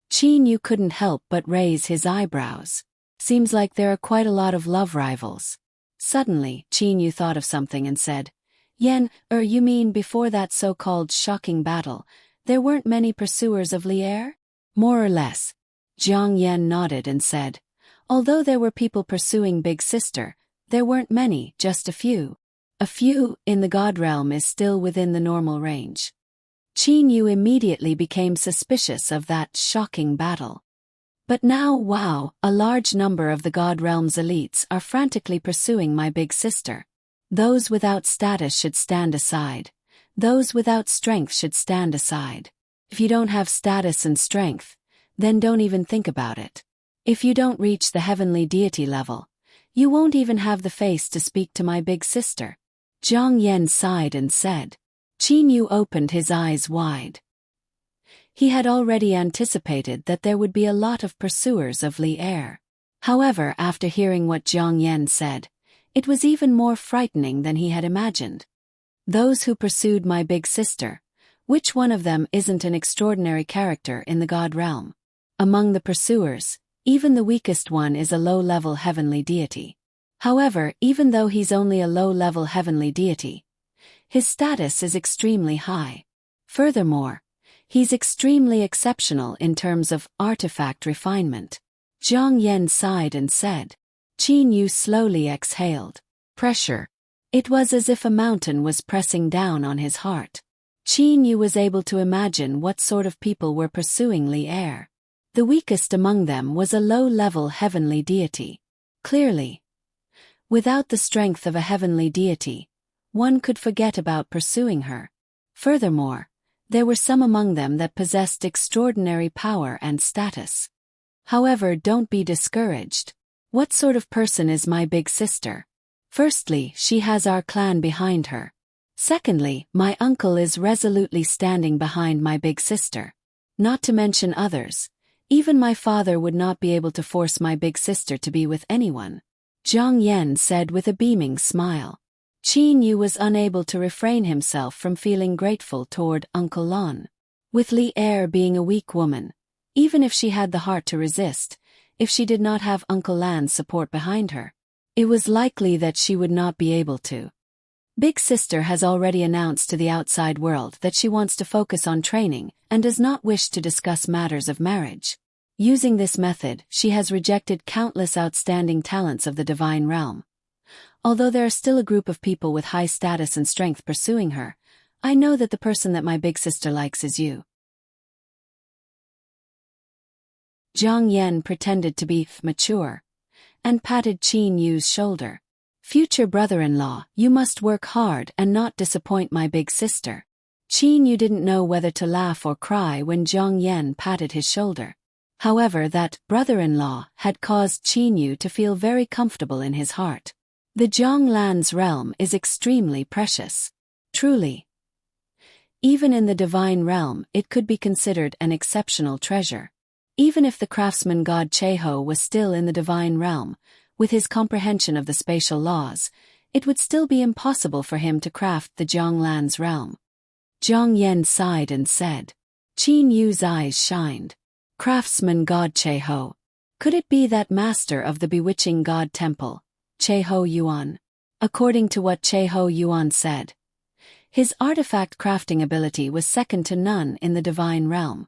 Qin Yu couldn't help but raise his eyebrows. Seems like there are quite a lot of love rivals. Suddenly, Qin Yu thought of something and said, "Yan, you mean before that so-called shocking battle, there weren't many pursuers of Li heir?" "More or less." Jiang Yan nodded and said, "Although there were people pursuing Big Sister, there weren't many, just a few. A few in the God realm is still within the normal range." Qin Yu immediately became suspicious of that shocking battle. But now, wow, a large number of the God realm's elites are frantically pursuing my big sister. Those without status should stand aside. Those without strength should stand aside. If you don't have status and strength, then don't even think about it. If you don't reach the heavenly deity level, you won't even have the face to speak to my big sister." Jiang Yan sighed and said. Qin Yu opened his eyes wide. He had already anticipated that there would be a lot of pursuers of Li heir. However, after hearing what Jiang Yan said, it was even more frightening than he had imagined. Those who pursued my big sister, which one of them isn't an extraordinary character in the God realm? Among the pursuers, even the weakest one is a low-level heavenly deity. However, even though he's only a low-level heavenly deity, his status is extremely high. Furthermore, he's extremely exceptional in terms of artifact refinement. Jiang Yan sighed and said. Qin Yu slowly exhaled. Pressure. It was as if a mountain was pressing down on his heart. Qin Yu was able to imagine what sort of people were pursuing Li heir. The weakest among them was a low-level heavenly deity. Clearly, without the strength of a heavenly deity, one could forget about pursuing her. Furthermore, there were some among them that possessed extraordinary power and status. However, don't be discouraged. What sort of person is my big sister? Firstly, she has our clan behind her. Secondly, my uncle is resolutely standing behind my big sister. Not to mention others. Even my father would not be able to force my big sister to be with anyone. Jiang Yan said with a beaming smile. Qin Yu was unable to refrain himself from feeling grateful toward Uncle Lan. With Li heir being a weak woman, even if she had the heart to resist, if she did not have Uncle Lan's support behind her, it was likely that she would not be able to. Big Sister has already announced to the outside world that she wants to focus on training and does not wish to discuss matters of marriage. Using this method, she has rejected countless outstanding talents of the divine realm. Although there are still a group of people with high status and strength pursuing her, I know that the person that my big sister likes is you. Jiang Yan pretended to be mature and patted Qin Yu's shoulder. Future brother-in-law, you must work hard and not disappoint my big sister. Qin Yu didn't know whether to laugh or cry when Jiang Yan patted his shoulder. However, that brother-in-law had caused Qin Yu to feel very comfortable in his heart. The Zhonglan's realm is extremely precious. Truly. Even in the divine realm, it could be considered an exceptional treasure. Even if the craftsman god Cheho was still in the divine realm, with his comprehension of the spatial laws, it would still be impossible for him to craft the Zhonglan's realm. Zhang Yan sighed and said. Qin Yu's eyes shined. Craftsman god Cheho. Could it be that master of the bewitching god temple, Cheho Yuan? According to what Cheho Yuan said, his artifact crafting ability was second to none in the divine realm.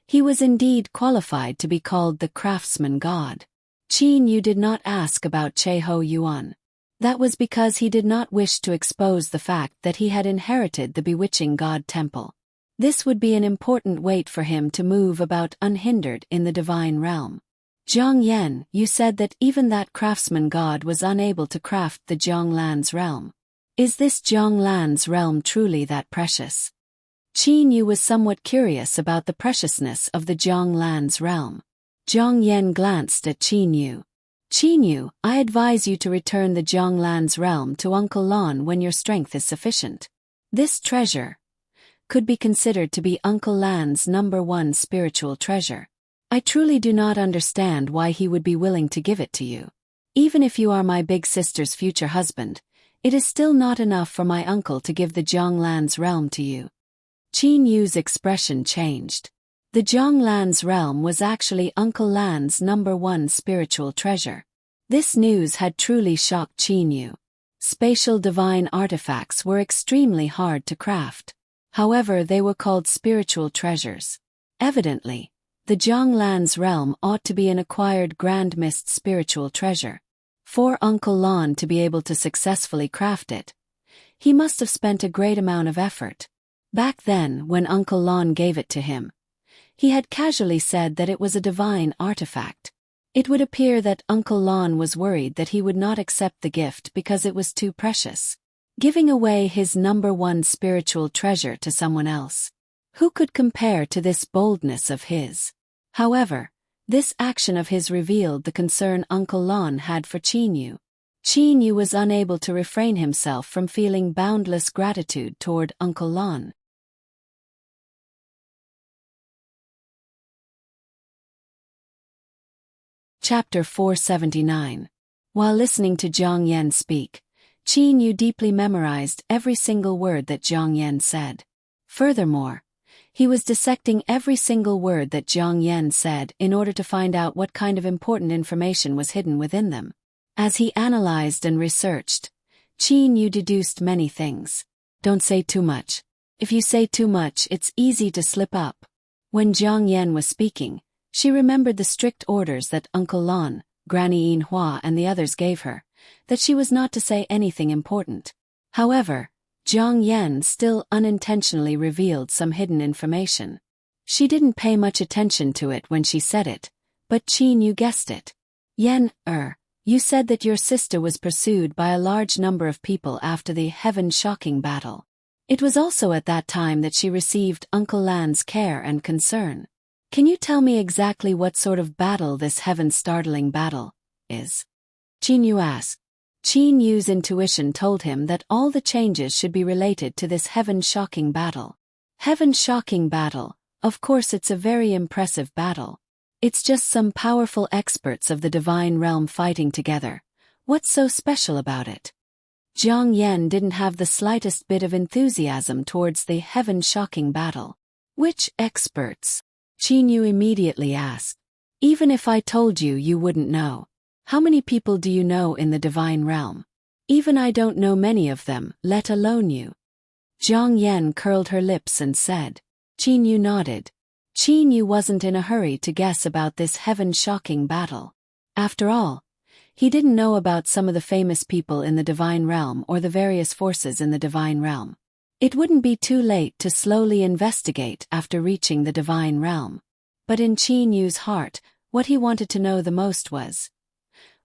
He was indeed qualified to be called the craftsman god. Qin Yu did not ask about Cheho Yuan. That was because he did not wish to expose the fact that he had inherited the bewitching god temple. This would be an important weight for him to move about unhindered in the divine realm. Zhang Yan, you said that even that craftsman god was unable to craft the Zhonglan's realm. Is this Zhonglan's realm truly that precious? Qin Yu was somewhat curious about the preciousness of the Zhonglan's realm. Zhang Yan glanced at Qin Yu. Qin Yu, I advise you to return the Zhonglan's realm to Uncle Lan when your strength is sufficient. This treasure could be considered to be Uncle Lan's #1 spiritual treasure. I truly do not understand why he would be willing to give it to you. Even if you are my big sister's future husband, it is still not enough for my uncle to give the Zhonglan's realm to you. Qin Yu's expression changed. The Zhonglan's realm was actually Uncle Lan's #1 spiritual treasure. This news had truly shocked Qin Yu. Spatial divine artifacts were extremely hard to craft. However, they were called spiritual treasures. Evidently, the Zhonglan's realm ought to be an acquired Grand Mist spiritual treasure. For Uncle Lan to be able to successfully craft it, he must have spent a great amount of effort. Back then, when Uncle Lan gave it to him, he had casually said that it was a divine artifact. It would appear that Uncle Lan was worried that he would not accept the gift because it was too precious. Giving away his #1 spiritual treasure to someone else. Who could compare to this boldness of his? However, this action of his revealed the concern Uncle Lan had for Qin Yu. Qin Yu was unable to refrain himself from feeling boundless gratitude toward Uncle Lan. Chapter 479. While listening to Zhang Yan speak, Qin Yu deeply memorized every single word that Zhang Yan said. Furthermore, he was dissecting every single word that Zhang Yan said in order to find out what kind of important information was hidden within them. As he analyzed and researched, Qin Yu deduced many things. Don't say too much. If you say too much, it's easy to slip up. When Zhang Yan was speaking, she remembered the strict orders that Uncle Lan, Granny Yin Hua and the others gave her, that she was not to say anything important. However, Zhang Yan still unintentionally revealed some hidden information. She didn't pay much attention to it when she said it, but Qin Yu guessed it. Yan, you said that your sister was pursued by a large number of people after the heaven-shocking battle. It was also at that time that she received Uncle Lan's care and concern. Can you tell me exactly what sort of battle this heaven-startling battle is? Qin Yu asked. Qin Yu's intuition told him that all the changes should be related to this heaven-shocking battle. Heaven-shocking battle, of course it's a very impressive battle. It's just some powerful experts of the divine realm fighting together. What's so special about it? Zhang Yan didn't have the slightest bit of enthusiasm towards the heaven-shocking battle. Which experts? Qin Yu immediately asked. Even if I told you, you wouldn't know. How many people do you know in the divine realm? Even I don't know many of them, let alone you. Zhang Yan curled her lips and said. Qin Yu nodded. Qin Yu wasn't in a hurry to guess about this heaven-shocking battle. After all, he didn't know about some of the famous people in the divine realm or the various forces in the divine realm. It wouldn't be too late to slowly investigate after reaching the divine realm. But in Qin Yu's heart, what he wanted to know the most was,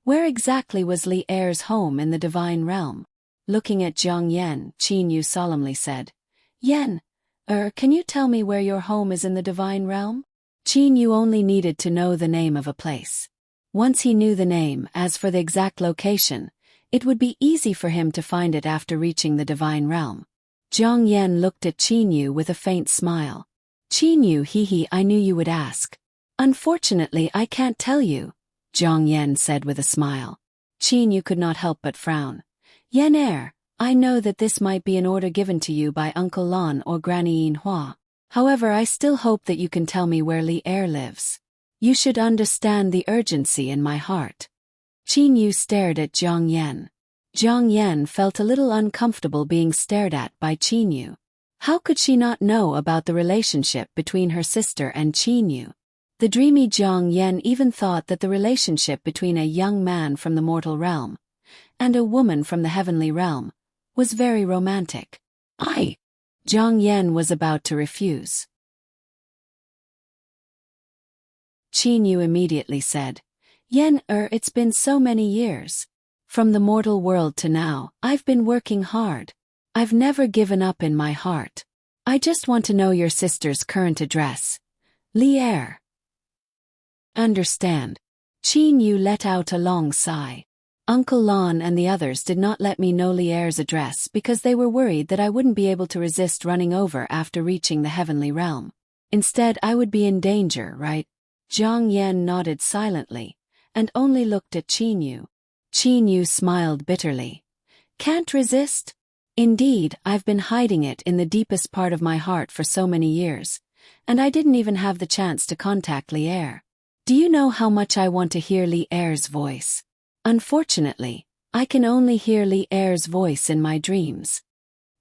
where exactly was Li Er's home in the divine realm? Looking at Zhang Yan, Qin Yu solemnly said, Yan, can you tell me where your home is in the divine realm? Qin Yu only needed to know the name of a place. Once he knew the name, as for the exact location, it would be easy for him to find it after reaching the divine realm. Jiang Yan looked at Qin Yu with a faint smile. Qin Yu, hee, I knew you would ask. Unfortunately, I can't tell you, Jiang Yan said with a smile. Qin Yu could not help but frown. Yan I know that this might be an order given to you by Uncle Lan or Granny Yin Hua. However, I still hope that you can tell me where Li lives. You should understand the urgency in my heart. Qin Yu stared at Jiang Yan. Jiang Yan felt a little uncomfortable being stared at by Qin Yu. How could she not know about the relationship between her sister and Qin Yu? The dreamy Jiang Yan even thought that the relationship between a young man from the mortal realm and a woman from the heavenly realm was very romantic. Jiang Yan was about to refuse. Qin Yu immediately said, Yan it's been so many years. From the mortal world to now, I've been working hard. I've never given up in my heart. I just want to know your sister's current address. Li. Understand. Qin Yu let out a long sigh. Uncle Lan and the others did not let me know Li'er's address because they were worried that I wouldn't be able to resist running over after reaching the heavenly realm. Instead, I would be in danger, right? Jiang Yan nodded silently and only looked at Qin Yu. Qin Yu smiled bitterly. Can't resist? Indeed, I've been hiding it in the deepest part of my heart for so many years, and I didn't even have the chance to contact Li'er. Do you know how much I want to hear Li'er's voice? Unfortunately, I can only hear Li'er's voice in my dreams.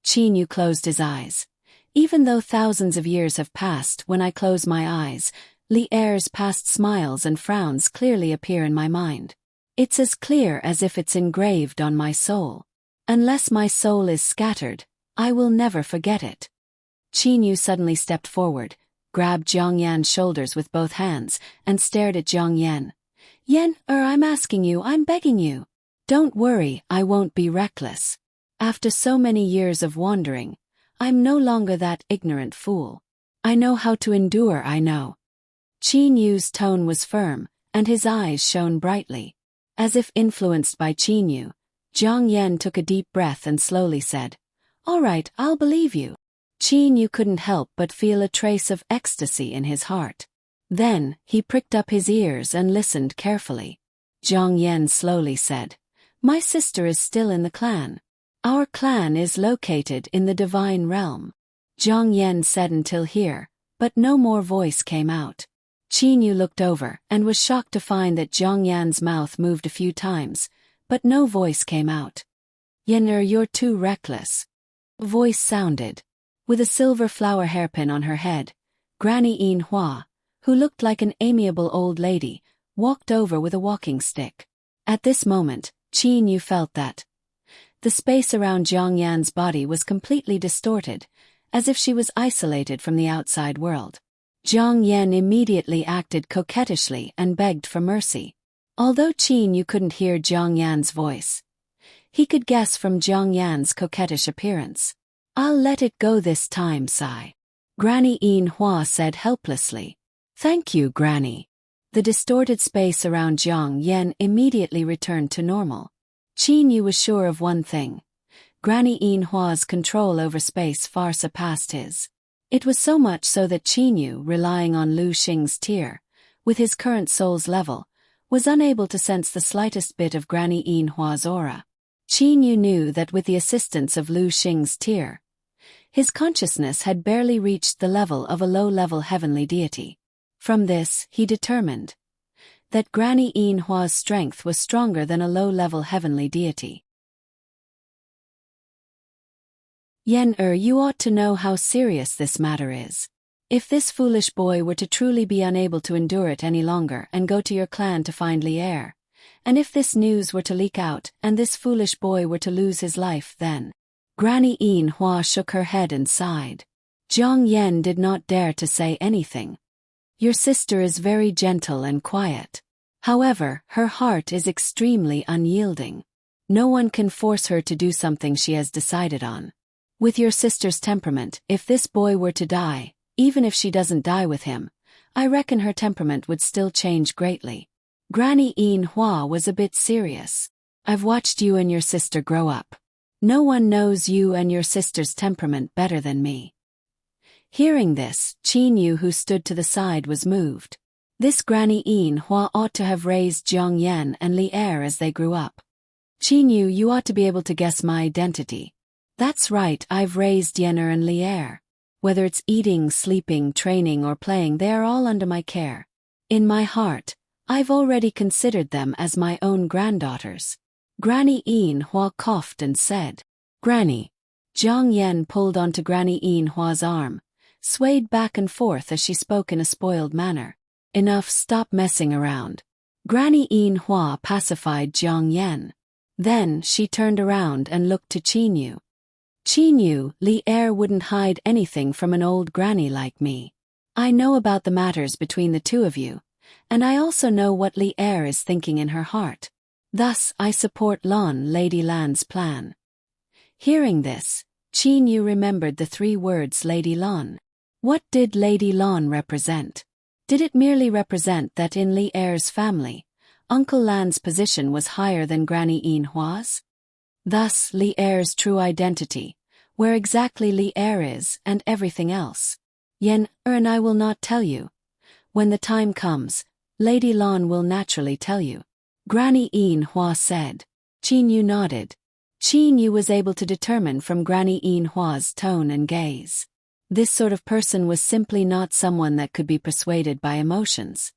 Qin Yu closed his eyes. Even though thousands of years have passed, when I close my eyes, Li'er's past smiles and frowns clearly appear in my mind. It's as clear as if it's engraved on my soul. Unless my soul is scattered, I will never forget it. Qin Yu suddenly stepped forward, grabbed Jiang Yan's shoulders with both hands, and stared at Jiang Yan. Yan, I'm asking you, I'm begging you. Don't worry, I won't be reckless. After so many years of wandering, I'm no longer that ignorant fool. I know how to endure, I know. Qin Yu's tone was firm, and his eyes shone brightly. As if influenced by Qin Yu, Jiang Yan took a deep breath and slowly said, All right, I'll believe you. Qin Yu couldn't help but feel a trace of ecstasy in his heart. Then, he pricked up his ears and listened carefully. Jiang Yan slowly said, My sister is still in the clan. Our clan is located in the divine realm. Jiang Yan said until here, but no more voice came out. Qin Yu looked over and was shocked to find that Jiang Yan's mouth moved a few times, but no voice came out. Yan you're too reckless. A voice sounded. With a silver flower hairpin on her head, Granny Yin Hua, who looked like an amiable old lady, walked over with a walking stick. At this moment, Qin Yu felt that the space around Jiang Yan's body was completely distorted, as if she was isolated from the outside world. Jiang Yan immediately acted coquettishly and begged for mercy. Although Qin Yu couldn't hear Jiang Yan's voice, he could guess from Jiang Yan's coquettish appearance. I'll let it go this time, sigh. Granny Yin Hua said helplessly. Thank you, Granny. The distorted space around Jiang Yan immediately returned to normal. Qin Yu was sure of one thing. Granny Yin Hua's control over space far surpassed his. It was so much so that Qin Yu, relying on Lu Xing's tear, with his current soul's level, was unable to sense the slightest bit of Granny Yin Hua's aura. Qin Yu knew that with the assistance of Lu Xing's tear, his consciousness had barely reached the level of a low-level heavenly deity. From this, he determined that Granny Yin Hua's strength was stronger than a low-level heavenly deity. Yan you ought to know how serious this matter is. If this foolish boy were to truly be unable to endure it any longer and go to your clan to find Li'er, and if this news were to leak out and this foolish boy were to lose his life, then... Granny Yin Hua shook her head and sighed. Jiang Yan did not dare to say anything. Your sister is very gentle and quiet. However, her heart is extremely unyielding. No one can force her to do something she has decided on. With your sister's temperament, if this boy were to die, even if she doesn't die with him, I reckon her temperament would still change greatly. Granny Yin Hua was a bit serious. I've watched you and your sister grow up. No one knows you and your sister's temperament better than me." Hearing this, Qin Yu, who stood to the side, was moved. This Granny Yin Hua ought to have raised Jiang Yan and Li Er as they grew up. "Qin Yu, you ought to be able to guess my identity." "That's right, I've raised Yenner and Li Er. Whether it's eating, sleeping, training or playing, they are all under my care. In my heart, I've already considered them as my own granddaughters." Granny Yin Hua coughed and said, "Granny." Jiang Yan pulled onto Granny Yin Hua's arm, swayed back and forth as she spoke in a spoiled manner. "Enough, stop messing around." Granny Yin Hua pacified Jiang Yan. Then she turned around and looked to Qin Yu. "Qin Yu, Li Er wouldn't hide anything from an old granny like me. I know about the matters between the two of you, and I also know what Li Er is thinking in her heart. Thus, I support Lady Lan's plan." Hearing this, Qin Yu remembered the 3 words Lady Lan. What did Lady Lan represent? Did it merely represent that in Li Er's family, Uncle Lan's position was higher than Granny Yin Hua's? Thus, Li Er's true identity, where exactly Li Er is, and everything else. Yenner and I will not tell you. When the time comes, Lady Lan will naturally tell you." Granny Yin Hua said. Qin Yu nodded. Qin Yu was able to determine from Granny Yin Hua's tone and gaze. This sort of person was simply not someone that could be persuaded by emotions.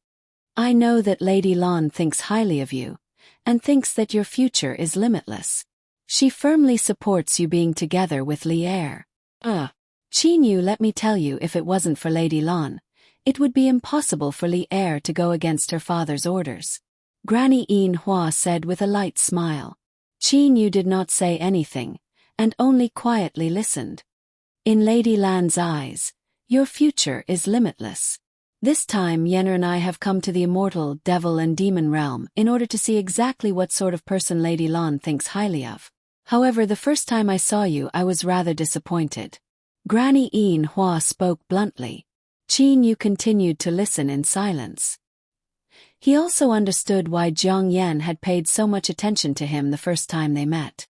"I know that Lady Lan thinks highly of you, and thinks that your future is limitless. She firmly supports you being together with Li Er. Qin Yu, let me tell you, if it wasn't for Lady Lan, it would be impossible for Li Er to go against her father's orders." Granny Yin Hua said with a light smile. Qin Yu did not say anything, and only quietly listened. "In Lady Lan's eyes, your future is limitless. This time Yenner and I have come to the immortal devil and demon realm in order to see exactly what sort of person Lady Lan thinks highly of. However, the first time I saw you I was rather disappointed." Granny Yin Hua spoke bluntly. Qin Yu continued to listen in silence. He also understood why Jiang Yan had paid so much attention to him the first time they met.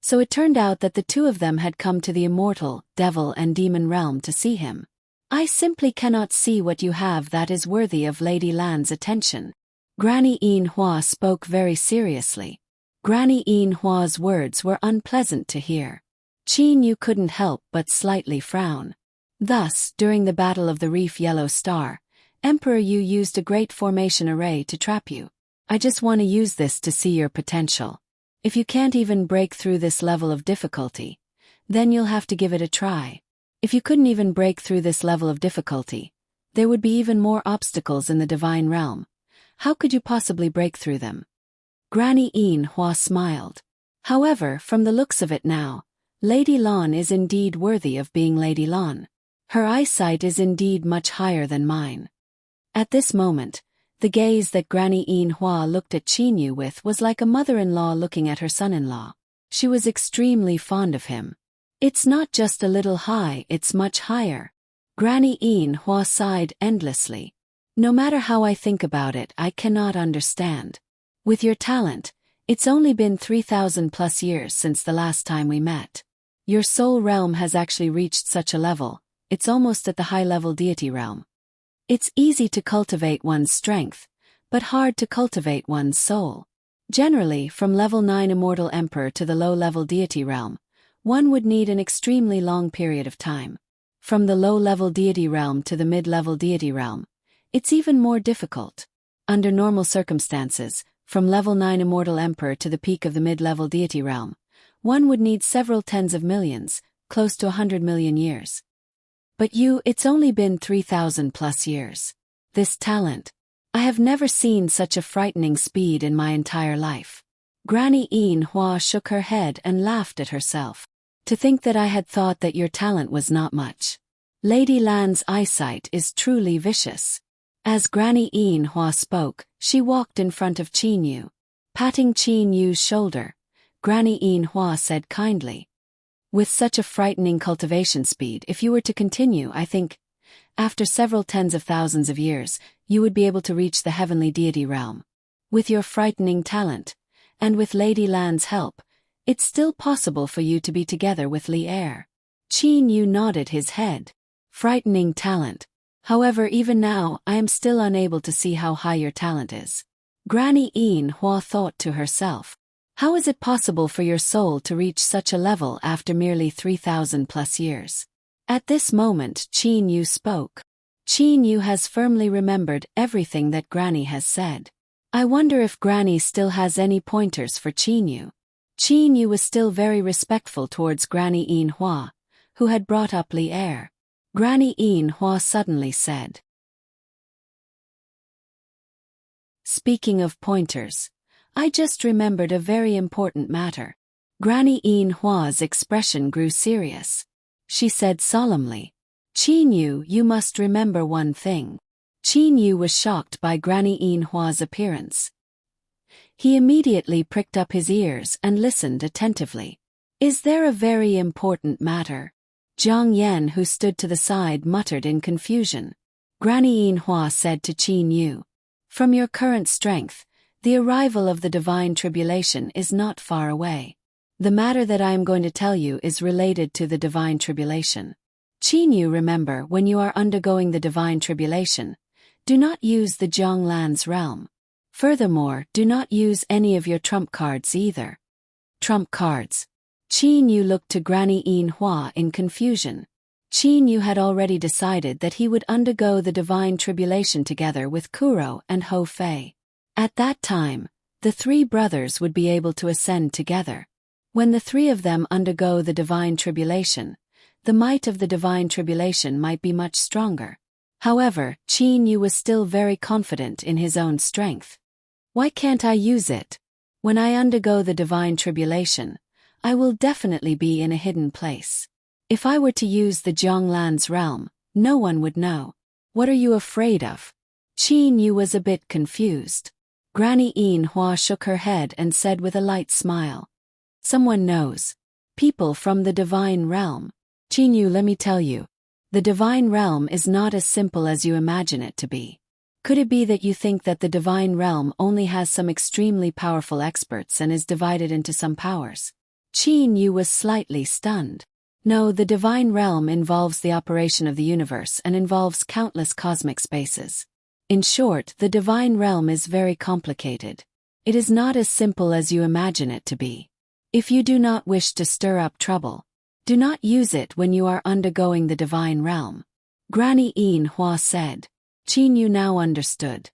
So it turned out that the 2 of them had come to the immortal devil and demon realm to see him. "I simply cannot see what you have that is worthy of Lady Lan's attention." Granny Yin Hua spoke very seriously. Granny Yin Hua's words were unpleasant to hear. Qin Yu couldn't help but slightly frown. Thus, during the Battle of the Reef Yellow Star, Emperor Yu used a great formation array to trap you. "I just want to use this to see your potential. If you can't even break through this level of difficulty, then you'll have to give it a try. If you couldn't even break through this level of difficulty, there would be even more obstacles in the divine realm. How could you possibly break through them?" Granny Yin Hua smiled. "However, from the looks of it now, Lady Lan is indeed worthy of being Lady Lan. Her eyesight is indeed much higher than mine." At this moment, the gaze that Granny Yin Hua looked at Qin Yu with was like a mother-in-law looking at her son-in-law. She was extremely fond of him. "It's not just a little high, it's much higher." Granny Yin Hua sighed endlessly. "No matter how I think about it, I cannot understand. With your talent, it's only been 3,000 plus years since the last time we met. Your soul realm has actually reached such a level, it's almost at the high-level deity realm. It's easy to cultivate one's strength, but hard to cultivate one's soul. Generally, from level 9 Immortal Emperor to the low-level deity realm, one would need an extremely long period of time. From the low-level deity realm to the mid-level deity realm, it's even more difficult. Under normal circumstances, from level 9 Immortal Emperor to the peak of the mid-level deity realm, one would need several tens of millions, close to 100 million years. But it's only been 3,000 plus years. This talent, I have never seen such a frightening speed in my entire life." Granny Yin Hua shook her head and laughed at herself. "To think that I had thought that your talent was not much. Lady Lan's eyesight is truly vicious." As Granny Yin Hua spoke, she walked in front of Qin Yu. Patting Qin Yu's shoulder, Granny Yin Hua said kindly, "With such a frightening cultivation speed, if you were to continue, I think, after several tens of thousands of years, you would be able to reach the heavenly deity realm. With your frightening talent, and with Lady Lan's help, it's still possible for you to be together with Li Er. Qin Yu nodded his head. Frightening talent. However, even now, I am still unable to see how high your talent is. Granny Yin Hua thought to herself. How is it possible for your soul to reach such a level after merely 3,000 plus years? At this moment, Qin Yu spoke. Qin Yu has firmly remembered everything that Granny has said. I wonder if Granny still has any pointers for Qin Yu. Qin Yu was still very respectful towards Granny Yin Hua, who had brought up Li Er. Granny Yin Hua suddenly said. Speaking of pointers, I just remembered a very important matter. Granny Yin Hua's expression grew serious. She said solemnly, Qin Yu, you must remember one thing. Qin Yu was shocked by Granny Yin Hua's appearance. He immediately pricked up his ears and listened attentively. Is there a very important matter? Zhang Yan, who stood to the side, muttered in confusion. Granny Yin Hua said to Qin Yu, from your current strength, the arrival of the divine tribulation is not far away. The matter that I am going to tell you is related to the divine tribulation. Qin Yu, remember, when you are undergoing the divine tribulation, do not use the Zhonglan's realm. Furthermore, do not use any of your trump cards either. Trump cards. Qin Yu looked to Granny Yin Hua in confusion. Qin Yu had already decided that he would undergo the divine tribulation together with Kuro and Ho Fei. At that time, the three brothers would be able to ascend together. When the three of them undergo the divine tribulation, the might of the divine tribulation might be much stronger. However, Qin Yu was still very confident in his own strength. Why can't I use it? When I undergo the divine tribulation, I will definitely be in a hidden place. If I were to use the Zhonglan's realm, no one would know. What are you afraid of? Qin Yu was a bit confused. Granny Yin Hua shook her head and said with a light smile. Someone knows. People from the divine realm. Qin Yu, let me tell you. The divine realm is not as simple as you imagine it to be. Could it be that you think that the divine realm only has some extremely powerful experts and is divided into some powers? Qin Yu was slightly stunned. No, the divine realm involves the operation of the universe and involves countless cosmic spaces. In short, the divine realm is very complicated. It is not as simple as you imagine it to be. If you do not wish to stir up trouble, do not use it when you are undergoing the divine realm. Granny Yin Hua said. Qin Yu now understood.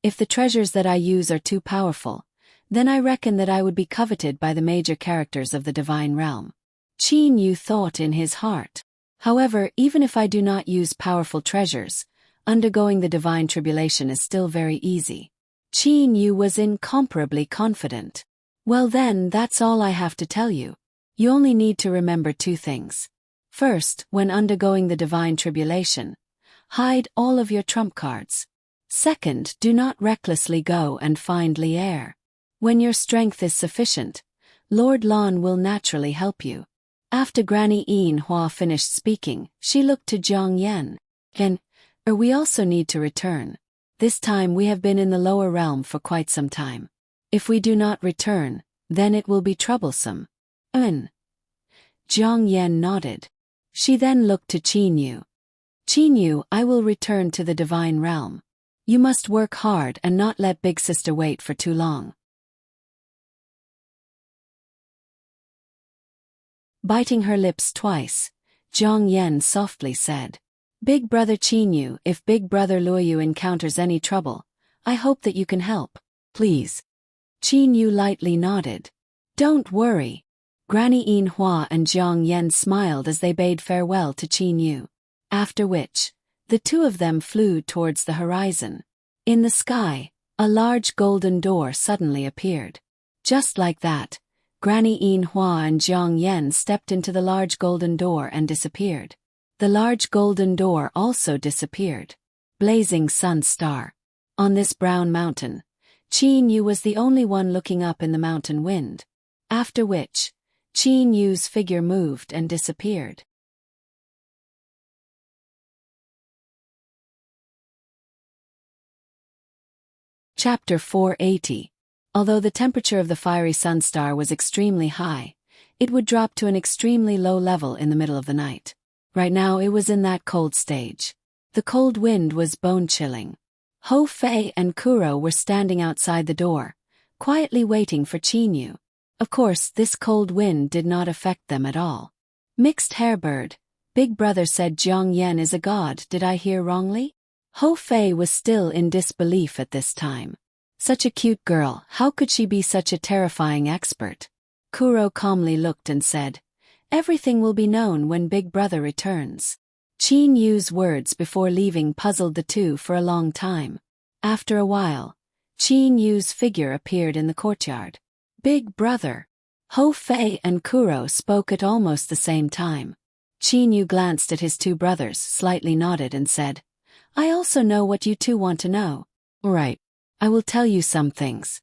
If the treasures that I use are too powerful, then I reckon that I would be coveted by the major characters of the divine realm. Qin Yu thought in his heart. However, even if I do not use powerful treasures, undergoing the divine tribulation is still very easy. Qin Yu was incomparably confident. Well then, that's all I have to tell you. You only need to remember two things. First, when undergoing the divine tribulation, hide all of your trump cards. Second, do not recklessly go and find Li Er. When your strength is sufficient, Lord Lan will naturally help you. After Granny Yin Hua finished speaking, she looked to Zhang Yan. We also need to return. This time we have been in the lower realm for quite some time. If we do not return, then it will be troublesome. Zhang Yan nodded. She then looked to Qin Yu. Qin Yu, I will return to the divine realm. You must work hard and not let Big Sister wait for too long. Biting her lips twice, Zhang Yan softly said. Big brother Qin Yu, if Big brother Luoyu encounters any trouble, I hope that you can help, please. Qin Yu lightly nodded. Don't worry. Granny Yin Hua and Zhang Yan smiled as they bade farewell to Qin Yu. After which, the two of them flew towards the horizon. In the sky, a large golden door suddenly appeared. Just like that, Granny Yin Hua and Zhang Yan stepped into the large golden door and disappeared. The large golden door also disappeared. Blazing sun star. On this brown mountain, Qin Yu was the only one looking up in the mountain wind. After which, Qin Yu's figure moved and disappeared. Chapter 480. Although the temperature of the fiery sun star was extremely high, it would drop to an extremely low level in the middle of the night. Right now it was in that cold stage. The cold wind was bone-chilling. Ho Fei and Kuro were standing outside the door, quietly waiting for Qinyu. Of course, this cold wind did not affect them at all. Mixed hairbird, Big Brother said Jiang Yan is a god, did I hear wrongly? Ho Fei was still in disbelief at this time. Such a cute girl, how could she be such a terrifying expert? Kuro calmly looked and said, everything will be known when Big Brother returns. Qinyu's words before leaving puzzled the two for a long time. After a while, Qinyu's figure appeared in the courtyard. Big Brother. Ho Fei and Kuro spoke at almost the same time. Qinyu glanced at his two brothers, slightly nodded and said, I also know what you two want to know. Right. I will tell you some things.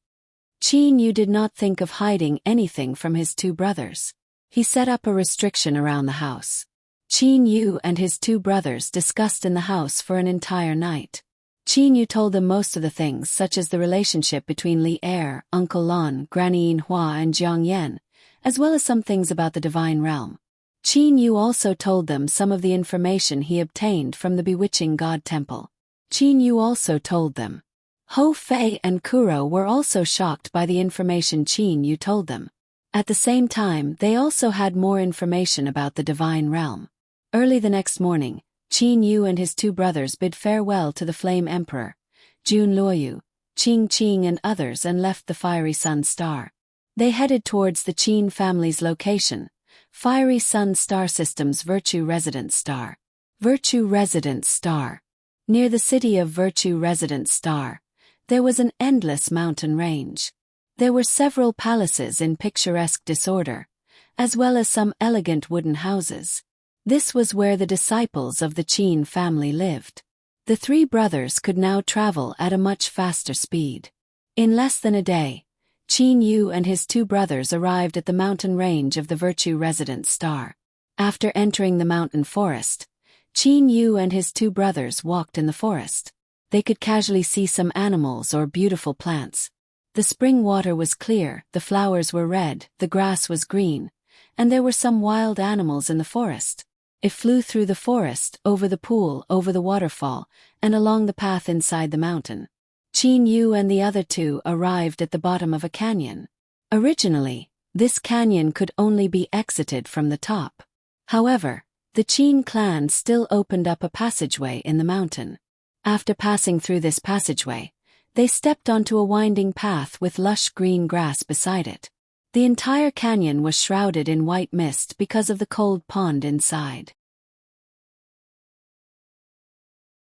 Qinyu did not think of hiding anything from his two brothers. He set up a restriction around the house. Qinyu and his two brothers discussed in the house for an entire night. Qinyu told them most of the things such as the relationship between Li Er, Uncle Lan, Granny Yinhua and Jiang Yan, as well as some things about the divine realm. Qinyu also told them some of the information he obtained from the bewitching god temple. Qinyu also told them. Ho Fei and Kuro were also shocked by the information Qinyu told them. At the same time, they also had more information about the divine realm. Early the next morning, Qinyu and his two brothers bid farewell to the Flame Emperor, Jun Luoyu, Qing Qing and others and left the Fiery Sun Star. They headed towards the Qin family's location, Fiery Sun Star System's Virtue Residence Star. Virtue Residence Star. Near the city of Virtue Residence Star, there was an endless mountain range. There were several palaces in picturesque disorder, as well as some elegant wooden houses. This was where the disciples of the Qin family lived. The three brothers could now travel at a much faster speed. In less than a day, Qinyu and his two brothers arrived at the mountain range of the Virtue Residence Star. After entering the mountain forest, Qinyu and his two brothers walked in the forest. They could casually see some animals or beautiful plants. The spring water was clear, the flowers were red, the grass was green, and there were some wild animals in the forest. It flew through the forest, over the pool, over the waterfall, and along the path inside the mountain. Qinyu and the other two arrived at the bottom of a canyon. Originally, this canyon could only be exited from the top. However, the Qin clan still opened up a passageway in the mountain. After passing through this passageway, they stepped onto a winding path with lush green grass beside it. The entire canyon was shrouded in white mist because of the cold pond inside.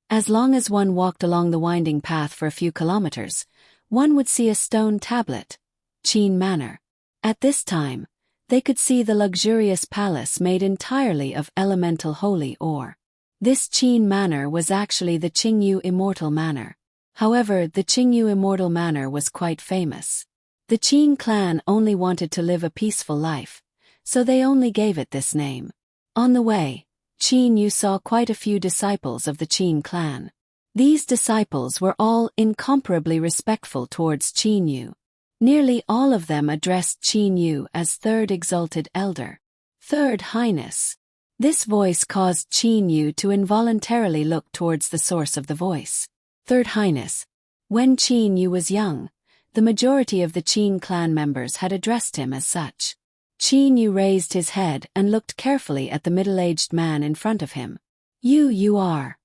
As long as one walked along the winding path for a few kilometers, one would see a stone tablet, Qin Manor. At this time, they could see the luxurious palace made entirely of elemental holy ore. This Qin Manor was actually the Qingyu Immortal Manor. However, the Qingyu Immortal Manor was quite famous. The Qin clan only wanted to live a peaceful life, so they only gave it this name. On the way, Qinyu saw quite a few disciples of the Qin clan. These disciples were all incomparably respectful towards Qinyu. Nearly all of them addressed Qinyu as Third Exalted Elder. Third Highness. This voice caused Qinyu to involuntarily look towards the source of the voice. Third Highness. When Qinyu was young, the majority of the Qin clan members had addressed him as such. Qinyu raised his head and looked carefully at the middle-aged man in front of him. You are.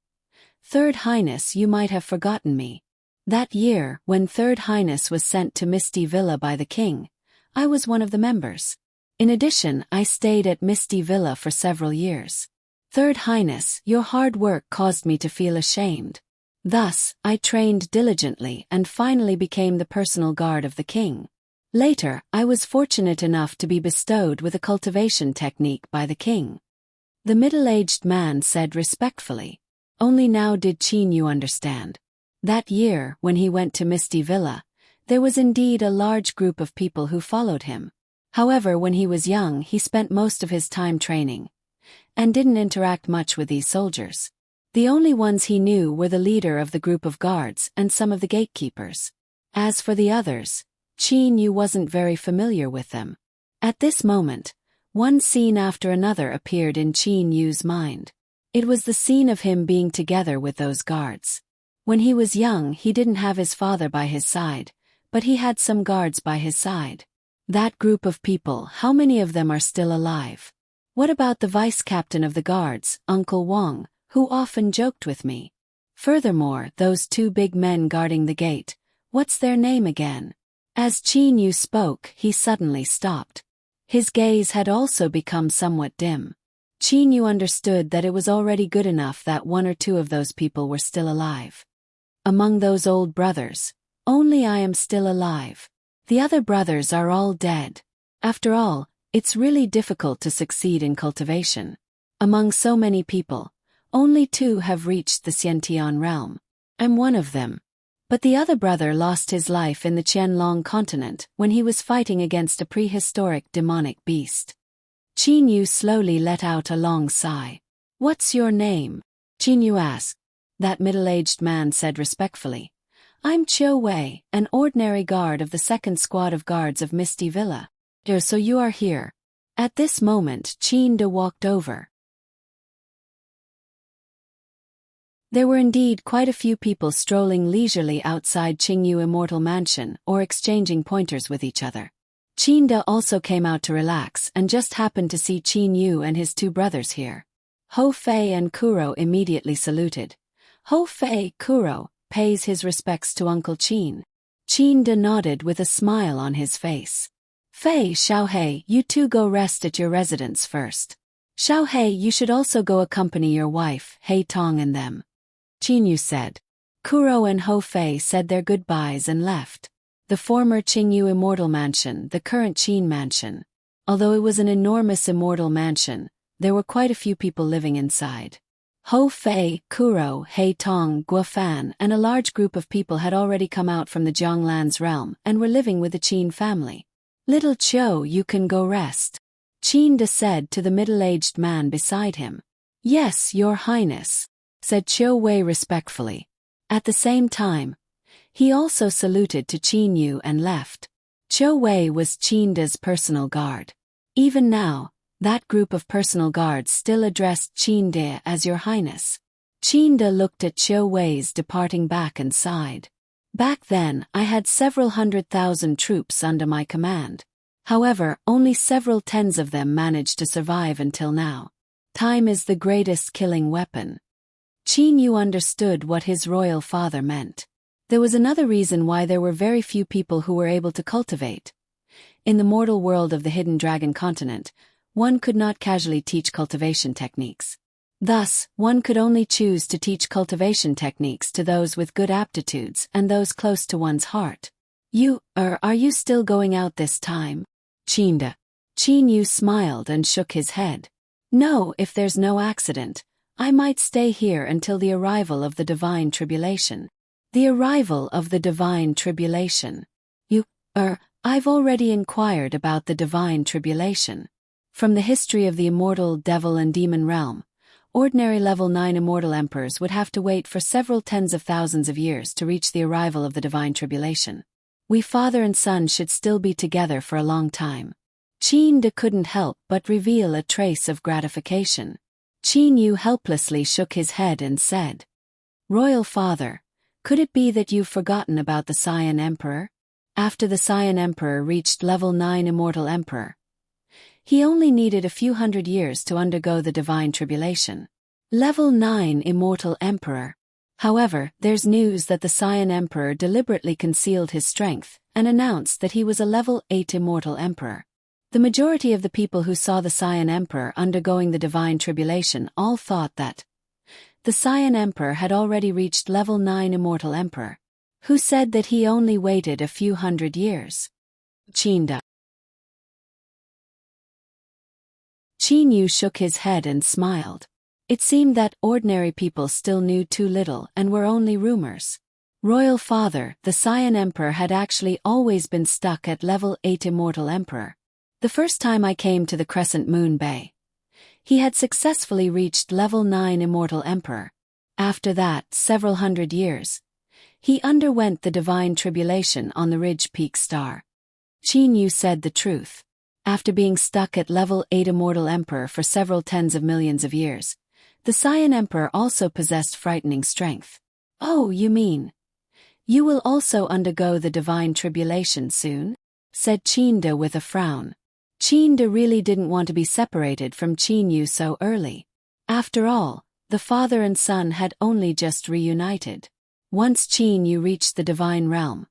Third Highness, you might have forgotten me. That year, when Third Highness was sent to Misty Villa by the king, I was one of the members. In addition, I stayed at Misty Villa for several years. Third Highness, your hard work caused me to feel ashamed. Thus, I trained diligently and finally became the personal guard of the king. Later, I was fortunate enough to be bestowed with a cultivation technique by the king. The middle-aged man said respectfully. Only now did Qinyu understand. That year, when he went to Misty Villa, there was indeed a large group of people who followed him. However, when he was young, he spent most of his time training, and didn't interact much with these soldiers. The only ones he knew were the leader of the group of guards and some of the gatekeepers. As for the others, Qin Yu wasn't very familiar with them. At this moment, one scene after another appeared in Qin Yu's mind. It was the scene of him being together with those guards. When he was young, he didn't have his father by his side, but he had some guards by his side. That group of people, how many of them are still alive? What about the vice-captain of the guards, Uncle Wang, who often joked with me? Furthermore, those two big men guarding the gate, what's their name again? As Qin Yu spoke, he suddenly stopped. His gaze had also become somewhat dim. Qin Yu understood that it was already good enough that one or two of those people were still alive. Among those old brothers, only I am still alive. The other brothers are all dead. After all, it's really difficult to succeed in cultivation. Among so many people, only 2 have reached the Xiantian realm. I'm one of them. But the other brother lost his life in the Qianlong continent when he was fighting against a prehistoric demonic beast. Qin Yu slowly let out a long sigh. What's your name? Qin Yu asked. That middle-aged man said respectfully. I'm Qiu Wei, an ordinary guard of the 2nd Squad of Guards of Misty Villa. So you are here. At this moment, Qin De walked over. There were indeed quite a few people strolling leisurely outside Qingyu Immortal Mansion or exchanging pointers with each other. Qin De also came out to relax and just happened to see Qin Yu and his 2 brothers here. Hou Fei and Kuro immediately saluted. Hou Fei, Kuro, pays his respects to Uncle Qin. Qin De nodded with a smile on his face. Fei, Xiaohei, you 2 go rest at your residence first. Xiaohei, you should also go accompany your wife, Hei Tong and them. Qin Yu said. Kuro and Hou Fei said their goodbyes and left. The former Qingyu Immortal Mansion, the current Qin Mansion. Although it was an enormous immortal mansion, there were quite a few people living inside. Hou Fei, Kuro, Hei Tong, Guofan, and a large group of people had already come out from the Jianglan's realm and were living with the Qin family. Little Qiu, you can go rest. Qin De said to the middle-aged man beside him. Yes, Your Highness, said Qiu Wei respectfully. At the same time, he also saluted to Qin Yu and left. Qiu Wei was Qin De's personal guard. Even now, that group of personal guards still addressed Qin De as Your Highness. Qin De looked at Qiu Wei's departing back and sighed. Back then, I had several 100,000 troops under my command. However, only several tens of them managed to survive until now. Time is the greatest killing weapon. Qin Yu understood what his royal father meant. There was another reason why there were very few people who were able to cultivate. In the mortal world of the Hidden Dragon continent, one could not casually teach cultivation techniques. Thus, one could only choose to teach cultivation techniques to those with good aptitudes and those close to one's heart. Are you still going out this time? Qin Yu smiled and shook his head. No, if there's no accident, I might stay here until the arrival of the Divine Tribulation. The arrival of the Divine Tribulation. I've already inquired about the Divine Tribulation. From the history of the immortal devil and demon realm, ordinary level 9 immortal emperors would have to wait for several tens of thousands of years to reach the arrival of the Divine Tribulation. We father and son should still be together for a long time. Qin De couldn't help but reveal a trace of gratification. Qin Yu helplessly shook his head and said, Royal Father, could it be that you've forgotten about the Saiyan Emperor? After the Saiyan Emperor reached level 9 Immortal Emperor, he only needed a few hundred years to undergo the Divine Tribulation. Level 9 Immortal Emperor. However, there's news that the Saiyan Emperor deliberately concealed his strength and announced that he was a level 8 Immortal Emperor. The majority of the people who saw the Saiyan Emperor undergoing the Divine Tribulation all thought that the Saiyan Emperor had already reached level 9 Immortal Emperor. Who said that he only waited a few hundred years? Qin Yu shook his head and smiled. It seemed that ordinary people still knew too little and were only rumors. Royal Father, the Saiyan Emperor had actually always been stuck at level 8 Immortal Emperor. The first time I came to the Crescent Moon Bay, he had successfully reached level 9 Immortal Emperor. After that, several hundred years, he underwent the Divine Tribulation on the Ridge Peak Star. Qin Yu said the truth. After being stuck at level 8 Immortal Emperor for several tens of millions of years, the Saiyan Emperor also possessed frightening strength. Oh, you mean you will also undergo the divine tribulation soon? Said Qin De with a frown. Qin De really didn't want to be separated from Qin Yu so early. After all, the father and son had only just reunited. Once Qin Yu reached the divine realm,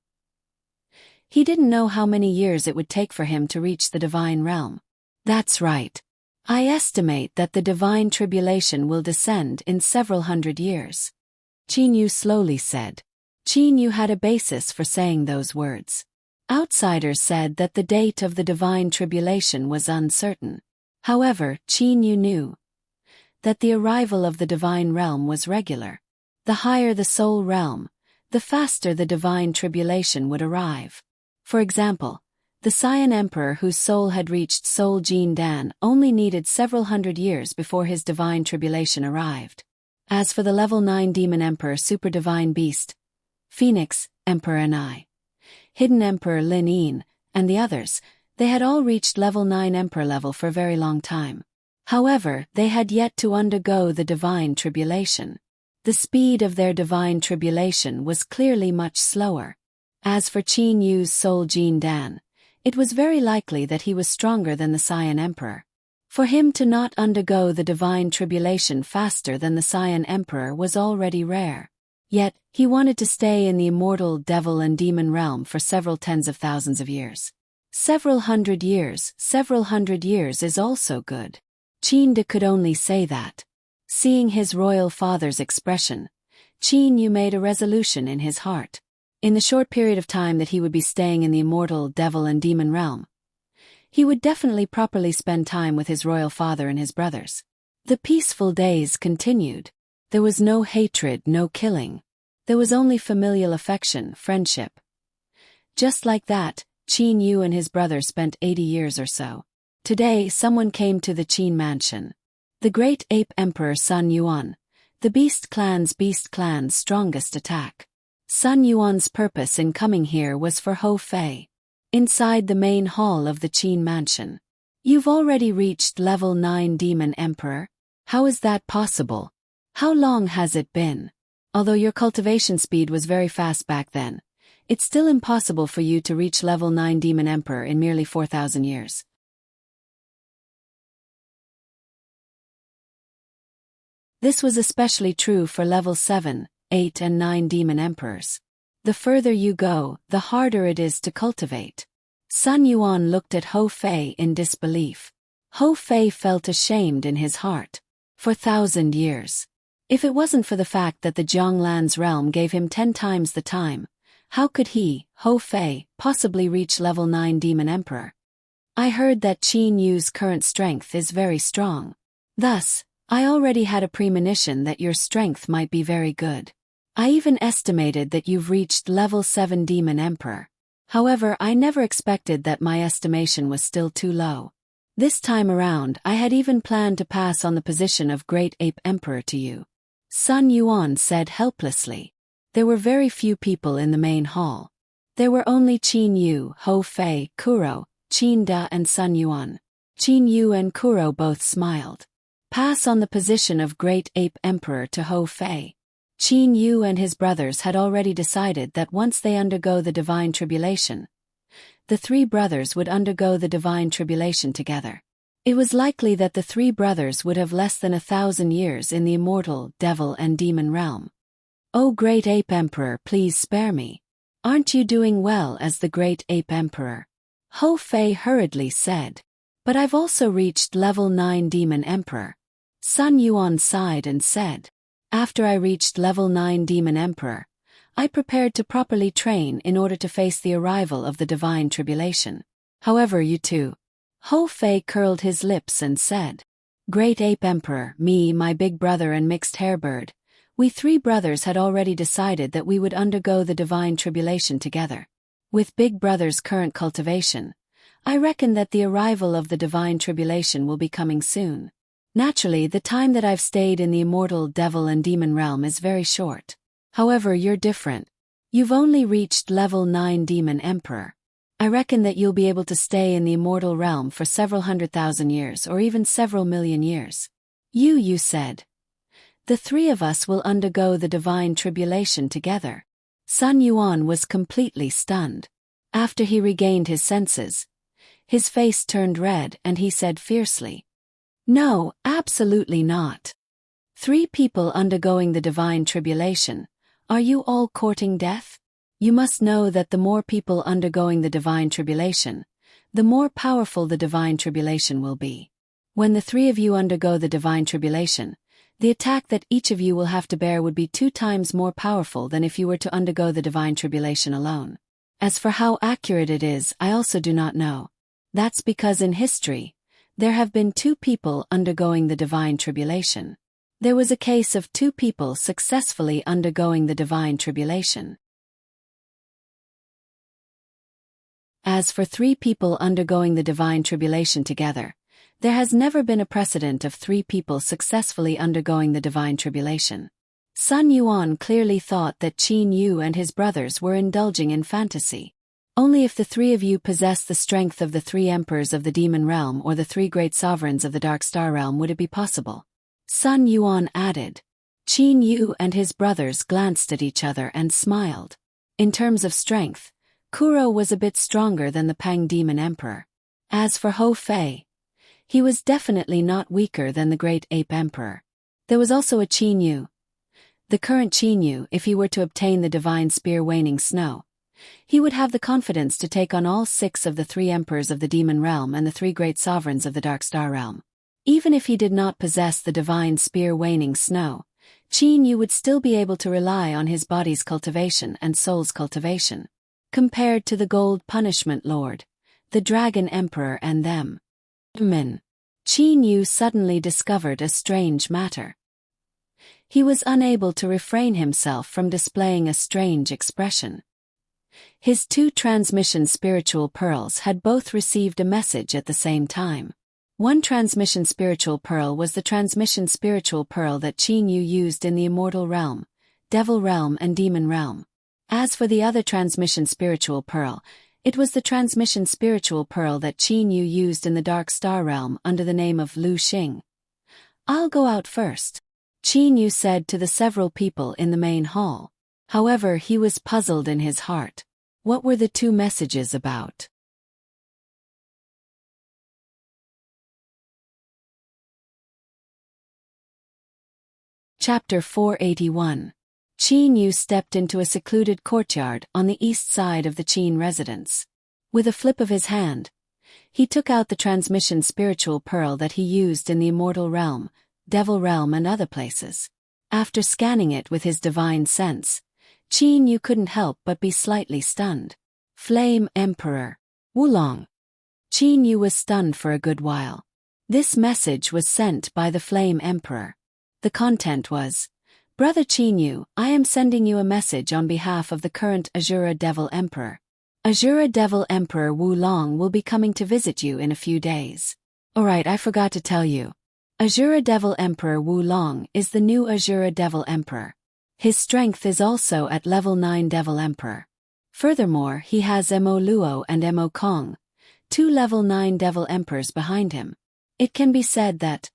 he didn't know how many years it would take for him to reach the divine realm. That's right. I estimate that the divine tribulation will descend in several hundred years. Qin Yu slowly said. Qin Yu had a basis for saying those words. Outsiders said that the date of the divine tribulation was uncertain. However, Qin Yu knew that the arrival of the divine realm was regular. The higher the soul realm, the faster the divine tribulation would arrive. For example, the Saiyan Emperor whose soul had reached Soul Jin Dan only needed several hundred years before his divine tribulation arrived. As for the level 9 Demon Emperor Super Divine Beast, Phoenix, Emperor Anai, Hidden Emperor Lin Yin, and the others, they had all reached level 9 Emperor level for a very long time. However, they had yet to undergo the divine tribulation. The speed of their divine tribulation was clearly much slower. As for Qin Yu's Soul Jin Dan, it was very likely that he was stronger than the Saiyan Emperor. For him to not undergo the divine tribulation faster than the Saiyan Emperor was already rare. Yet, he wanted to stay in the immortal devil and demon realm for several tens of thousands of years. Several hundred years is also good. Qin De could only say that. Seeing his royal father's expression, Qin Yu made a resolution in his heart. In the short period of time that he would be staying in the immortal devil and demon realm, he would definitely properly spend time with his royal father and his brothers. The peaceful days continued. There was no hatred, no killing. There was only familial affection, friendship. Just like that, Qin Yu and his brother spent 80 years or so. Today, someone came to the Qin mansion. The great ape emperor Sun Yuan, the beast clan's strongest attack. Sun Yuan's purpose in coming here was for Ho Fei. Inside the main hall of the Qin mansion. You've already reached level 9 Demon Emperor? How is that possible? How long has it been? Although your cultivation speed was very fast back then, it's still impossible for you to reach level 9 Demon Emperor in merely 4,000 years. This was especially true for level 7, 8 and 9 Demon Emperors. The further you go, the harder it is to cultivate. Sun Yuan looked at Ho Fei in disbelief. Ho Fei felt ashamed in his heart. For 1,000 years. If it wasn't for the fact that the Jianglan's realm gave him 10 times the time, how could he, Ho Fei, possibly reach level 9 Demon Emperor? I heard that Qin Yu's current strength is very strong. Thus, I already had a premonition that your strength might be very good. I even estimated that you've reached level 7 Demon Emperor. However, I never expected that my estimation was still too low. This time around, I had even planned to pass on the position of Great Ape Emperor to you. Sun Yuan said helplessly. There were very few people in the main hall. There were only Qin Yu, Ho Fei, Kuro, Qin Da and Sun Yuan. Qin Yu and Kuro both smiled. Pass on the position of Great Ape Emperor to Ho Fei. Qin Yu and his brothers had already decided that once they undergo the divine tribulation, the three brothers would undergo the divine tribulation together. It was likely that the three brothers would have less than 1,000 years in the immortal devil and demon realm. "Oh Great Ape Emperor, please spare me. Aren't you doing well as the Great Ape Emperor?" Ho Fei hurriedly said. "But I've also reached level 9 Demon Emperor." Sun Yuan sighed and said, "After I reached level 9 Demon Emperor, I prepared to properly train in order to face the arrival of the divine tribulation. However, you too." Ho Fei curled his lips and said, "Great Ape Emperor, me, my big brother and mixed hairbird, we three brothers had already decided that we would undergo the divine tribulation together. With Big Brother's current cultivation, I reckon that the arrival of the divine tribulation will be coming soon. Naturally, the time that I've stayed in the immortal devil and demon realm is very short. However, you're different. You've only reached level 9 Demon Emperor. I reckon that you'll be able to stay in the immortal realm for several 100,000 years or even several million years. You said. The three of us will undergo the divine tribulation together. Sun Yuan was completely stunned. After he regained his senses, his face turned red and he said fiercely, "No, absolutely not. 3 people undergoing the divine tribulation. Are you all courting death? You must know that the more people undergoing the divine tribulation, the more powerful the divine tribulation will be. When the 3 of you undergo the divine tribulation, the attack that each of you will have to bear would be 2 times more powerful than if you were to undergo the divine tribulation alone. As for how accurate it is, I also do not know. That's because in history, there have been 2 people undergoing the divine tribulation. There was a case of 2 people successfully undergoing the divine tribulation. As for 3 people undergoing the divine tribulation together, there has never been a precedent of 3 people successfully undergoing the divine tribulation. Sun Yuan clearly thought that Qin Yu and his brothers were indulging in fantasy. Only if the 3 of you possess the strength of the 3 emperors of the demon realm or the 3 great sovereigns of the dark star realm would it be possible. Sun Yuan added. Qin Yu and his brothers glanced at each other and smiled. In terms of strength, Kuro was a bit stronger than the Pang Demon Emperor. As for Ho Fei, he was definitely not weaker than the Great Ape Emperor. There was also a Qin Yu. The current Qin Yu, if he were to obtain the divine spear Waning Snow, he would have the confidence to take on all 6 of the 3 emperors of the demon realm and the 3 great sovereigns of the dark star realm. Even if he did not possess the divine spear Waning Snow, Qin Yu would still be able to rely on his body's cultivation and soul's cultivation. Compared to the Gold Punishment Lord, the Dragon Emperor and them. Qin Yu suddenly discovered a strange matter. He was unable to refrain himself from displaying a strange expression. His 2 transmission spiritual pearls had both received a message at the same time. One transmission spiritual pearl was the transmission spiritual pearl that Qin Yu used in the immortal realm, devil realm and demon realm. As for the other transmission spiritual pearl, it was the transmission spiritual pearl that Qin Yu used in the dark star realm under the name of Lu Xing. "I'll go out first," Qin Yu said to the several people in the main hall. However, he was puzzled in his heart. What were the 2 messages about? Chapter 481. Qin Yu stepped into a secluded courtyard on the east side of the Qin residence. With a flip of his hand, he took out the transmission spiritual pearl that he used in the immortal realm, devil realm and other places. After scanning it with his divine sense, Qin Yu couldn't help but be slightly stunned. Flame Emperor Wulong. Qin Yu was stunned for a good while. This message was sent by the Flame Emperor. The content was, "Brother Qin Yu, I am sending you a message on behalf of the current Azura Devil Emperor. Azura Devil Emperor Wulong will be coming to visit you in a few days. Alright, I forgot to tell you. Azura Devil Emperor Wulong is the new Azura Devil Emperor. His strength is also at level 9 Devil Emperor. Furthermore, he has Mo Luo and Mo Kong, 2 level 9 Devil Emperors behind him. It can be said that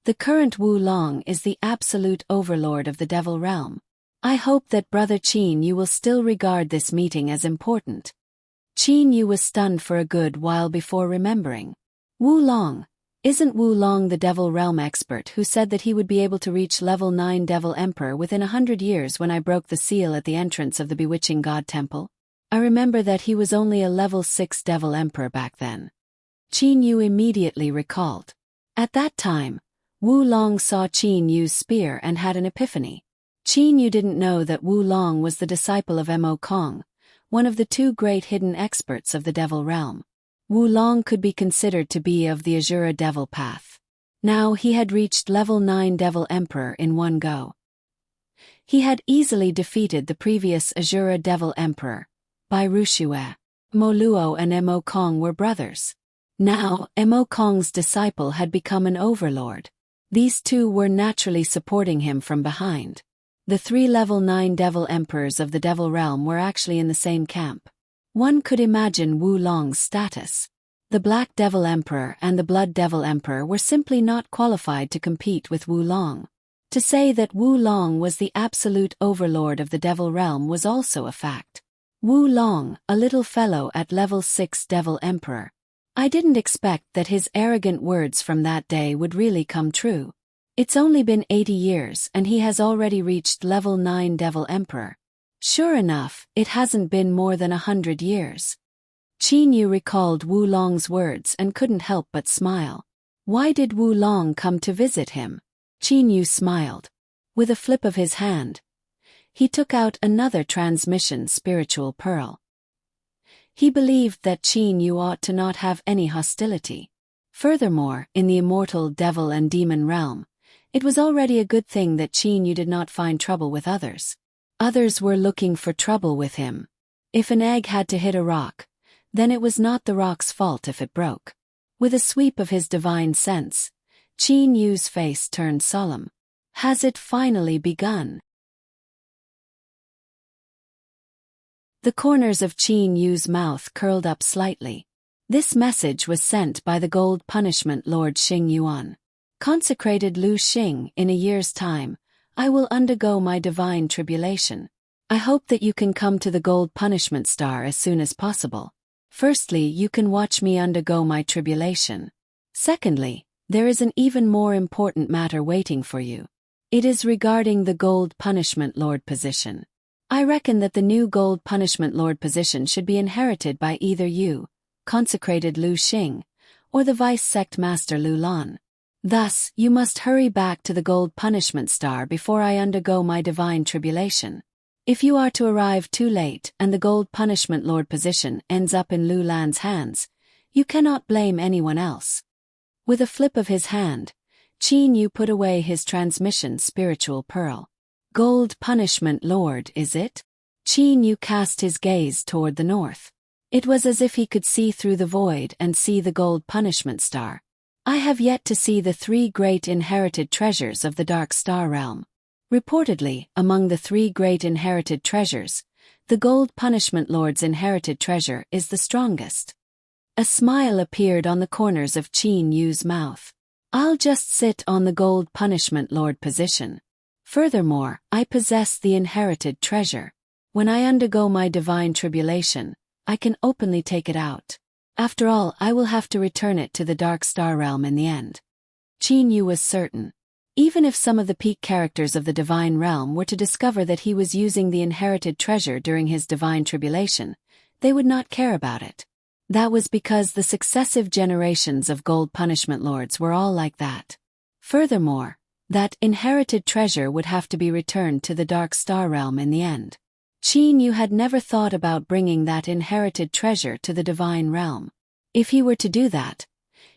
the current Wulong is the absolute overlord of the devil realm. I hope that Brother Qin Yu will still regard this meeting as important." Qin Yu was stunned for a good while before remembering. Wulong. Isn't Wulong the devil realm expert who said that he would be able to reach level 9 Devil Emperor within 100 years when I broke the seal at the entrance of the Bewitching God Temple? I remember that he was only a level 6 Devil Emperor back then. Qin Yu immediately recalled. At that time, Wulong saw Qin Yu's spear and had an epiphany. Qin Yu didn't know that Wulong was the disciple of Mo Kong, one of the 2 great hidden experts of the devil realm. Wulong could be considered to be of the Azura Devil path. Now he had reached level 9 Devil Emperor in one go. He had easily defeated the previous Azura Devil Emperor, Bai Rushue. Mo Luo and Mo Kong were brothers. Now, Mo Kong's disciple had become an overlord. These 2 were naturally supporting him from behind. The 3 level 9 Devil Emperors of the Devil Realm were actually in the same camp. One could imagine Wu Long's status. The Black Devil Emperor and the Blood Devil Emperor were simply not qualified to compete with Wu Long. To say that Wu Long was the absolute overlord of the Devil Realm was also a fact. Wu Long, a little fellow at level 6 Devil Emperor. I didn't expect that his arrogant words from that day would really come true. It's only been 80 years and he has already reached level 9 Devil Emperor. Sure enough, it hasn't been more than 100 years. Qin Yu recalled Wu Long's words and couldn't help but smile. Why did Wu Long come to visit him? Qin Yu smiled. With a flip of his hand, he took out another transmission spiritual pearl. He believed that Qin Yu ought to not have any hostility. Furthermore, in the immortal devil and demon realm, it was already a good thing that Qin Yu did not find trouble with others. Others were looking for trouble with him. If an egg had to hit a rock, then it was not the rock's fault if it broke. With a sweep of his divine sense, Qin Yu's face turned solemn. Has it finally begun? The corners of Qin Yu's mouth curled up slightly. This message was sent by the Gold Punishment Lord Xing Yuan. Consecrated Lu Xing, in a year's time, I will undergo my divine tribulation. I hope that you can come to the Gold Punishment Star as soon as possible. Firstly, you can watch me undergo my tribulation. Secondly, there is an even more important matter waiting for you. It is regarding the Gold Punishment Lord position. I reckon that the new Gold Punishment Lord position should be inherited by either you, consecrated Lu Xing, or the Vice Sect Master Lu Lan. Thus, you must hurry back to the Gold Punishment Star before I undergo my divine tribulation. If you are to arrive too late and the Gold Punishment Lord position ends up in Lu Lan's hands, you cannot blame anyone else. With a flip of his hand, Qin Yu put away his transmission spiritual pearl. Gold Punishment Lord, is it? Qin Yu cast his gaze toward the north. It was as if he could see through the void and see the Gold Punishment Star. I have yet to see the 3 great inherited treasures of the Dark Star Realm. Reportedly, among the 3 great inherited treasures, the Gold Punishment Lord's inherited treasure is the strongest. A smile appeared on the corners of Qin Yu's mouth. I'll just sit on the Gold Punishment Lord position. Furthermore, I possess the inherited treasure. When I undergo my divine tribulation, I can openly take it out. After all, I will have to return it to the Dark Star Realm in the end. Qin Yu was certain. Even if some of the peak characters of the Divine Realm were to discover that he was using the inherited treasure during his divine tribulation, they would not care about it. That was because the successive generations of Gold Punishment Lords were all like that. Furthermore, that inherited treasure would have to be returned to the Dark Star Realm in the end. Qin Yu had never thought about bringing that inherited treasure to the Divine Realm. If he were to do that,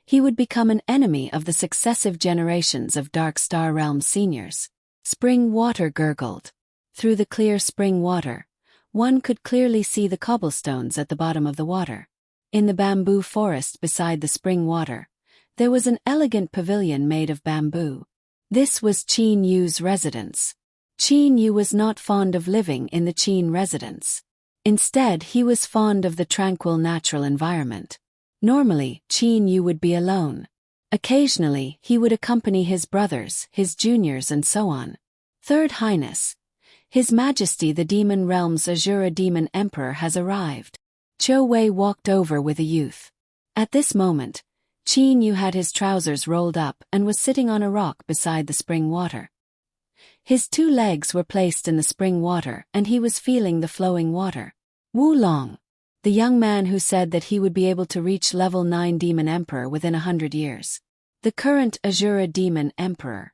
he would become an enemy of the successive generations of Dark Star Realm seniors. Spring water gurgled. Through the clear spring water, one could clearly see the cobblestones at the bottom of the water. In the bamboo forest beside the spring water, there was an elegant pavilion made of bamboo. This was Qin Yu's residence. Qin Yu was not fond of living in the Qin residence. Instead, he was fond of the tranquil natural environment. Normally, Qin Yu would be alone. Occasionally, he would accompany his brothers, his juniors and so on. Third Highness, His Majesty the Demon Realm's Azura Demon Emperor has arrived. Zhou Wei walked over with a youth. At this moment, Qin Yu had his trousers rolled up and was sitting on a rock beside the spring water. His 2 legs were placed in the spring water and he was feeling the flowing water. Wu Long, the young man who said that he would be able to reach level 9 Demon Emperor within 100 years. The current Azura Demon Emperor.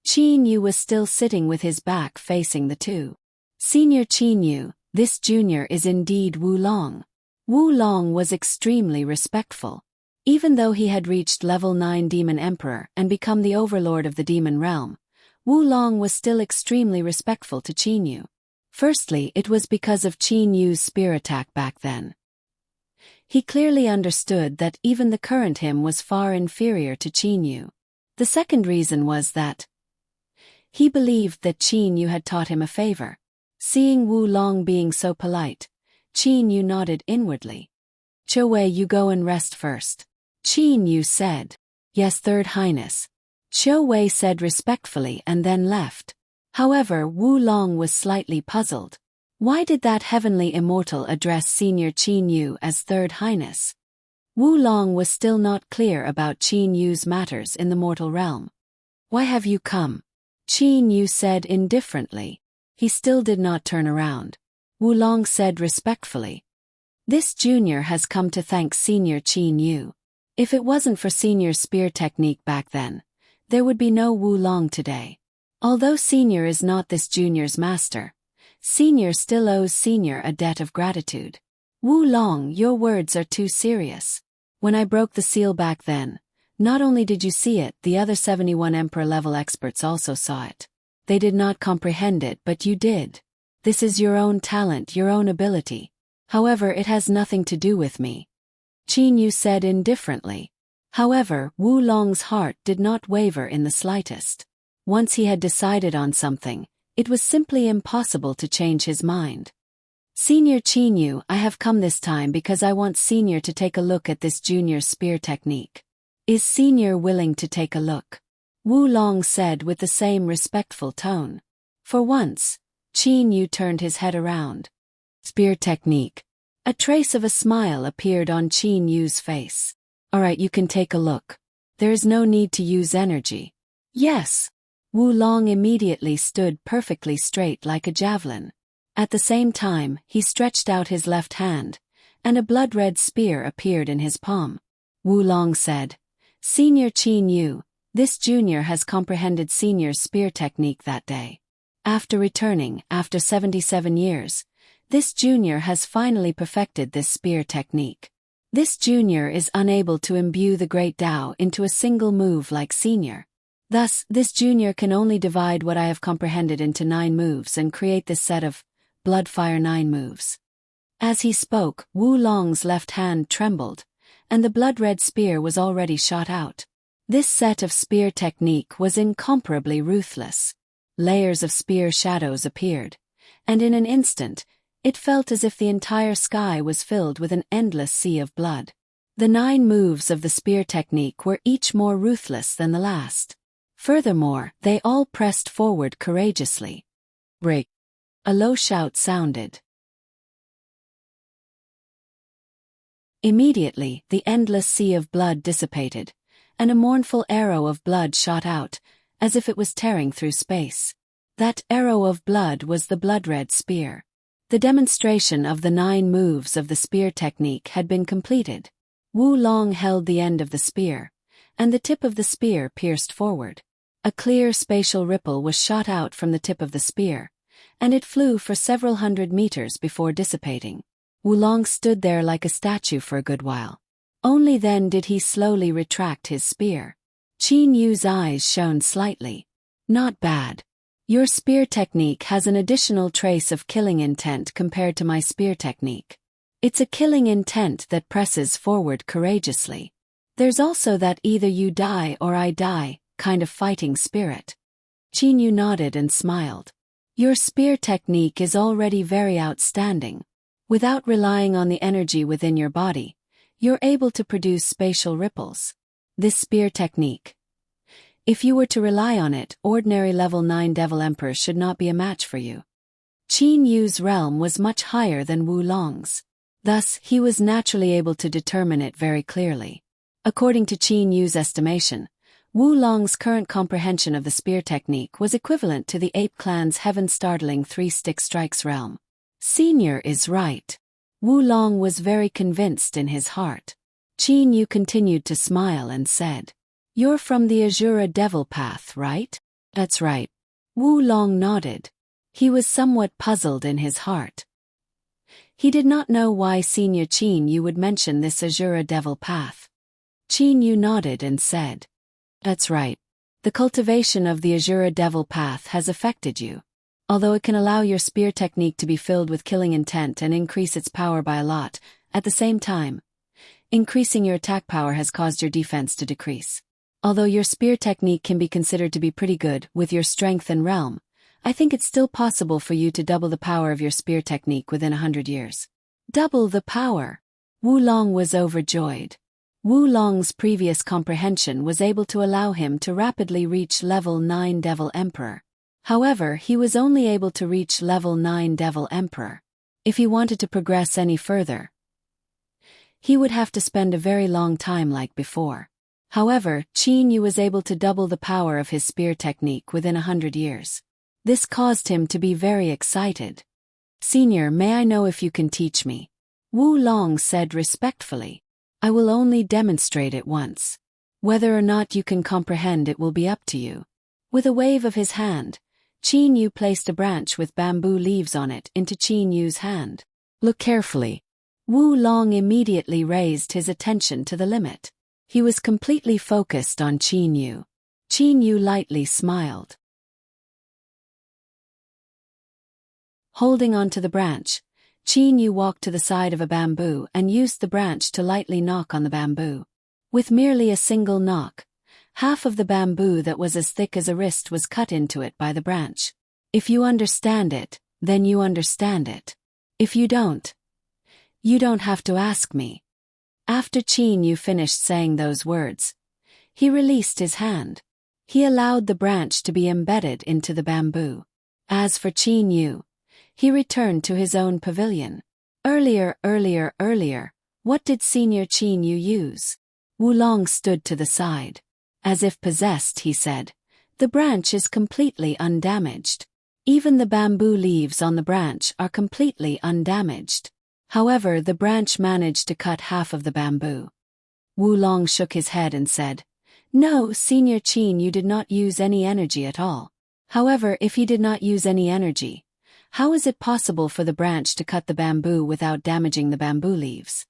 Qin Yu was still sitting with his back facing the 2. Senior Qin Yu, this junior is indeed Wu Long. Wu Long was extremely respectful. Even though he had reached level 9 Demon Emperor and become the overlord of the Demon Realm, Wu Long was still extremely respectful to Qin Yu. Firstly, it was because of Qin Yu's spear attack back then. He clearly understood that even the current him was far inferior to Qin Yu. The second reason was that he believed that Qin Yu had taught him a favor. Seeing Wu Long being so polite, Qin Yu nodded inwardly. "Qiu Wei, you go and rest first." Qin Yu said. "Yes, Third Highness." Qiu Wei said respectfully and then left. However, Wu Long was slightly puzzled. Why did that heavenly immortal address Senior Qin Yu as Third Highness? Wu Long was still not clear about Qin Yu's matters in the mortal realm. "Why have you come?" Qin Yu said indifferently. He still did not turn around. Wu Long said respectfully. "This junior has come to thank Senior Qin Yu. If it wasn't for Senior's spear technique back then, there would be no Wu Long today. Although Senior is not this junior's master, Senior still owes Senior a debt of gratitude. Wu Long, your words are too serious. When I broke the seal back then, not only did you see it, the other 71 Emperor-level experts also saw it. They did not comprehend it, but you did. This is your own talent, your own ability. However, it has nothing to do with me." Qin Yu said indifferently. However, Wu Long's heart did not waver in the slightest. Once he had decided on something, it was simply impossible to change his mind. "Senior Qin Yu, I have come this time because I want Senior to take a look at this junior's spear technique. Is Senior willing to take a look?" Wu Long said with the same respectful tone. For once, Qin Yu turned his head around. "Spear technique." A trace of a smile appeared on Qin Yu's face. "All right, you can take a look. There is no need to use energy." "Yes." Wu Long immediately stood perfectly straight like a javelin. At the same time, he stretched out his left hand, and a blood-red spear appeared in his palm. Wu Long said, "Senior Qin Yu, this junior has comprehended Senior's spear technique that day. After returning, after 77 years, this junior has finally perfected this spear technique. This junior is unable to imbue the Great Tao into a single move like Senior. Thus, this junior can only divide what I have comprehended into 9 moves and create this set of Blood Fire 9 moves." As he spoke, Wu Long's left hand trembled, and the blood-red spear was already shot out. This set of spear technique was incomparably ruthless. Layers of spear shadows appeared, and in an instant, it felt as if the entire sky was filled with an endless sea of blood. The 9 moves of the spear technique were each more ruthless than the last. Furthermore, they all pressed forward courageously. "Break!" A low shout sounded. Immediately, the endless sea of blood dissipated, and a mournful arrow of blood shot out, as if it was tearing through space. That arrow of blood was the blood-red spear. The demonstration of the 9 moves of the spear technique had been completed. Wu Long held the end of the spear, and the tip of the spear pierced forward. A clear spatial ripple was shot out from the tip of the spear, and it flew for several hundred meters before dissipating. Wu Long stood there like a statue for a good while. Only then did he slowly retract his spear. Qin Yu's eyes shone slightly. "Not bad. Your spear technique has an additional trace of killing intent compared to my spear technique. It's a killing intent that presses forward courageously. There's also that either you die or I die kind of fighting spirit." Qin Yu nodded and smiled. "Your spear technique is already very outstanding. Without relying on the energy within your body, you're able to produce spatial ripples. This spear technique, if you were to rely on it, ordinary level 9 Devil Emperors should not be a match for you." Qin Yu's realm was much higher than Wu Long's. Thus, he was naturally able to determine it very clearly. According to Qin Yu's estimation, Wu Long's current comprehension of the spear technique was equivalent to the Ape Clan's heaven-startling 3-stick strikes realm. Senior is right. Wu Long was very convinced in his heart. Qin Yu continued to smile and said, "You're from the Azura Devil Path, right?" "That's right." Wu Long nodded. He was somewhat puzzled in his heart. He did not know why Senior Qin Yu would mention this Azura Devil Path. Qin Yu nodded and said, "That's right. The cultivation of the Azura Devil Path has affected you. Although it can allow your spear technique to be filled with killing intent and increase its power by a lot, at the same time, increasing your attack power has caused your defense to decrease. Although your spear technique can be considered to be pretty good with your strength and realm, I think it's still possible for you to double the power of your spear technique within 100 years. Double the power. Wu Long was overjoyed. Wu Long's previous comprehension was able to allow him to rapidly reach level 9 Devil Emperor. However, he was only able to reach level 9 Devil Emperor. If he wanted to progress any further, he would have to spend a very long time like before. However, Qin Yu was able to double the power of his spear technique within 100 years. This caused him to be very excited. Senior, may I know if you can teach me? Wu Long said respectfully. I will only demonstrate it once. Whether or not you can comprehend it will be up to you. With a wave of his hand, Qin Yu placed a branch with bamboo leaves on it into Qin Yu's hand. Look carefully. Wu Long immediately raised his attention to the limit. He was completely focused on Qin Yu. Qin Yu lightly smiled. Holding onto the branch, Qin Yu walked to the side of a bamboo and used the branch to lightly knock on the bamboo. With merely a single knock, half of the bamboo that was as thick as a wrist was cut into it by the branch. If you understand it, then you understand it. If you don't have to ask me. After Qin Yu finished saying those words, he released his hand. He allowed the branch to be embedded into the bamboo. As for Qin Yu, he returned to his own pavilion. Earlier, what did Senior Qin Yu use? Wu Long stood to the side. As if possessed, he said, the branch is completely undamaged. Even the bamboo leaves on the branch are completely undamaged. However, the branch managed to cut half of the bamboo. Wu Long shook his head and said, No, Senior Qin Yu did not use any energy at all. However, if he did not use any energy, how is it possible for the branch to cut the bamboo without damaging the bamboo leaves?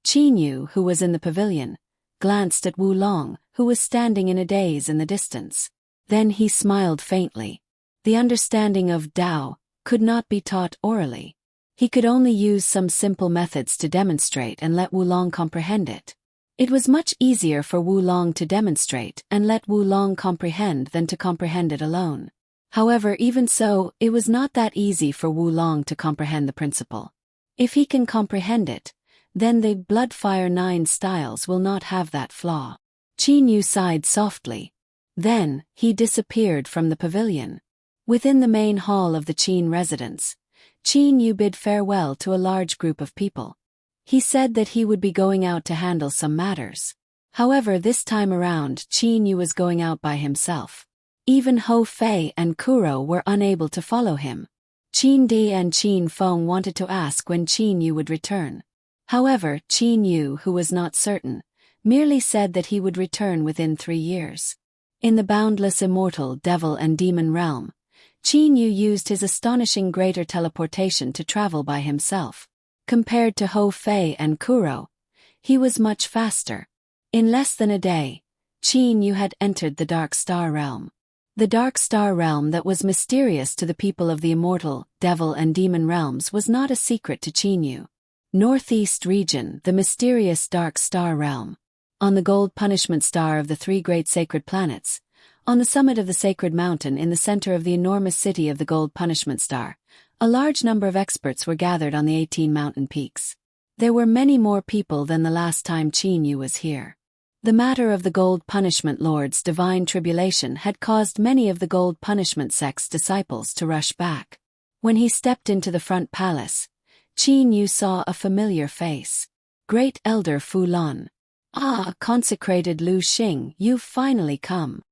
Qin Yu, who was in the pavilion, glanced at Wu Long, who was standing in a daze in the distance. Then he smiled faintly. The understanding of Tao could not be taught orally. He could only use some simple methods to demonstrate and let Wu Long comprehend it. It was much easier for Wu Long to demonstrate and let Wu Long comprehend than to comprehend it alone. However, even so, it was not that easy for Wu Long to comprehend the principle. If he can comprehend it, then the Bloodfire 9 styles will not have that flaw. Qin Yu sighed softly. Then, he disappeared from the pavilion. Within the main hall of the Qin residence, Qin Yu bid farewell to a large group of people. He said that he would be going out to handle some matters. However, this time around, Qin Yu was going out by himself. Even Hou Fei and Kuro were unable to follow him. Qin Di and Qin Feng wanted to ask when Qin Yu would return. However, Qin Yu, who was not certain, merely said that he would return within 3 years. In the boundless immortal devil and demon realm, Qin Yu used his astonishing greater teleportation to travel by himself. Compared to Hou Fei and Kuro, he was much faster. In less than a day, Qin Yu had entered the Dark Star Realm. The Dark Star Realm that was mysterious to the people of the immortal, devil and demon realms was not a secret to Qin Yu. Northeast region, the mysterious Dark Star Realm. On the gold punishment star of the 3 great sacred planets, on the summit of the sacred mountain in the center of the enormous city of the gold punishment star, a large number of experts were gathered on the 18 mountain peaks. There were many more people than the last time Qin Yu was here. The matter of the Gold Punishment Lord's divine tribulation had caused many of the Gold Punishment sect's disciples to rush back. When he stepped into the front palace, Qin Yu saw a familiar face. Great Elder Fu Lun. Ah, consecrated Lu Xing, you've finally come.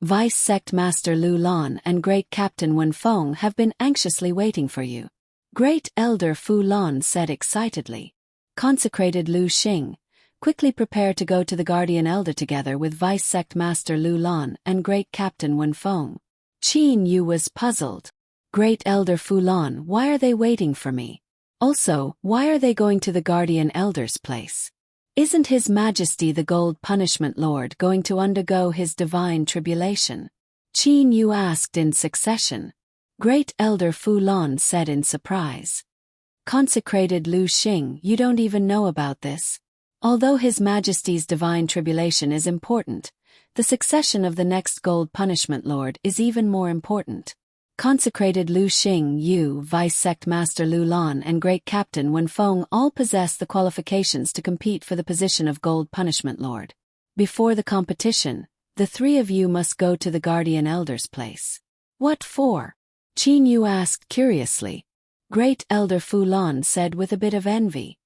Vice Sect Master Lu Lan and Great Captain Wen Feng have been anxiously waiting for you. Great Elder Fu Lun said excitedly. Consecrated Lu Xing, quickly prepare to go to the Guardian Elder together with Vice Sect Master Lu Lan and Great Captain Wen Feng. Qin Yu was puzzled. Great Elder Fu Lun, why are they waiting for me? Also, why are they going to the Guardian Elder's place? Isn't His Majesty the Gold Punishment Lord going to undergo his divine tribulation? Qin Yu asked in succession. Great Elder Fu Lun said in surprise. Consecrated Lu Xing, you don't even know about this? Although His Majesty's divine tribulation is important, the succession of the next Gold Punishment Lord is even more important. Consecrated Lu Xing Yu, Vice Sect Master Lu Lan and Great Captain Wen Feng all possess the qualifications to compete for the position of Gold Punishment Lord. Before the competition, the three of you must go to the Guardian Elder's place. What for? Qin Yu asked curiously. Great Elder Fu Lan said with a bit of envy.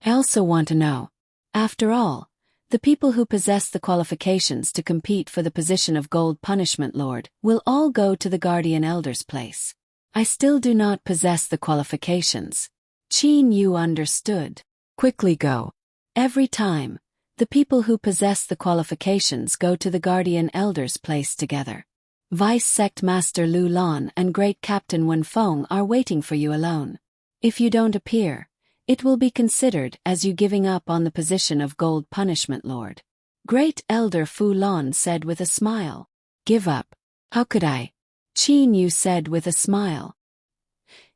I also want to know. After all, the people who possess the qualifications to compete for the position of Gold Punishment Lord will all go to the Guardian Elder's place. I still do not possess the qualifications. Qin Yu understood. Quickly go. Every time, the people who possess the qualifications go to the Guardian Elder's place together. Vice Sect Master Lu Lan and Great Captain Wen Feng are waiting for you alone. If you don't appear, it will be considered as you giving up on the position of Gold Punishment Lord. Great Elder Fu Lan said with a smile. Give up? How could I? Qin Yu said with a smile.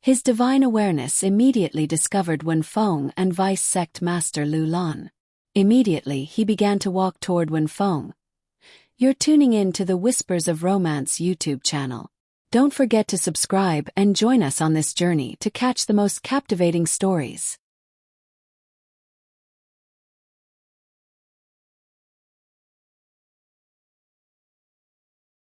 His divine awareness immediately discovered Wen Feng and Vice Sect Master Lu Lan. Immediately he began to walk toward Wen Feng. You're tuning in to the Whispers of Romance YouTube channel. Don't forget to subscribe and join us on this journey to catch the most captivating stories.